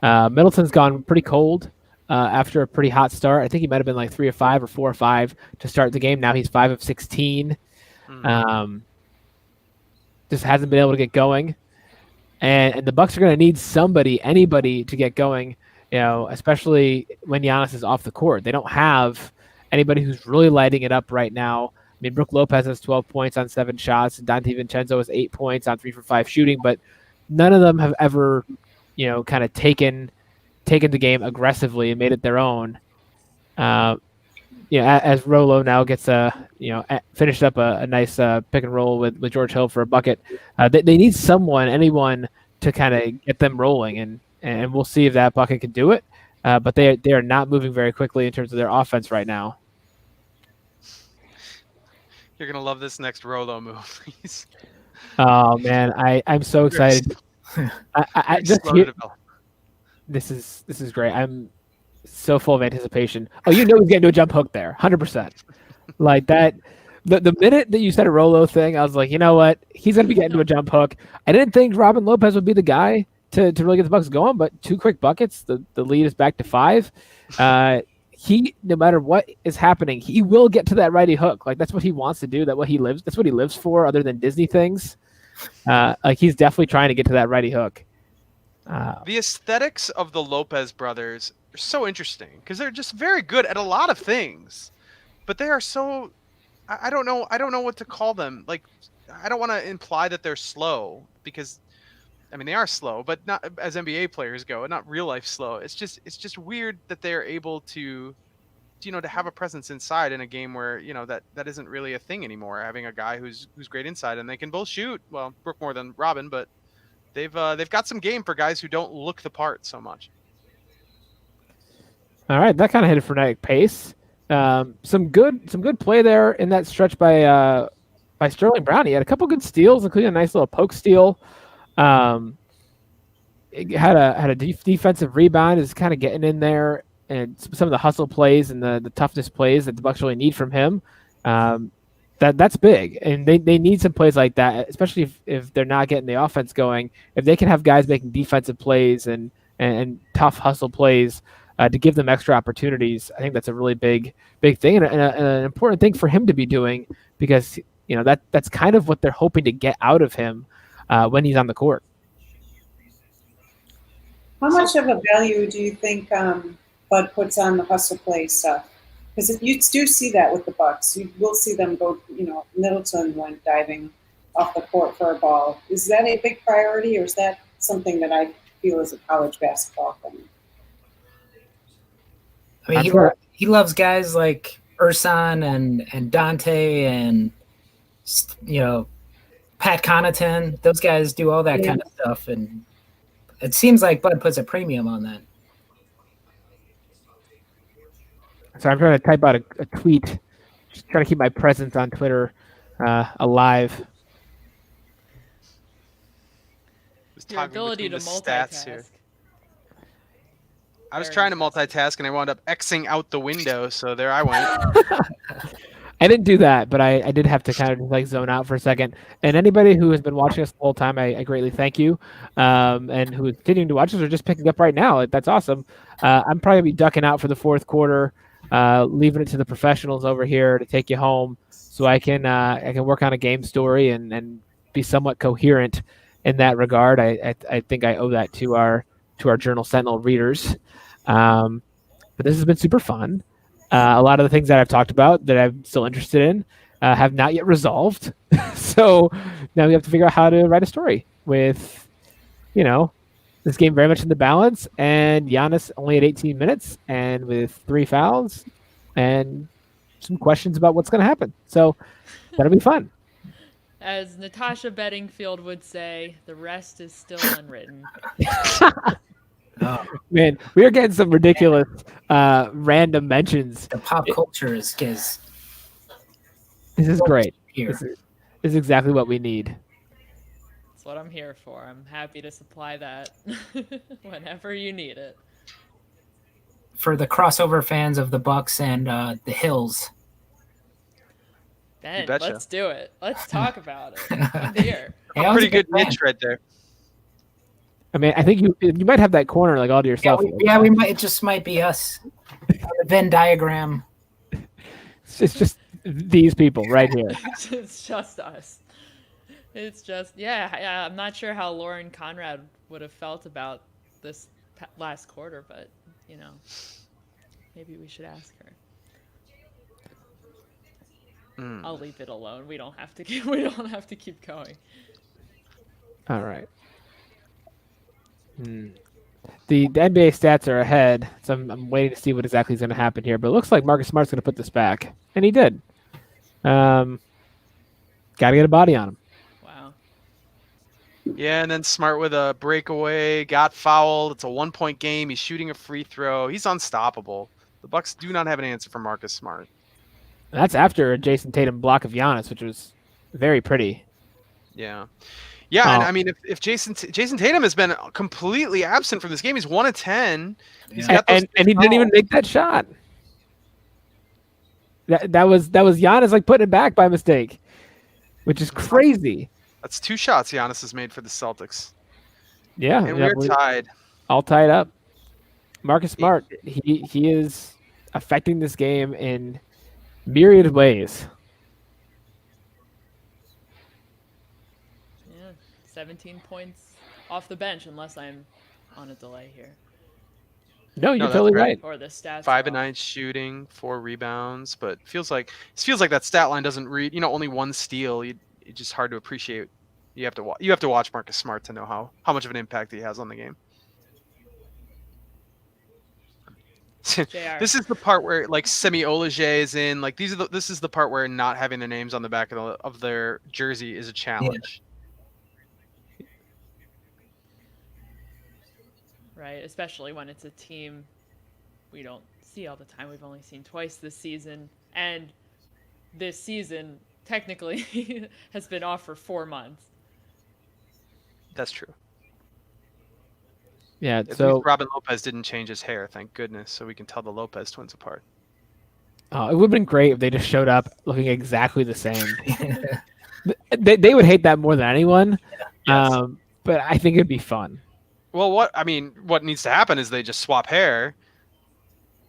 Middleton's gone pretty cold after a pretty hot start. I think he might have been like 3 of 5 or 4 of 5 to start the game. Now he's 5 of 16. Just hasn't been able to get going. And the Bucks are going to need anybody to get going, especially when Giannis is off the court. They don't have anybody who's really lighting it up right now. I mean, Brook Lopez has 12 points on 7 shots, and Dante Vincenzo has 8 points on 3 for 5 shooting, but none of them have ever, kind of taken the game aggressively and made it their own. As Rolo now gets finished up a nice pick and roll with George Hill for a bucket. They need anyone to kind of get them rolling, and we'll see if that bucket can do it. But they are not moving very quickly in terms of their offense right now. You're gonna love this next Rolo move, please. Oh man, I'm so excited. I just this is great. so full of anticipation. Oh, he's getting to a jump hook there, 100%. Like that. The minute that you said a Rolo thing, I was like, you know what? He's going to be getting to a jump hook. I didn't think Robin Lopez would be the guy to really get the Bucks going, but 2 quick buckets. The lead is back to 5. He, no matter what is happening, he will get to that righty hook. Like that's what he wants to do. That's what he lives for, other than Disney things. Like he's definitely trying to get to that righty hook. The aesthetics of the Lopez brothers are so interesting because they're just very good at a lot of things, but they are so. I don't know what to call them. Like, I don't want to imply that they're slow because, I mean, they are slow, but not as NBA players go, not real life slow. It's just weird that they're able to have a presence inside in a game where that isn't really a thing anymore. Having a guy who's great inside and they can both shoot. Well, Brooke more than Robin, but they've got some game for guys who don't look the part so much. All right, that kind of hit a frenetic pace. Some good play there in that stretch by Sterling Brown. He had a couple good steals, including a nice little poke steal. It had a defensive rebound, is kind of getting in there, and some of the hustle plays and the toughness plays that the Bucks really need from him. That's big, and they need some plays like that, especially if they're not getting the offense going. If they can have guys making defensive plays and tough hustle plays to give them extra opportunities, I think that's a really big thing and an important thing for him to be doing, because that's kind of what they're hoping to get out of him when he's on the court. How much of a value do you think Bud puts on the hustle play stuff? Because you do see that with the Bucks. You will see them go, Middleton went diving off the court for a ball. Is that a big priority, or is that something that I feel is a college basketball thing? I mean, he loves guys like Ersan and Dante and, Pat Connaughton. Those guys do all that kind of stuff. And it seems like Bud puts a premium on that. So I'm trying to type out a tweet, just trying to keep my presence on Twitter alive. Your ability to multitask. I was trying to multitask and I wound up Xing out the window, so there I went. I didn't do that, but I did have to kind of like zone out for a second. And anybody who has been watching us the whole time, I greatly thank you. And who is continuing to watch us or just picking up right now, that's awesome. I'm probably gonna be ducking out for the fourth quarter, leaving it to the professionals over here to take you home, so I can work on a game story and be somewhat coherent in that regard. I think I owe that to our Journal Sentinel readers. But this has been super fun. A lot of the things that I've talked about that I'm still interested in have not yet resolved. So now we have to figure out how to write a story with, this game very much in the balance, and Giannis only at 18 minutes and with 3 fouls and some questions about what's going to happen. So that'll be fun. As Natasha Bedingfield would say, the rest is still unwritten. Oh. Man, we are getting some ridiculous random mentions. The pop culture is This is great. This is exactly what we need. That's what I'm here for. I'm happy to supply that whenever you need it. For the crossover fans of the Bucks and the Hills. Ben, let's do it. Let's talk about it. I'm here. A pretty good niche right there. I mean, I think you might have that corner like all to yourself. Yeah, we might. It just might be us. The Venn diagram. It's just these people right here. It's just us. It's just I'm not sure how Lauren Conrad would have felt about this last quarter, but maybe we should ask her. I'll leave it alone. We don't have to keep going. All right. The NBA stats are ahead, so I'm waiting to see what exactly is going to happen here. But it looks like Marcus Smart's going to put this back, and he did. Got to get a body on him. Wow. Yeah, and then Smart with a breakaway, got fouled. It's a 1-point game. He's shooting a free throw. He's unstoppable. The Bucks do not have an answer for Marcus Smart. That's after a Jason Tatum block of Giannis, which was very pretty. Yeah, Yeah, and I mean, if Jason Tatum has been completely absent from this game, he's 1 of 10. He's got those and he didn't even make that shot. That was Giannis like putting it back by mistake, which is crazy. That's 2 shots Giannis has made for the Celtics. Yeah, and we're tied. All tied up. Marcus Smart, he is affecting this game in myriad ways. Yeah, 17 points off the bench, unless I'm on a delay here. No, you're totally right. Or the stats. 5 of 9 shooting, 4 rebounds, but it feels like that stat line doesn't read. Only 1 steal. It's just hard to appreciate. You have to watch Marcus Smart to know how much of an impact he has on the game. This is the part where like Semi Oligé is in. Like this is the part where not having their names on the back of their jersey is a challenge. Yeah. Right, especially when it's a team we don't see all the time. We've only seen twice this season, and this season technically has been off for 4 months. That's true. Yeah, At so least Robin Lopez didn't change his hair, thank goodness, so we can tell the Lopez twins apart. It would have been great if they just showed up looking exactly the same. They would hate that more than anyone, Yes. but I think it'd be fun. Well, what needs to happen is they just swap hair.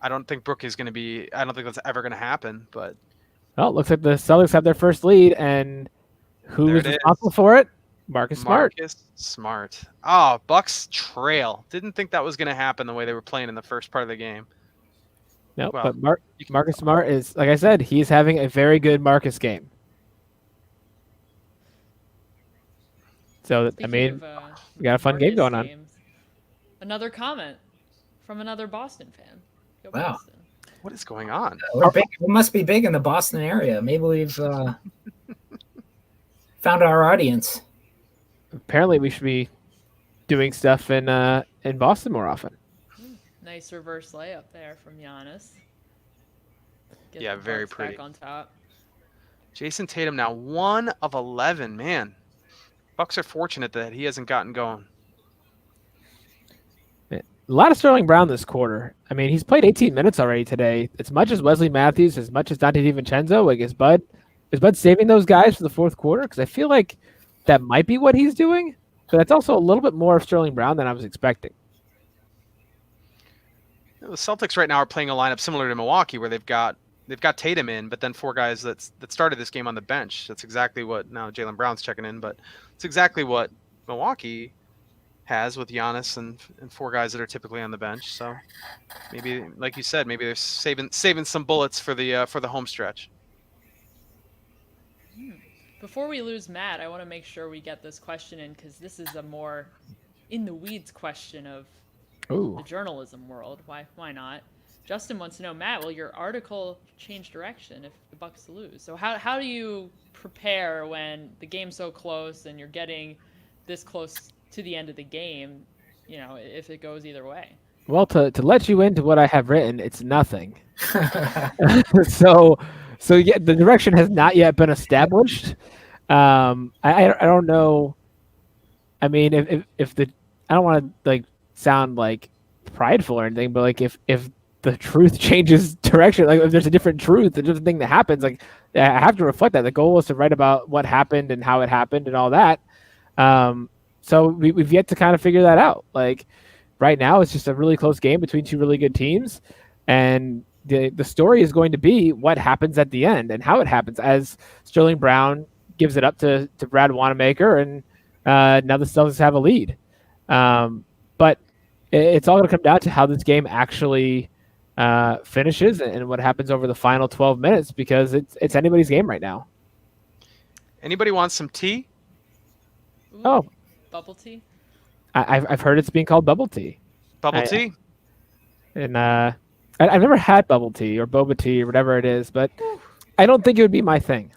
I don't think Brooke is going to be. I don't think that's ever going to happen. But well, it looks like the Celtics have their first lead, and who is responsible for it? Marcus Smart. Marcus Smart. Oh, Bucks trail. Didn't think that was going to happen the way they were playing in the first part of the game. No, well, but Marcus Smart is, like I said, he's having a very good Marcus game. So, Speaking I mean, of, we got a fun game going on. Another comment from another Boston fan. Go Wow. Boston. What is going on? We're big. We must be big in the Boston area. Maybe we've found our audience. Apparently, we should be doing stuff in Boston more often. Nice reverse layup there from Giannis. Get Yeah, the very Bucks pretty. Back on top. Jason Tatum now 1 of 11. Man, Bucks are fortunate that he hasn't gotten going. A lot of Sterling Brown this quarter. I mean, he's played 18 minutes already today. As much as Wesley Matthews, as much as Dante DiVincenzo, like is Bud saving those guys for the fourth quarter? Because I feel like that might be what he's doing, but that's also a little bit more of Sterling Brown than I was expecting. The Celtics right now are playing a lineup similar to Milwaukee, where they've got Tatum in, but then 4 guys that started this game on the bench. That's exactly what now Jaylen Brown's checking in, but it's exactly what Milwaukee has with Giannis and 4 guys that are typically on the bench. So maybe, like you said, maybe they're saving some bullets for the home stretch. Before we lose Matt, I want to make sure we get this question in, because this is a more in the weeds question of the journalism world. Why not? Justin wants to know, Matt, will your article change direction if the Bucks lose? So how do you prepare when the game's so close and you're getting this close to the end of the game, if it goes either way? Well, to let you into what I have written, it's nothing. So yeah, the direction has not yet been established. I don't know. I mean, if I don't want to like sound like prideful or anything, but like if the truth changes direction, like if there's a different truth, a different thing that happens, like I have to reflect that. The goal is to write about what happened and how it happened and all that. So we've yet to kind of figure that out. Like right now, it's just a really close game between 2 really good teams, and the story is going to be what happens at the end and how it happens as Sterling Brown gives it up to Brad Wanamaker, and now the Celtics have a lead. But it's all going to come down to how this game actually finishes and what happens over the final 12 minutes, because it's anybody's game right now. Anybody want some tea? Ooh, Oh, bubble tea? I've heard it's being called bubble tea. Bubble tea? And I've never had bubble tea or boba tea or whatever it is, but I don't think it would be my thing.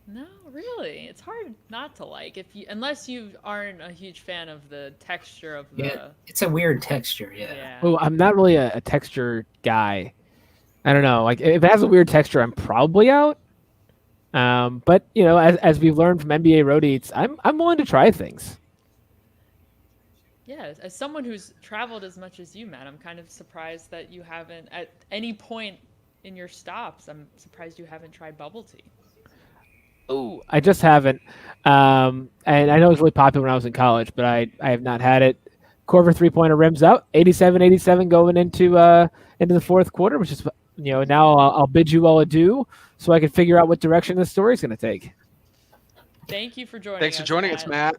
No, really. It's hard not to like, unless you aren't a huge fan of the texture of the... Yeah, it's a weird texture, yeah. Oh, I'm not really a texture guy. I don't know. Like if it has a weird texture, I'm probably out. But as we've learned from NBA road eats, I'm willing to try things. Yeah, as someone who's traveled as much as you, Matt, I'm kind of surprised that you haven't, at any point in your stops, I'm surprised you haven't tried bubble tea. Oh, I just haven't. And I know it was really popular when I was in college, but I have not had it. Corver 3-pointer rims out, 87-87 going into the fourth quarter, which is now I'll bid you all adieu so I can figure out what direction the story's going to take. Thank you for joining us. Thanks for joining us, Matt.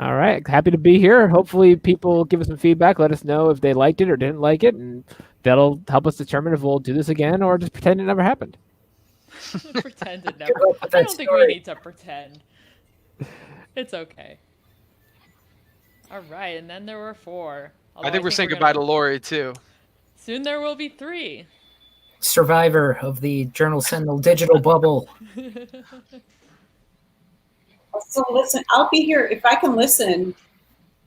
All right. Happy to be here. Hopefully people give us some feedback. Let us know if they liked it or didn't like it, and that'll help us determine if we'll do this again or just pretend it never happened. Pretend it never. I don't think we need to pretend. It's okay. All right, and then there were 4. I think we're saying goodbye to Lori, too. Soon there will be 3. Survivor of the Journal Sentinel digital bubble. So listen, I'll be here. If I can listen,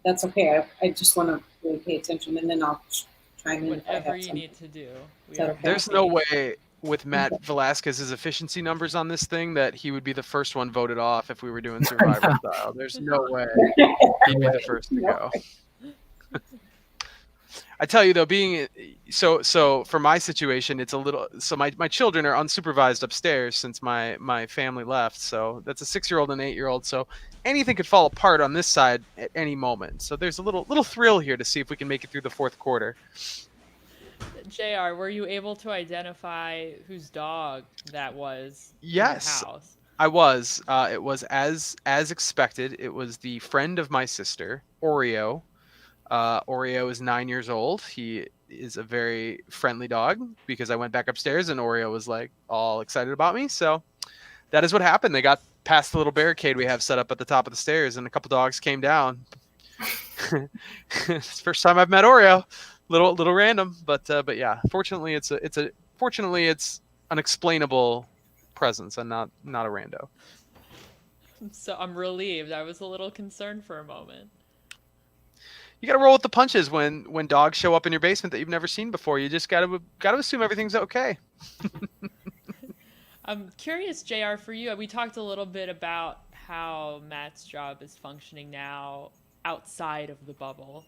that's okay. I just want to really pay attention, and then I'll chime in. Whatever you need to do. Okay? There's no way with Matt Velazquez's efficiency numbers on this thing that he would be the first one voted off if we were doing Survivor style. There's no way he'd be the first to go. I tell you though, being so for my situation, it's a little. So my children are unsupervised upstairs since my family left. So that's a 6-year-old and 8-year-old. So anything could fall apart on this side at any moment. So there's a little thrill here to see if we can make it through the fourth quarter. JR, were you able to identify whose dog that was? Yes, in the house? I was. It was as expected. It was the friend of my sister, Oreo. Oreo is 9 years old. He is a very friendly dog because I went back upstairs and Oreo was like all excited about me. So that is what happened. They got past the little barricade we have set up at the top of the stairs and a couple dogs came down. It's the first time I've met Oreo. Little random, but yeah. Fortunately, it's an explainable presence and not a rando. So I'm relieved. I was a little concerned for a moment. You got to roll with the punches when dogs show up in your basement that you've never seen before. You just got to assume everything's okay. I'm curious, JR, for you. We talked a little bit about how Matt's job is functioning now outside of the bubble.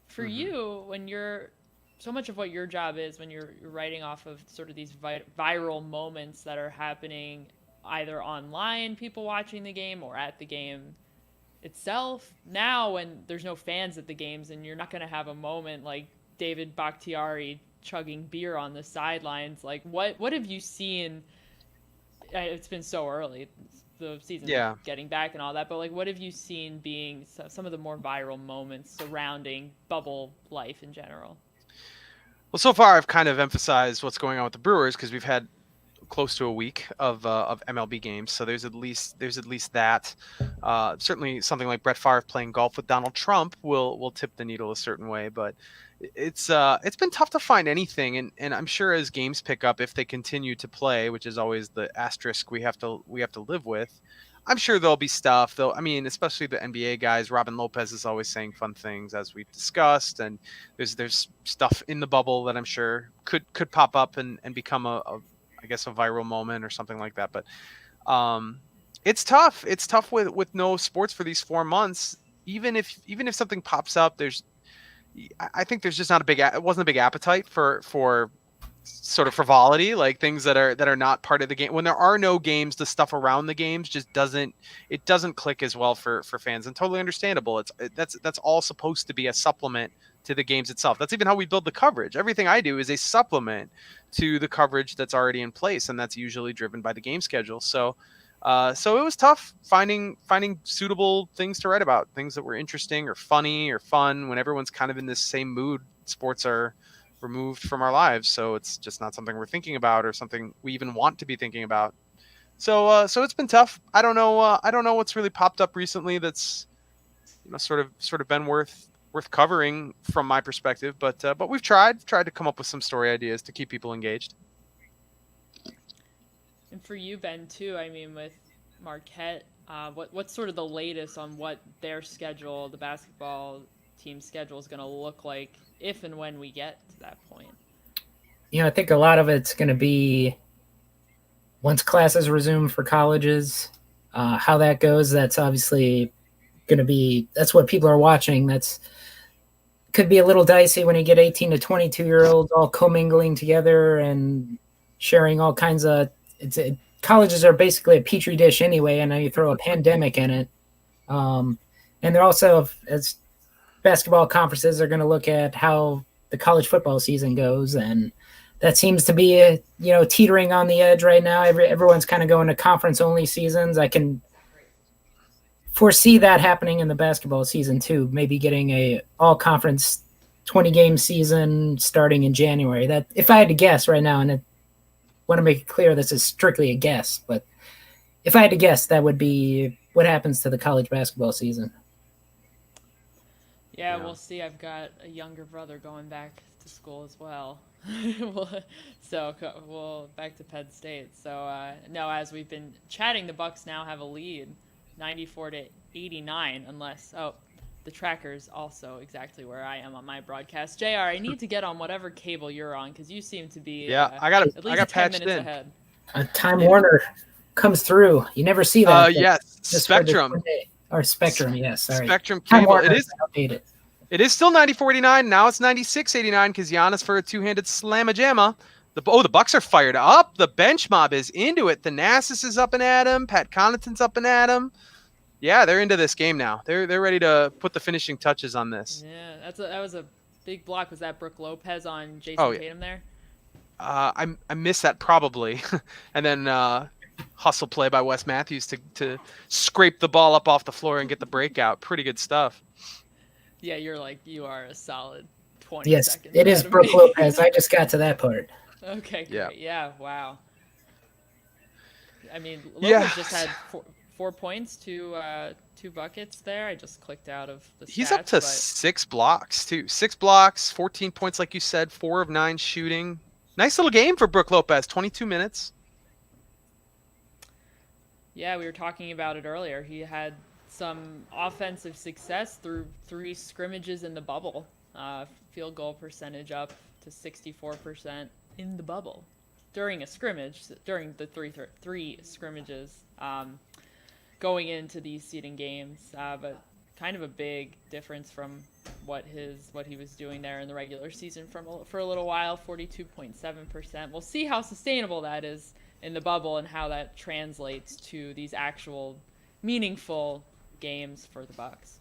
For you, when you're so much of what your job is, when you're writing off of sort of these viral moments that are happening either online, people watching the game, or at the game itself. Now, when there's no fans at the games and you're not going to have a moment like David Bakhtiari chugging beer on the sidelines, like what have you seen? It's been so early, the season getting back and all that, but like what have you seen being some of the more viral moments surrounding bubble life in general? Well, so far I've kind of emphasized what's going on with the Brewers because we've had close to a week of MLB games, so there's at least that. Certainly, something like Brett Favre playing golf with Donald Trump will tip the needle a certain way, but it's been tough to find anything, and I'm sure as games pick up, if they continue to play, which is always the asterisk we have to live with, I'm sure there'll be stuff. Though, I mean, especially the NBA guys. Robin Lopez is always saying fun things, as we've discussed, and there's stuff in the bubble that I'm sure could pop up and become I guess a viral moment or something like that. But it's tough. It's tough with no sports for these 4 months. Even if something pops up, I think there's just not it wasn't a big appetite for sort of frivolity, like things that are not part of the game. When there are no games, the stuff around the games just doesn't click as well for fans, and totally understandable. That's all supposed to be a supplement to the games itself. That's even how we build the coverage. Everything I do is a supplement to the coverage that's already in place, and that's usually driven by the game schedule. So it was tough finding suitable things to write about, things that were interesting or funny or fun when everyone's kind of in this same mood. Sports are removed from our lives, so it's just not something we're thinking about or something we even want to be thinking about. So it's been tough. I don't know what's really popped up recently that's sort of been worth covering from my perspective, but we've tried to come up with some story ideas to keep people engaged. And for you, Ben, too, I mean, with Marquette, what's sort of the latest on what their schedule, the basketball team schedule, is going to look like if and when we get to that point? I think a lot of it's going to be once classes resume for colleges, how that goes, that's obviously going to be, that's what people are watching. That's could be a little dicey when you get 18 to 22-year-olds all commingling together and sharing all kinds of, colleges are basically a petri dish anyway, and now you throw a pandemic in it. And they're also, as basketball conferences are going to look at how the college football season goes, and that seems to be teetering on the edge right now. Everyone's kind of going to conference only seasons. I can foresee that happening in the basketball season too, maybe getting a all conference 20 game season starting in January. That, if I had to guess right now, and I want to make it clear this is strictly a guess, but if I had to guess, that would be what happens to the college basketball season. Yeah, we'll see. I've got a younger brother going back to school as well. We'll back to Penn State. So no, as we've been chatting, the Bucks now have a lead, 94 to 89, unless the tracker's also exactly where I am on my broadcast. JR, I need to get on whatever cable you're on because you seem to be I got 10 patched minutes in. ahead. Time Warner comes through. You never see that. Yes, Spectrum. Or Spectrum, yes. Sorry. Spectrum Time cable. Warner It is outdated. It is still 90-49. Now it's 96-89 because Giannis for a two-handed slamma-jamma. The Bucks are fired up. The bench mob is into it. Thanasis is up and at him. Pat Connaughton's up and at him. Yeah, they're into this game now. They're ready to put the finishing touches on this. Yeah, that was a big block. Was that Brooke Lopez on Jason Tatum there? I missed that probably. And then hustle play by Wes Matthews to scrape the ball up off the floor and get the breakout. Pretty good stuff. Yeah, you are a solid 20 seconds. Yes, it is Brooke Lopez. I just got to that part. Okay, great. Yeah, wow. I mean, Lopez just had 4 points, two buckets there. I just clicked out of the stats. He's up to 6 blocks, too. 6 blocks, 14 points, like you said, 4 of 9 shooting. Nice little game for Brooke Lopez, 22 minutes. Yeah, we were talking about it earlier. He had some offensive success through 3 scrimmages in the bubble. Field goal percentage up to 64% in the bubble during a scrimmage, during the three scrimmages going into these seeding games. But kind of a big difference from what he was doing there in the regular season for a little while, 42.7%. We'll see how sustainable that is in the bubble and how that translates to these actual meaningful games for the Bucks.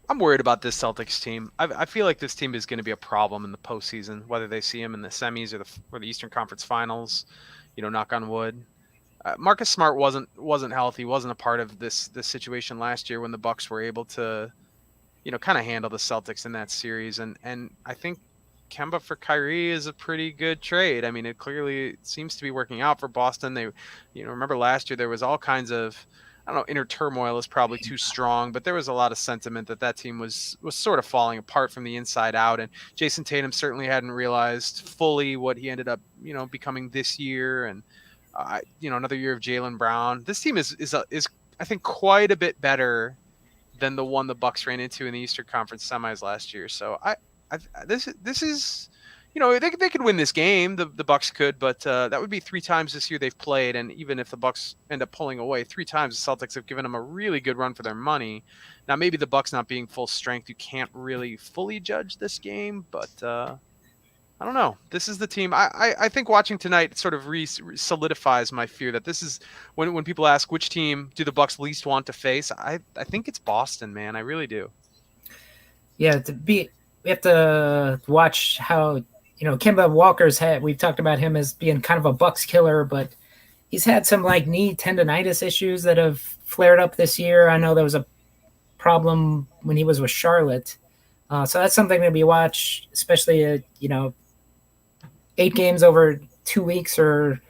I'm worried about this Celtics team. I feel like this team is going to be a problem in the postseason, whether they see him in the semis or the Eastern Conference Finals. Knock on wood. Marcus Smart wasn't healthy, wasn't a part of this situation last year when the Bucks were able to, kind of handle the Celtics in that series. And I think Kemba for Kyrie is a pretty good trade. I mean, it clearly seems to be working out for Boston. They, remember last year there was all kinds of, I don't know, inner turmoil is probably too strong, but there was a lot of sentiment that team was sort of falling apart from the inside out. And Jason Tatum certainly hadn't realized fully what he ended up, becoming this year. And, another year of Jaylen Brown. This team is I think quite a bit better than the one the Bucks ran into in the Eastern Conference semis last year. So this is, they could win this game. The Bucks could, but that would be 3 times this year they've played. And even if the Bucks end up pulling away 3 times, the Celtics have given them a really good run for their money. Now, maybe the Bucks not being full strength, you can't really fully judge this game, but I don't know. This is the team. I think watching tonight sort of solidifies my fear that this is when people ask which team do the Bucks least want to face. I think it's Boston, man. I really do. Yeah, we have to watch how Kemba Walker's had. We've talked about him as being kind of a Bucks killer, but he's had some knee tendonitis issues that have flared up this year. I know there was a problem when he was with Charlotte, so that's something that we watch, especially 8 games over 2 weeks or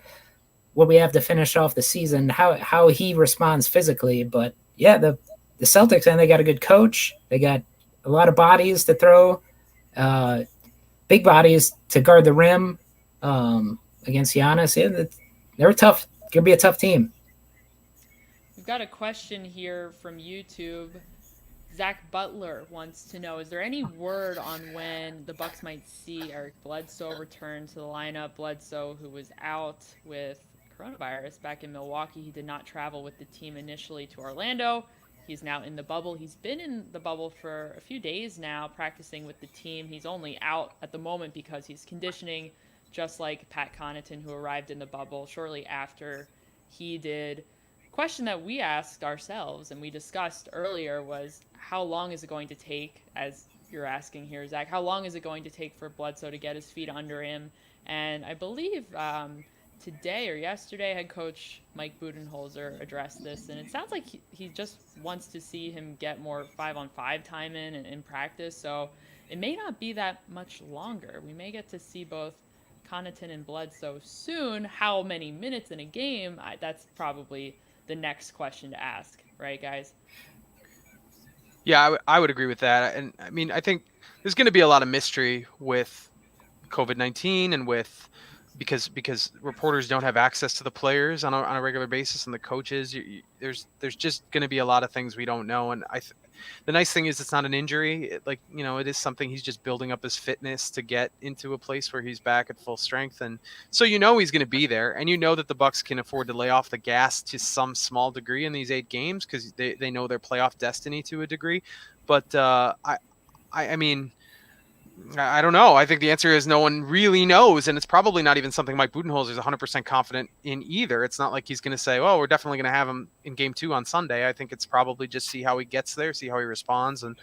what we have to finish off the season, how he responds physically. But yeah, the Celtics, and they got a good coach. They got a lot of bodies to throw, big bodies to guard the rim against Giannis. Yeah, they're tough. Going to be a tough team. We've got a question here from YouTube. Zach Butler wants to know, is there any word on when the Bucks might see Eric Bledsoe return to the lineup? Bledsoe, who was out with coronavirus back in Milwaukee, he did not travel with the team initially to Orlando. He's now in the bubble. He's been in the bubble for a few days now, practicing with the team. He's only out at the moment because he's conditioning, just like Pat Connaughton, who arrived in the bubble shortly after he did. Question that we asked ourselves and we discussed earlier was, how long is it going to take, as you're asking here, Zach, how long is it going to take for Bledsoe to get his feet under him? And I believe today or yesterday, head coach Mike Budenholzer addressed this, and it sounds like he just wants to see him get more 5-on-5 time in practice, so it may not be that much longer. We may get to see both Connaughton and Bledsoe soon. How many minutes in a game? That's probably the next question to ask, right, guys? Yeah, I would agree with that. And I mean, I think there's going to be a lot of mystery with COVID-19 and with because reporters don't have access to the players on a regular basis and the coaches. There's just going to be a lot of things we don't know. And the nice thing is it's not an injury. It is something he's just building up his fitness to get into a place where he's back at full strength. And so he's going to be there. And that the Bucks can afford to lay off the gas to some small degree in these 8 games because they know their playoff destiny to a degree. But I mean, I don't know. I think the answer is no one really knows, and it's probably not even something Mike Budenholzer is 100% confident in either. It's not like he's going to say, "Oh, we're definitely going to have him in Game 2 on Sunday." I think it's probably just see how he gets there, see how he responds, and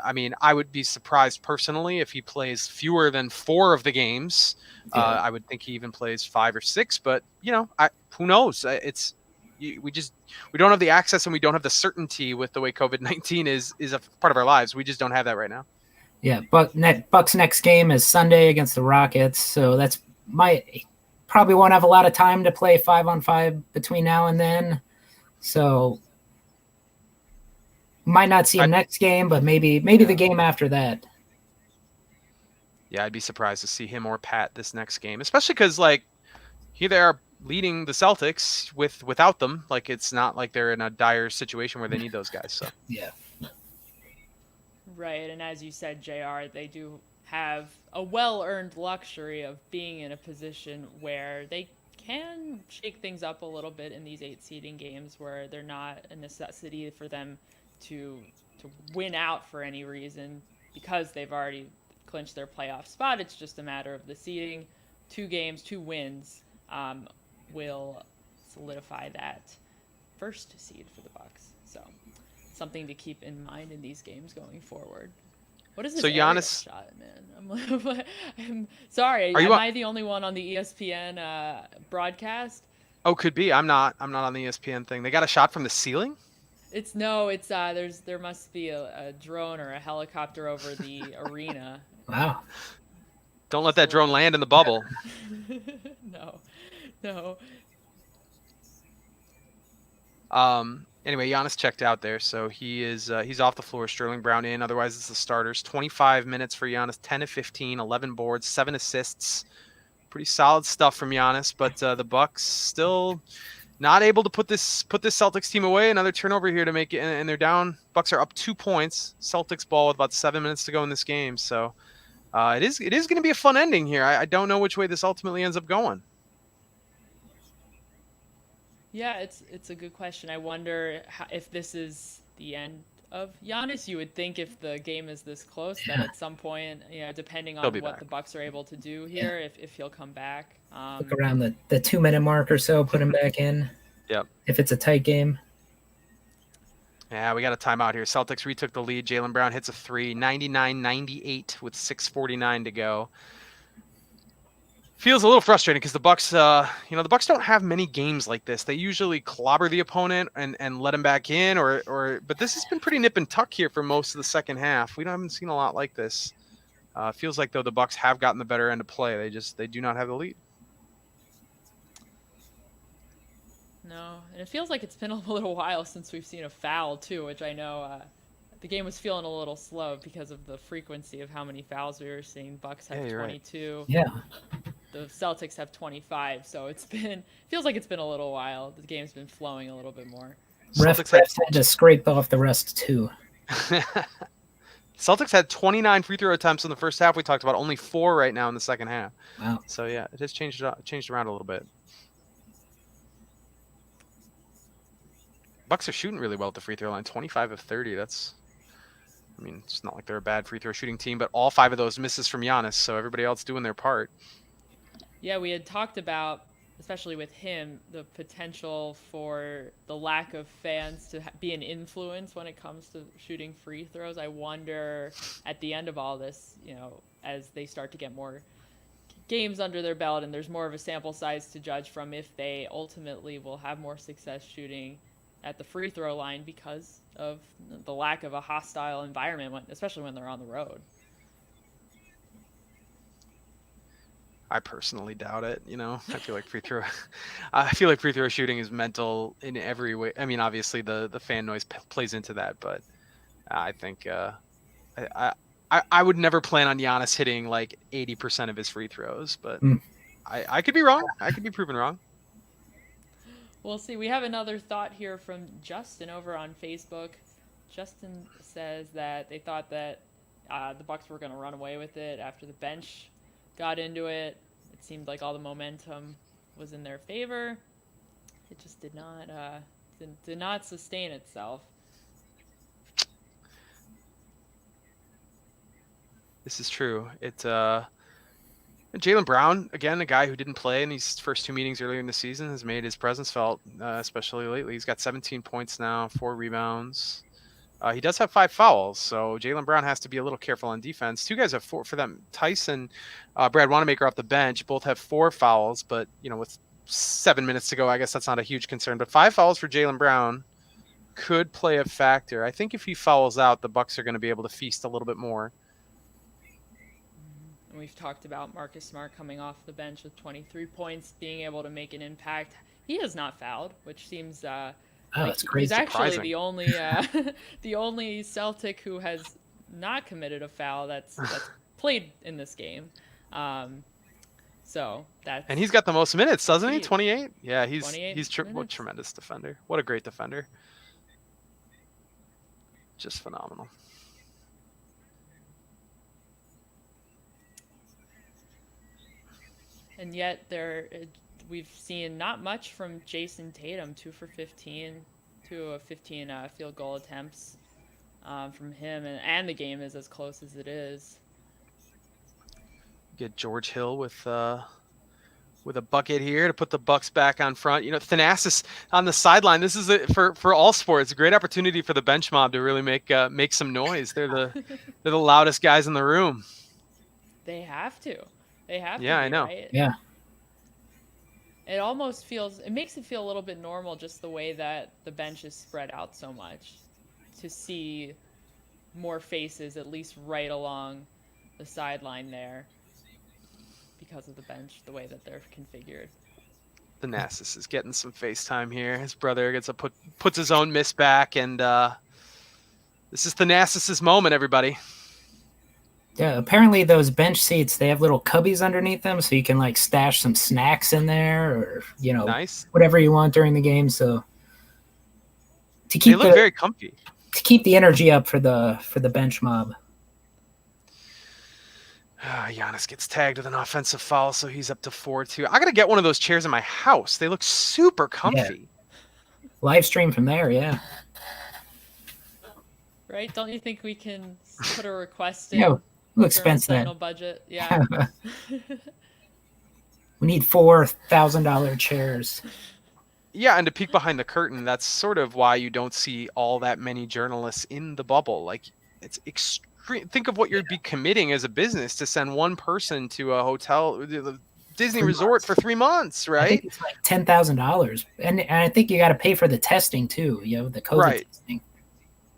I mean, I would be surprised personally if he plays fewer than 4 of the games. Yeah. I would think he even plays 5 or 6, but who knows? We don't have the access and we don't have the certainty with the way COVID-19 is a part of our lives. We just don't have that right now. Yeah, Bucks next game is Sunday against the Rockets, so probably won't have a lot of time to play 5-on-5 between now and then. So might not see him next game, but maybe the game after that. Yeah, I'd be surprised to see him or Pat this next game, especially because here they are leading the Celtics without them. It's not like they're in a dire situation where they need those guys. So yeah. Right, and as you said, JR, they do have a well-earned luxury of being in a position where they can shake things up a little bit in these 8 seeding games where they're not a necessity for them to win out for any reason because they've already clinched their playoff spot. It's just a matter of the seeding. 2 games, 2 wins will solidify that first seed for the Bucks. So something to keep in mind in these games going forward. What is this Giannis shot, man? I'm sorry. Am I the only one on the ESPN broadcast? Oh, could be. I'm not on the ESPN thing. They got a shot from the ceiling? There must be a drone or a helicopter over the arena. Wow. Don't let that drone land in the bubble. No. Anyway, Giannis checked out there, so he's off the floor. Sterling Brown in. Otherwise, it's the starters. 25 minutes for Giannis, 10 of 15, 11 boards, 7 assists. Pretty solid stuff from Giannis, but the Bucks still not able to put this Celtics team away. Another turnover here to make it, and they're down. Bucks are up 2 points. Celtics ball with about 7 minutes to go in this game, so it is going to be a fun ending here. I don't know which way this ultimately ends up going. Yeah, it's a good question. I wonder if this is the end of Giannis. You would think if the game is this close that at some point, depending on what the Bucks are able to do here, if he'll come back. Look around the 2-minute mark or so, put him back in. Yep. If it's a tight game. Yeah, we got a timeout here. Celtics retook the lead. Jaylen Brown hits a 3, 99-98 with 6:49 to go. Feels a little frustrating because the Bucks, the Bucks don't have many games like this. They usually clobber the opponent and let him back in, but this has been pretty nip and tuck here for most of the second half. We haven't seen a lot like this. Feels like though the Bucks have gotten the better end of play. They do not have the lead. No, and it feels like it's been a little while since we've seen a foul too, which I know the game was feeling a little slow because of the frequency of how many fouls we were seeing. Bucks have 22. Right. Yeah. The Celtics have 25, so feels like it's been a little while. The game's been flowing a little bit more. Refs had to scrape off the rest too. Celtics had 29 free throw attempts in the first half. We talked about only 4 right now in the second half. Wow. So yeah, it has changed around a little bit. Bucks are shooting really well at the free throw line, 25 of 30. It's not like they're a bad free throw shooting team, but all 5 of those misses from Giannis, so everybody else doing their part. Yeah, we had talked about, especially with him, the potential for the lack of fans to be an influence when it comes to shooting free throws. I wonder at the end of all this, as they start to get more games under their belt and there's more of a sample size to judge from, if they ultimately will have more success shooting at the free throw line because of the lack of a hostile environment, especially when they're on the road. I personally doubt it. I feel like free throw shooting is mental in every way. I mean, obviously the fan noise plays into that, but I think I would never plan on Giannis hitting like 80% of his free throws, but I could be wrong. I could be proven wrong. We'll see. We have another thought here from Justin over on Facebook. Justin says that they thought that the Bucks were going to run away with it after the bench got into it. It seemed like all the momentum was in their favor. It just did not sustain itself. This is true. Jaylen Brown, again, a guy who didn't play in these first 2 meetings earlier in the season, has made his presence felt, especially lately. He's got 17 points now, 4 rebounds. He does have 5 fouls, so Jaylen Brown has to be a little careful on defense. 2 guys have 4 for them. Tyson, Brad Wanamaker off the bench, both have 4 fouls, but with 7 minutes to go, I guess that's not a huge concern. But 5 fouls for Jaylen Brown could play a factor. I think if he fouls out, the Bucks are going to be able to feast a little bit more. And we've talked about Marcus Smart coming off the bench with 23 points, being able to make an impact. He has not fouled, which seems that's crazy. He's actually surprising. the only Celtic who has not committed a foul that's played in this game. So that's, and he's got the most minutes, doesn't he? 28. Yeah, he's what a tremendous defender. What a great defender. Just phenomenal. And yet we've seen not much from Jason Tatum. 2 for 15, 2 of 15 field goal attempts from him, and the game is as close as it is. Get George Hill with a bucket here to put the Bucks back on front. Thanasis on the sideline. This is for all sports. A great opportunity for the bench mob to really make some noise. They're the loudest guys in the room. They have to. Yeah, I know. Right? Yeah. It makes it feel a little bit normal, just the way that the bench is spread out so much, to see more faces, at least right along the sideline there, because of the bench, the way that they're configured. Thanasis is getting some FaceTime here. His brother puts his own miss back, and this is Thanasis' moment, everybody. Yeah, apparently those bench seats, they have little cubbies underneath them, so you can like stash some snacks in there, or nice. Whatever you want during the game. So they look very comfy. To keep the energy up for the bench mob. Giannis gets tagged with an offensive foul, so he's up to 4-2. I gotta get one of those chairs in my house. They look super comfy. Yeah. Live stream from there, yeah. Right? Don't you think we can put a request in? Yeah. We'll expense that. Final budget, yeah. We need $4,000 chairs. Yeah, and to peek behind the curtain, that's sort of why you don't see all that many journalists in the bubble. Like, it's extreme. Think of what you'd be committing as a business to send one person to a hotel, the Disney resort for 3 months, right? I think it's like $10,000, and I think you got to pay for the testing too. The COVID testing.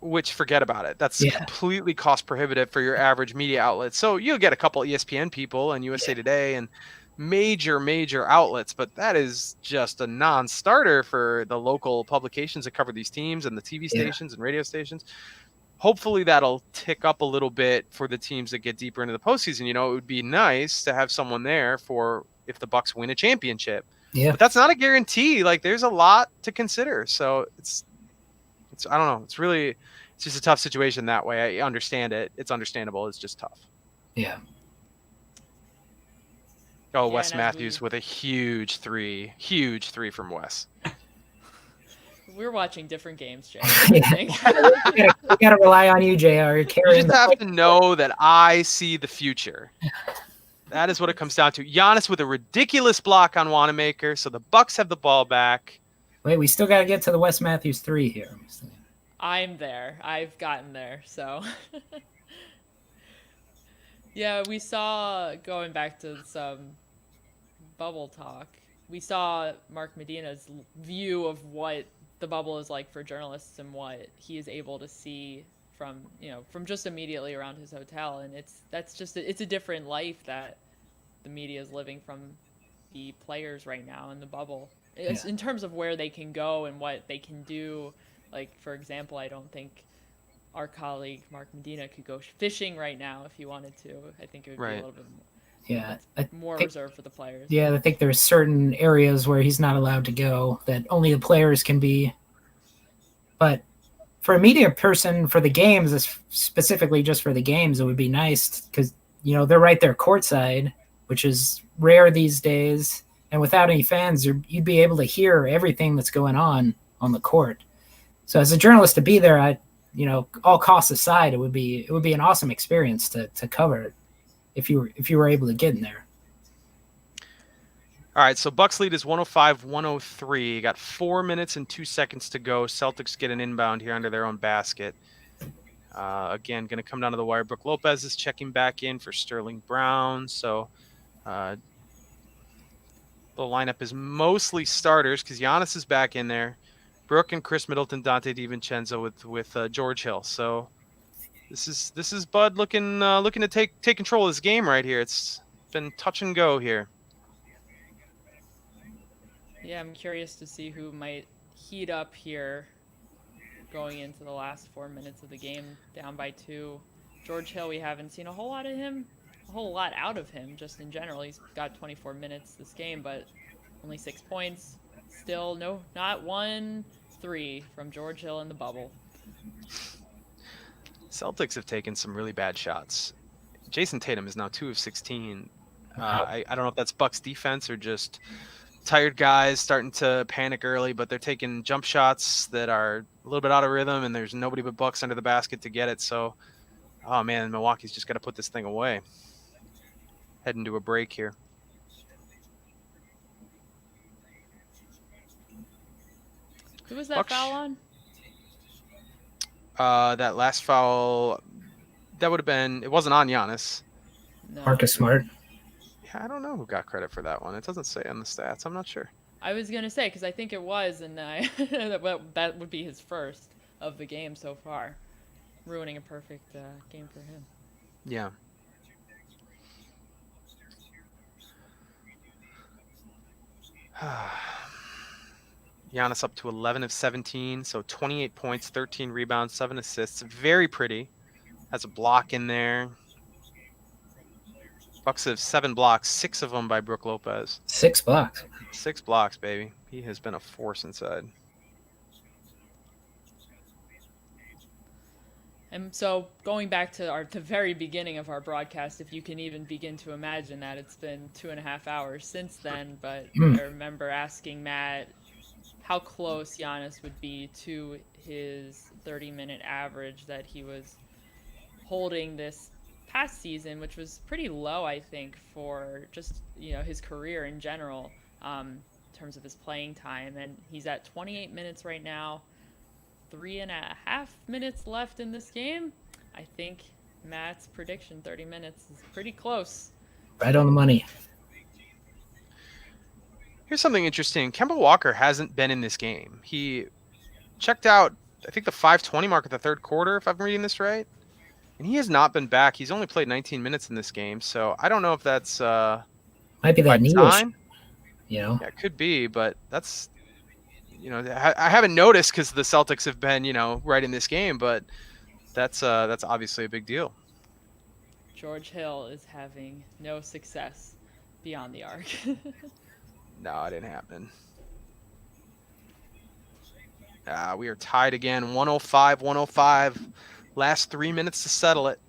Which, forget about it. That's completely cost prohibitive for your average media outlet. So you'll get a couple ESPN people and USA Today and major outlets, but that is just a non-starter for the local publications that cover these teams and the TV stations and radio stations. Hopefully that'll tick up a little bit for the teams that get deeper into the postseason. It would be nice to have someone there for if the Bucks win a championship. Yeah. But that's not a guarantee. Like, there's a lot to consider. So it's I don't know. It's really, it's just a tough situation that way. I understand it. It's understandable. It's just tough. Yeah. Oh, Yeah, Wes and as Matthews with a huge three from Wes. We're watching different games, Jay. Yeah. I think. We gotta rely on you, JR. You Carrying just have to know that I see the future. That is what it comes down to. Giannis with a ridiculous block on Wanamaker, so the Bucks have the ball back. Wait, we still gotta get to the Wes Matthews 3 here. I'm there. I've gotten there. So, yeah, we saw, going back to some bubble talk, we saw Mark Medina's view of what the bubble is like for journalists and what he is able to see from just immediately around his hotel. And it's a different life that the media is living from the players right now in the bubble. It's in terms of where they can go and what they can do. Like, for example, I don't think our colleague Mark Medina could go fishing right now if he wanted to. I think it would be a little bit more reserved for the players. Yeah, I think there's certain areas where he's not allowed to go that only the players can be. But for a media person, for the games, specifically just for the games, it would be nice because, they're right there courtside, which is rare these days. And without any fans, you'd be able to hear everything that's going on the court. So as a journalist to be there, all costs aside, it would be an awesome experience to cover it if you were able to get in there. All right, so Bucks lead is 105-103. Got 4 minutes and 2 seconds to go. Celtics get an inbound here under their own basket. Again, going to come down to the wire. Brook Lopez is checking back in for Sterling Brown. So the lineup is mostly starters because Giannis is back in there. Brook and Chris Middleton, Dante DiVincenzo with George Hill. So this is Bud looking to take control of this game right here. It's been touch and go here. Yeah, I'm curious to see who might heat up here going into the last 4 minutes of the game, down by 2. George Hill, we haven't seen a whole lot out of him just in general. He's got 24 minutes this game, but only 6 points. Still not 1-3 from George Hill in the bubble. Celtics have taken some really bad shots. Jason Tatum is now 2 of 16. I don't know if that's Bucks defense or just tired guys starting to panic early, but they're taking jump shots that are a little bit out of rhythm, and there's nobody but Bucks under the basket to get it. So, oh man, Milwaukee's just got to put this thing away. Heading to a break here. Who was that foul on? That last foul, that would have been, it wasn't on Giannis. No. Marcus Smart. Yeah, I don't know who got credit for that one. It doesn't say on the stats. I'm not sure. I was going to say, because I think it was, and that would be his first of the game so far. Ruining a perfect game for him. Yeah. Giannis up to 11 of 17, so 28 points, 13 rebounds, 7 assists. Very pretty. Has a block in there. Bucks have 7 blocks, 6 of them by Brook Lopez. 6 blocks. 6 blocks, baby. He has been a force inside. And so going back to the very beginning of our broadcast, if you can even begin to imagine that, it's been 2.5 hours since then. But I remember asking Matt how close Giannis would be to his 30-minute average that he was holding this past season, which was pretty low, I think, for just his career in general, in terms of his playing time. And he's at 28 minutes right now, 3.5 minutes left in this game. I think Matt's prediction, 30 minutes, is pretty close. Right on the money. Here's something interesting. Kemba Walker hasn't been in this game. He checked out, I think, the 5:20 mark at the third quarter, if I'm reading this right. And he has not been back. He's only played 19 minutes in this game, so I don't know if that's might be that knee issue. Yeah, it could be, but that's I haven't noticed because the Celtics have been right in this game, but that's obviously a big deal. George Hill is having no success beyond the arc. No, it didn't happen. We are tied again, 105, 105. Last 3 minutes to settle it.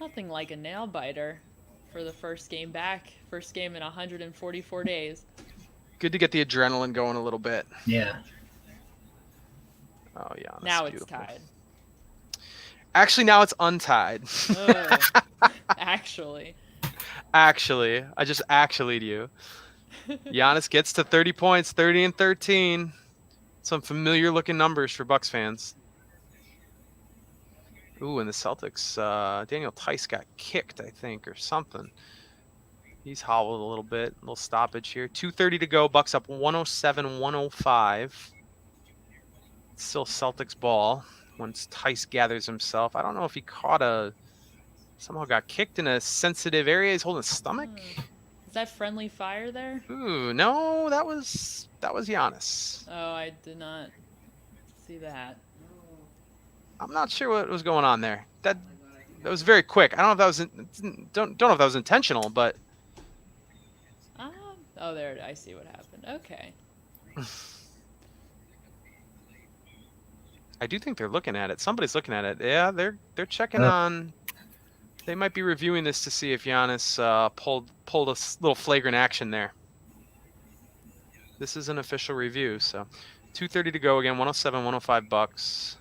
Nothing like a nail biter for the first game back. First game in 144 days. Good to get the adrenaline going a little bit. Yeah. Oh, yeah. Now it's beautiful. tied. Actually, now it's untied. Ugh. Actually. Actually, I just actually'd you. Giannis gets to 30 points, 30 and 13. Some familiar looking numbers for Bucks fans. Ooh, and the Celtics, Daniel Tice got kicked, I think, or something. He's hobbled a little bit. A little stoppage here. 2:30 to go. Bucks up 107-105. Still Celtics ball once Tice gathers himself. I don't know if he somehow got kicked in a sensitive area. He's holding his stomach. Is that friendly fire there? Ooh, no, that was Giannis. Oh, I did not see that. I'm not sure what was going on there. That was very quick. I don't know if that was don't know if that was intentional, but Oh, there, I see what happened. Okay. I do think they're looking at it. Somebody's looking at it. Yeah, they're checking on. They might be reviewing this to see if Giannis pulled a little flagrant action there. This is an official review, so 2:30 to go again. 107-105 Bucks.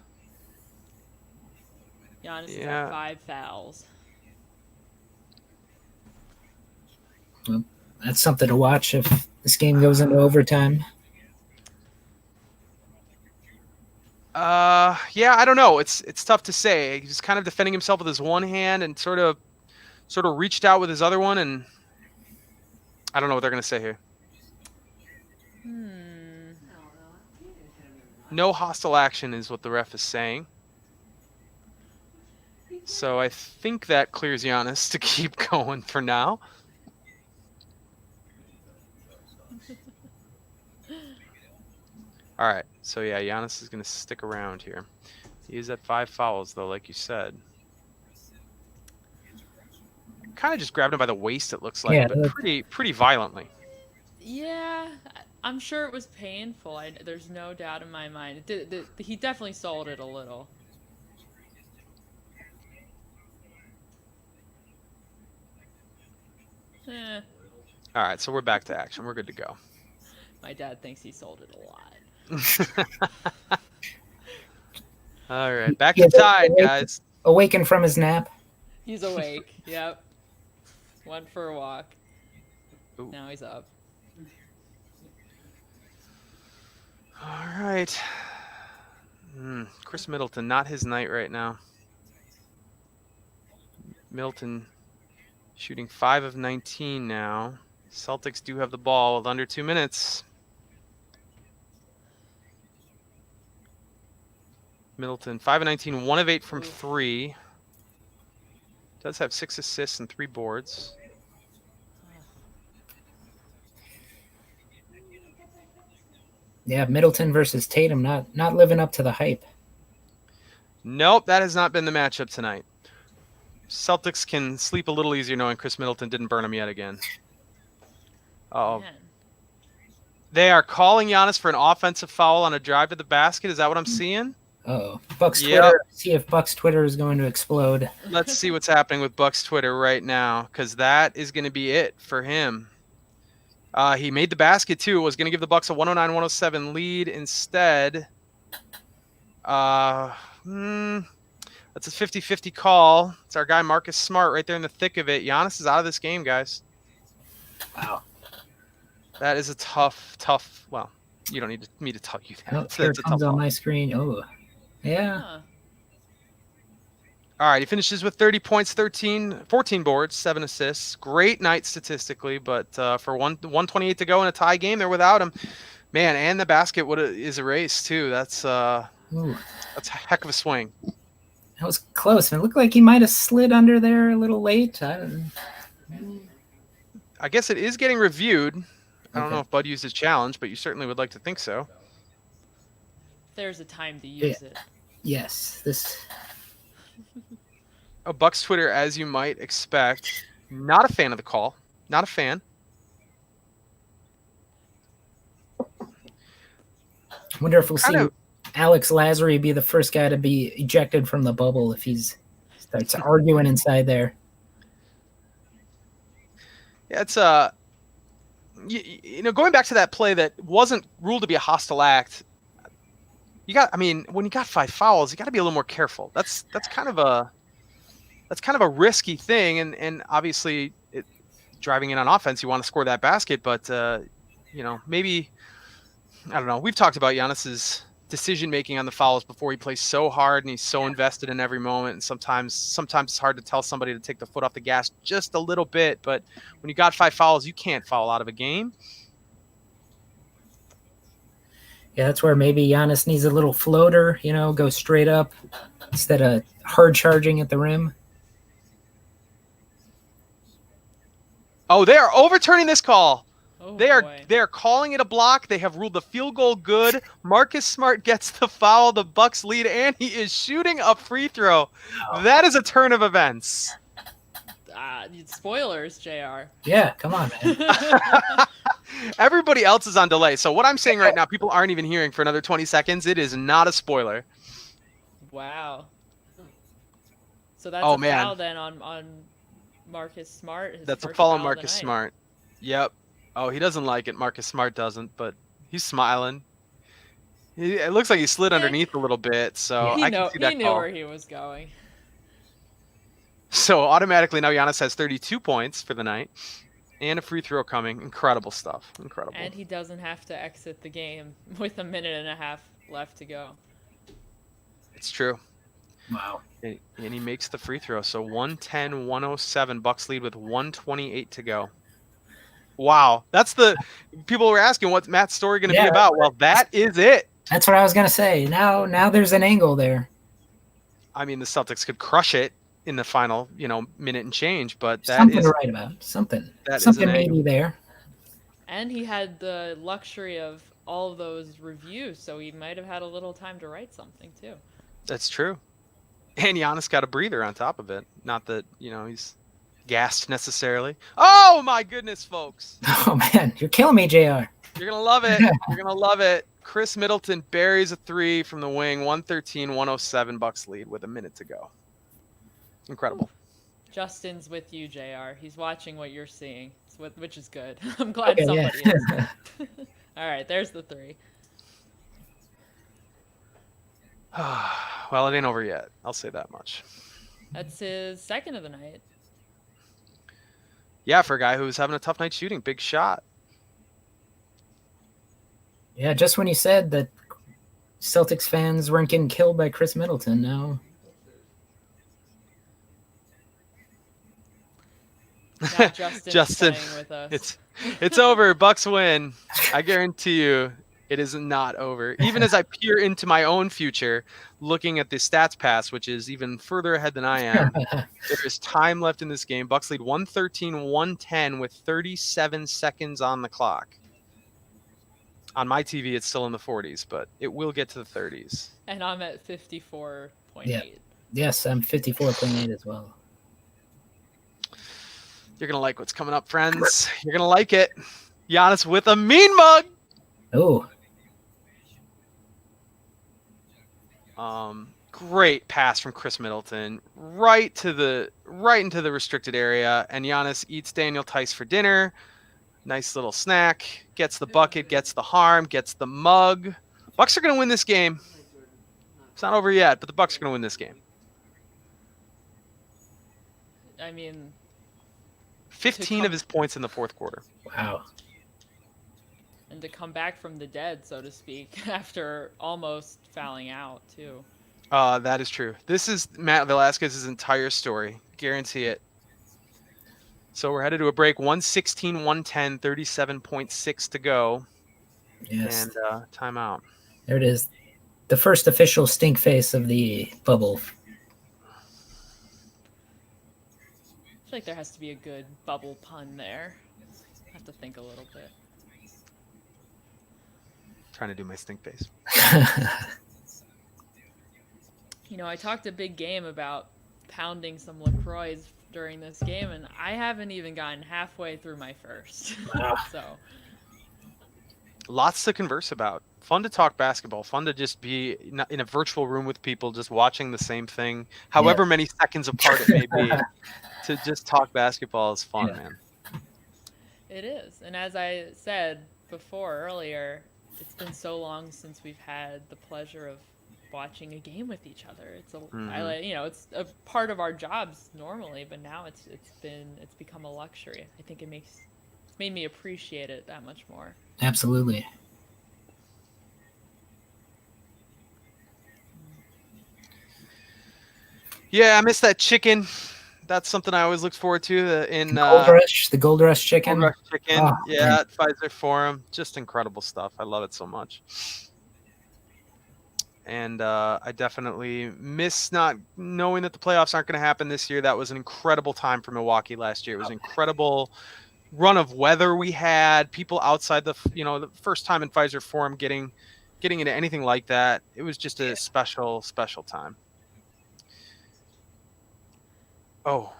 Giannis has got 5 fouls. Well, that's something to watch if this game goes into overtime. Yeah, I don't know. It's tough to say. He's kind of defending himself with his one hand and sort of reached out with his other one, and I don't know what they're gonna say here. No hostile action is what the ref is saying. So I think that clears Giannis to keep going for now. All right. So, yeah, Giannis is going to stick around here. He is at 5 fouls, though, like you said. Kind of just grabbed him by the waist, it looks like, Yeah, but pretty violently. Yeah, I'm sure it was painful. There's no doubt in my mind. He definitely sold it a little. Eh. All right, so we're back to action. We're good to go. My dad thinks he sold it a lot. All right, back to tied, guys. Awakened from his nap. He's awake. Yep. Went for a walk. Ooh. Now he's up. All right. Chris Middleton, not his night right now. Middleton shooting 5 of 19 now. Celtics do have the ball with under 2 minutes. Middleton, 5 of 19, 1 of 8 from 3. Does have 6 assists and 3 boards. Yeah, Middleton versus Tatum, not living up to the hype. Nope, that has not been the matchup tonight. Celtics can sleep a little easier knowing Chris Middleton didn't burn him yet again. Uh-oh. Man. They are calling Giannis for an offensive foul on a drive to the basket. Is that what I'm seeing? Uh-oh. Bucks Yep. Twitter. See if Bucks Twitter is going to explode. Let's see what's happening with Bucks Twitter right now, because that is going to be it for him. He made the basket, too. Was going to give the Bucks a 109-107 lead. Instead, that's a 50-50 call. It's our guy Marcus Smart right there in the thick of it. Giannis is out of this game, guys. Wow. That is a tough. Well, you don't need me to tell you that. Oh, That's here a it tough comes on call. my screen. Oh, yeah. Huh. All right, he finishes with 30 points, 14 boards, 7 assists. Great night statistically, but for 128 to go in a tie game, they're without him. Man, and the basket is erased too. That's a heck of a swing. That was close. And it looked like he might have slid under there a little late. I guess it is getting reviewed. I don't Okay. know if Bud used his challenge, but you certainly would like to think so. There's a time to use it. Yes, this. Bucks Twitter, as you might expect, not a fan of the call. Not a fan. Wonder if we'll see Kind of- Alex Lazary be the first guy to be ejected from the bubble if he's starts arguing inside there. Yeah, it's you know, going back to that play that wasn't ruled to be a hostile act. When you got 5 fouls, you got to be a little more careful. That's kind of a risky thing, and obviously driving in on offense, you want to score that basket, but you know, maybe I don't know. We've talked about Giannis's decision making on the fouls before. He plays so hard and he's so invested in every moment, and sometimes it's hard to tell somebody to take the foot off the gas just a little bit. But when you got 5 fouls, you can't foul out of a game. Yeah, that's where maybe Giannis needs a little floater, you know, go straight up instead of hard charging at the rim. Oh, they are overturning this call. Oh, They boy. are calling it a block. They have ruled the field goal good. Marcus Smart gets the foul. The Bucks lead, and he is shooting a free throw. That is a turn of events. Spoilers, JR. Yeah, come on, man. Everybody else is on delay. So what I'm saying right now, people aren't even hearing for another 20 seconds. It is not a spoiler. Wow. So that's Oh, a man. foul then on Marcus Smart. His That's a first foul on of the Marcus night. Smart. Yep. Oh, he doesn't like it. Marcus Smart doesn't, but he's smiling. It looks like he slid underneath a little bit, so I can see that he knew call. where he was going. So automatically now Giannis has 32 points for the night and a free throw coming. Incredible stuff. Incredible. And he doesn't have to exit the game with a minute and a half left to go. It's true. Wow. And he makes the free throw. So 110-107. Bucks lead with 128 to go. Wow. That's the people were asking what's Matt's story going to be about. Well, that is it. That's what I was gonna say. Now there's an angle there. I mean, the Celtics could crush it in the final, minute and change, but that Something is to write about. Something. that is Something an maybe angle. there. And he had the luxury of all of those reviews, so he might have had a little time to write something too. That's true. And Giannis got a breather on top of it. Not that, he's gassed necessarily. Oh my goodness, folks. Oh man, you're killing me, JR. You're going to love it. You're going to love it. Chris Middleton buries a 3 from the wing. 113-107 Bucks lead with a minute to go. Incredible. Justin's with you, JR. He's watching what you're seeing, which is good. I'm glad Okay, somebody yeah. is. All right, there's the 3. Well, it ain't over yet. I'll say that much. That's his second of the night. Yeah, for a guy who's having a tough night shooting. Big shot. Yeah, just when you said that Celtics fans weren't getting killed by Chris Middleton, now Now Justin's Justin, playing with us. It's over. Bucks win. I guarantee you it is not over. Even as I peer into my own future, looking at the stats pass, which is even further ahead than I am, there is time left in this game. Bucks lead 113-110 with 37 seconds on the clock. On my TV, it's still in the 40s, but it will get to the 30s. And I'm at 54.8. Yeah. Yes, I'm 54.8 as well. You're going to like what's coming up, friends. You're going to like it. Giannis with a mean mug. Oh, Great pass from Chris Middleton right into the restricted area, and Giannis eats Daniel Tice for dinner. Nice little snack. Gets the bucket, gets the harm, gets the mug. Bucks are going to win this game. It's not over yet, but the Bucks are going to win this game. I mean, 15 of his points in the fourth quarter. wow. and to come back from the dead, so to speak, after almost fouling out, too. That is true. This is Matt Velazquez's entire story. Guarantee it. So we're headed to a break. 116-110, 37.6 to go. Yes. And timeout. There it is. The first official stink face of the bubble. I feel like there has to be a good bubble pun there. I have to think a little bit. Trying to do my stink face. I talked a big game about pounding some LaCroix during this game, and I haven't even gotten halfway through my first. Wow. So Lots to converse about fun to talk basketball, fun to just be in a virtual room with people, just watching the same thing, however many seconds apart it may be. To just talk basketball is fun, man. It is. And as I said before earlier, it's been so long since we've had the pleasure of watching a game with each other. It's it's a part of our jobs normally, but now it's become a luxury. I think it's made me appreciate it that much more. Absolutely. Yeah, I miss that chicken. That's something I always look forward to. The Gold Rush chicken. Gold Rush chicken. Oh, yeah, at Pfizer Forum. Just incredible stuff. I love it so much. And I definitely miss not knowing that the playoffs aren't going to happen this year. That was an incredible time for Milwaukee last year. It was an incredible run of weather we had. People outside the first time in Pfizer Forum getting into anything like that. It was just a special, special time. Oh.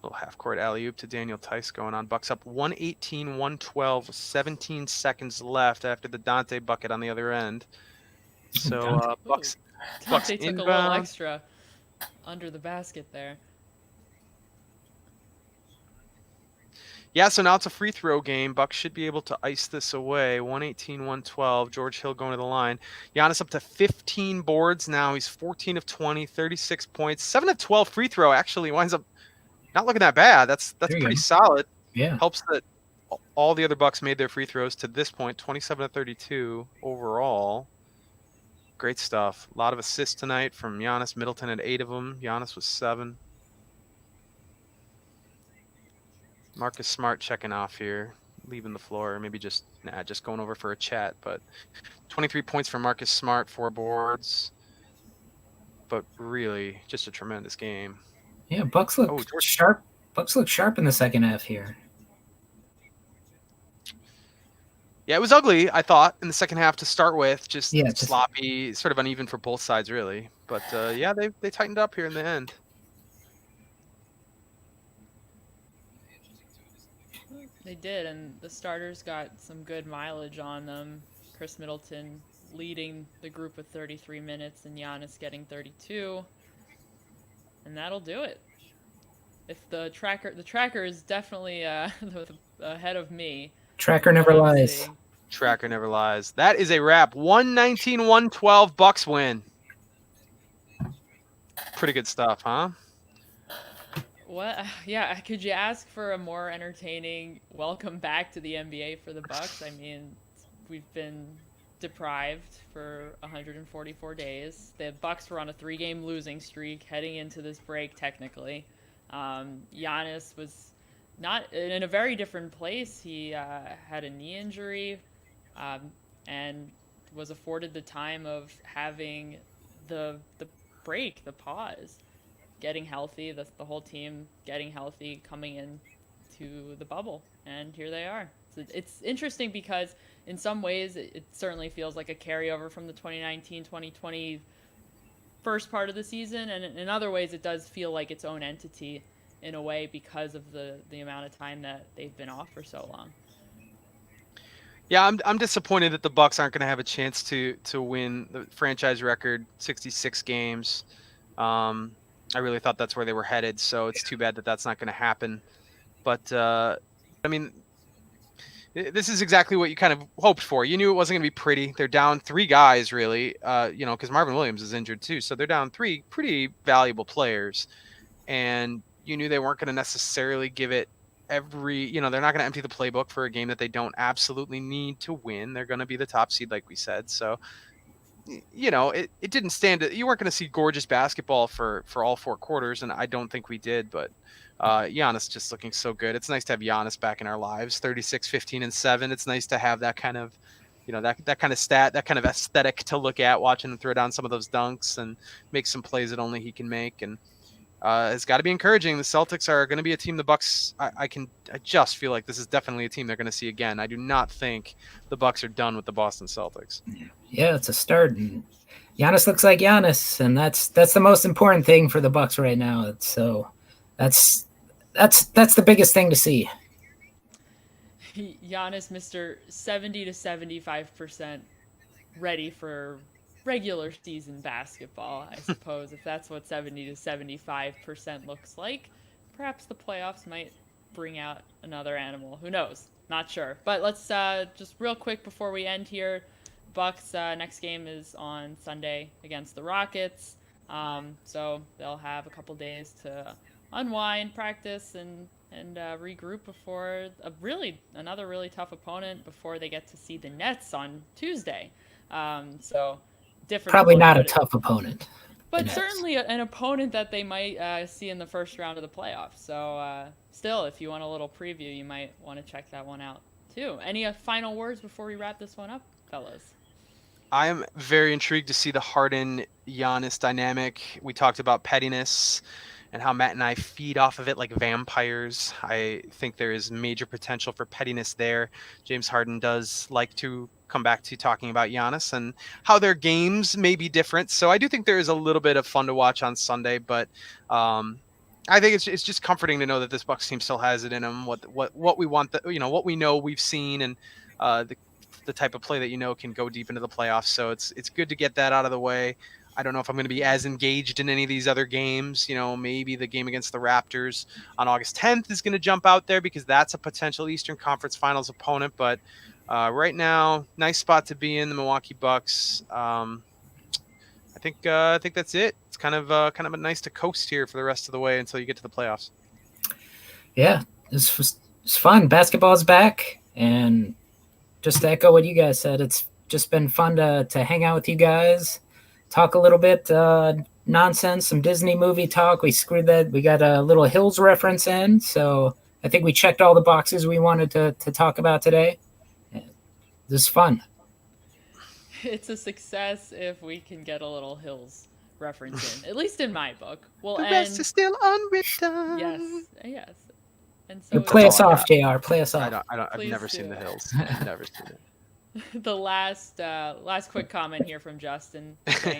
Little half-court alley-oop to Daniel Tice going on. Bucks up 118-112 with 17 seconds left after the Dante bucket on the other end. So Bucks Dante took inbound. a little extra under the basket there. Yeah, so now it's a free throw game. Bucks should be able to ice this away. 118-112. George Hill going to the line. Giannis up to 15 boards now. He's 14 of 20, 36 points. 7 of 12 free throw actually winds up not looking that bad. That's pretty solid. Yeah. Helps that all the other Bucks made their free throws to this point. 27 of 32 overall. Great stuff. A lot of assists tonight from Giannis. Middleton had 8 of them. Giannis was 7. Marcus Smart checking off here, leaving the floor. Maybe just going over for a chat. But 23 points for Marcus Smart, 4 boards. But really, just a tremendous game. Yeah, Bucks look sharp. Bucks look sharp in the second half here. Yeah, it was ugly, I thought, in the second half to start with. Just sloppy, sort of uneven for both sides, really. But they tightened up here in the end. They did, and the starters got some good mileage on them. Chris Middleton leading the group with 33 minutes and Giannis getting 32. And that'll do it. If the tracker is definitely ahead of me. Tracker never lies. Tracker never lies. That is a wrap. 119-112 Bucks win. Pretty good stuff, huh? What? Yeah, could you ask for a more entertaining welcome back to the NBA for the Bucks? I mean, we've been deprived for 144 days. The Bucks were on a 3-game losing streak heading into this break, technically. Giannis was not in a very different place. He had a knee injury and was afforded the time of having the break, the pause. Getting healthy, the whole team getting healthy, coming in to the bubble, and here they are. So it's interesting because in some ways it certainly feels like a carryover from the 2019-2020 first part of the season, and in other ways it does feel like its own entity in a way because of the amount of time that they've been off for so long. Yeah, I'm disappointed that the Bucks aren't going to have a chance to win the franchise record 66 games. I really thought that's where they were headed, so it's too bad that that's not going to happen. But, I mean, this is exactly what you kind of hoped for. You knew it wasn't going to be pretty. They're down 3 guys, really, because Marvin Williams is injured too. So they're down 3 pretty valuable players. And you knew they weren't going to necessarily give it they're not going to empty the playbook for a game that they don't absolutely need to win. They're going to be the top seed, like we said. So, it didn't stand it. You weren't going to see gorgeous basketball for all 4 quarters, and I don't think we did. But Giannis just looking so good. It's nice to have Giannis back in our lives. 36, 15, and 7. It's nice to have that kind of, that kind of stat, that kind of aesthetic to look at, watching him throw down some of those dunks and make some plays that only he can make. And it's got to be encouraging. The Celtics are going to be a team the Bucks. I just feel like this is definitely a team they're going to see again. I do not think the Bucks are done with the Boston Celtics. Yeah, it's a start. And Giannis looks like Giannis, and that's the most important thing for the Bucks right now. So that's the biggest thing to see. Giannis, Mr. 70 to 75% ready for regular season basketball, I suppose. If that's what 70 to 75% looks like, perhaps the playoffs might bring out another animal. Who knows? Not sure. But let's just real quick before we end here. Bucks next game is on Sunday against the Rockets. So they'll have a couple days to unwind, practice, and regroup before another really tough opponent before they get to see the Nets on Tuesday. So different. Probably not a tough opponent, but certainly an opponent that they might see in the first round of the playoffs. So still, if you want a little preview, you might want to check that one out too. Any final words before we wrap this one up, fellas? I am very intrigued to see the Harden-Giannis dynamic. We talked about pettiness and how Matt and I feed off of it like vampires. I think there is major potential for pettiness there. James Harden does like to come back to talking about Giannis and how their games may be different. So I do think there is a little bit of fun to watch on Sunday, but I think it's just comforting to know that this Bucks team still has it in them. What we want, what we know we've seen, and the type of play that can go deep into the playoffs. So it's good to get that out of the way. I don't know if I'm going to be as engaged in any of these other games. Maybe the game against the Raptors on August 10th is going to jump out there because that's a potential Eastern Conference Finals opponent. But right now, nice spot to be in, the Milwaukee Bucks. I think that's it. It's kind of a nice to coast here for the rest of the way until you get to the playoffs. Yeah, it's fun. Basketball's back, and just to echo what you guys said, it's just been fun to hang out with you guys, talk a little bit nonsense, some Disney movie talk. We screwed that. We got a little Hills reference in, so I think we checked all the boxes we wanted to talk about today. This is fun. It's a success if we can get a little Hills reference in, at least in my book. The rest is still unwritten. Yes. And so play us off, JR. Play us off. I've never seen the Hills. Never seen it. The last quick comment here from Justin.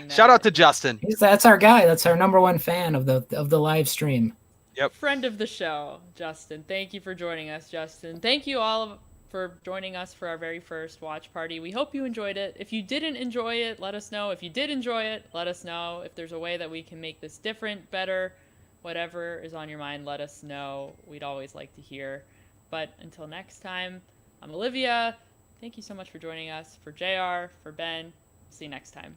Shout out to Justin. That's our guy. That's our number one fan of the live stream. Yep. Friend of the show, Justin. Thank you for joining us, Justin. Thank you all for joining us for our very first watch party. We hope you enjoyed it. If you didn't enjoy it, let us know. If you did enjoy it, let us know. If there's a way that we can make this different, better, whatever is on your mind, let us know. We'd always like to hear. But until next time, I'm Olivia. Thank you so much for joining us. For JR, for Ben, see you next time.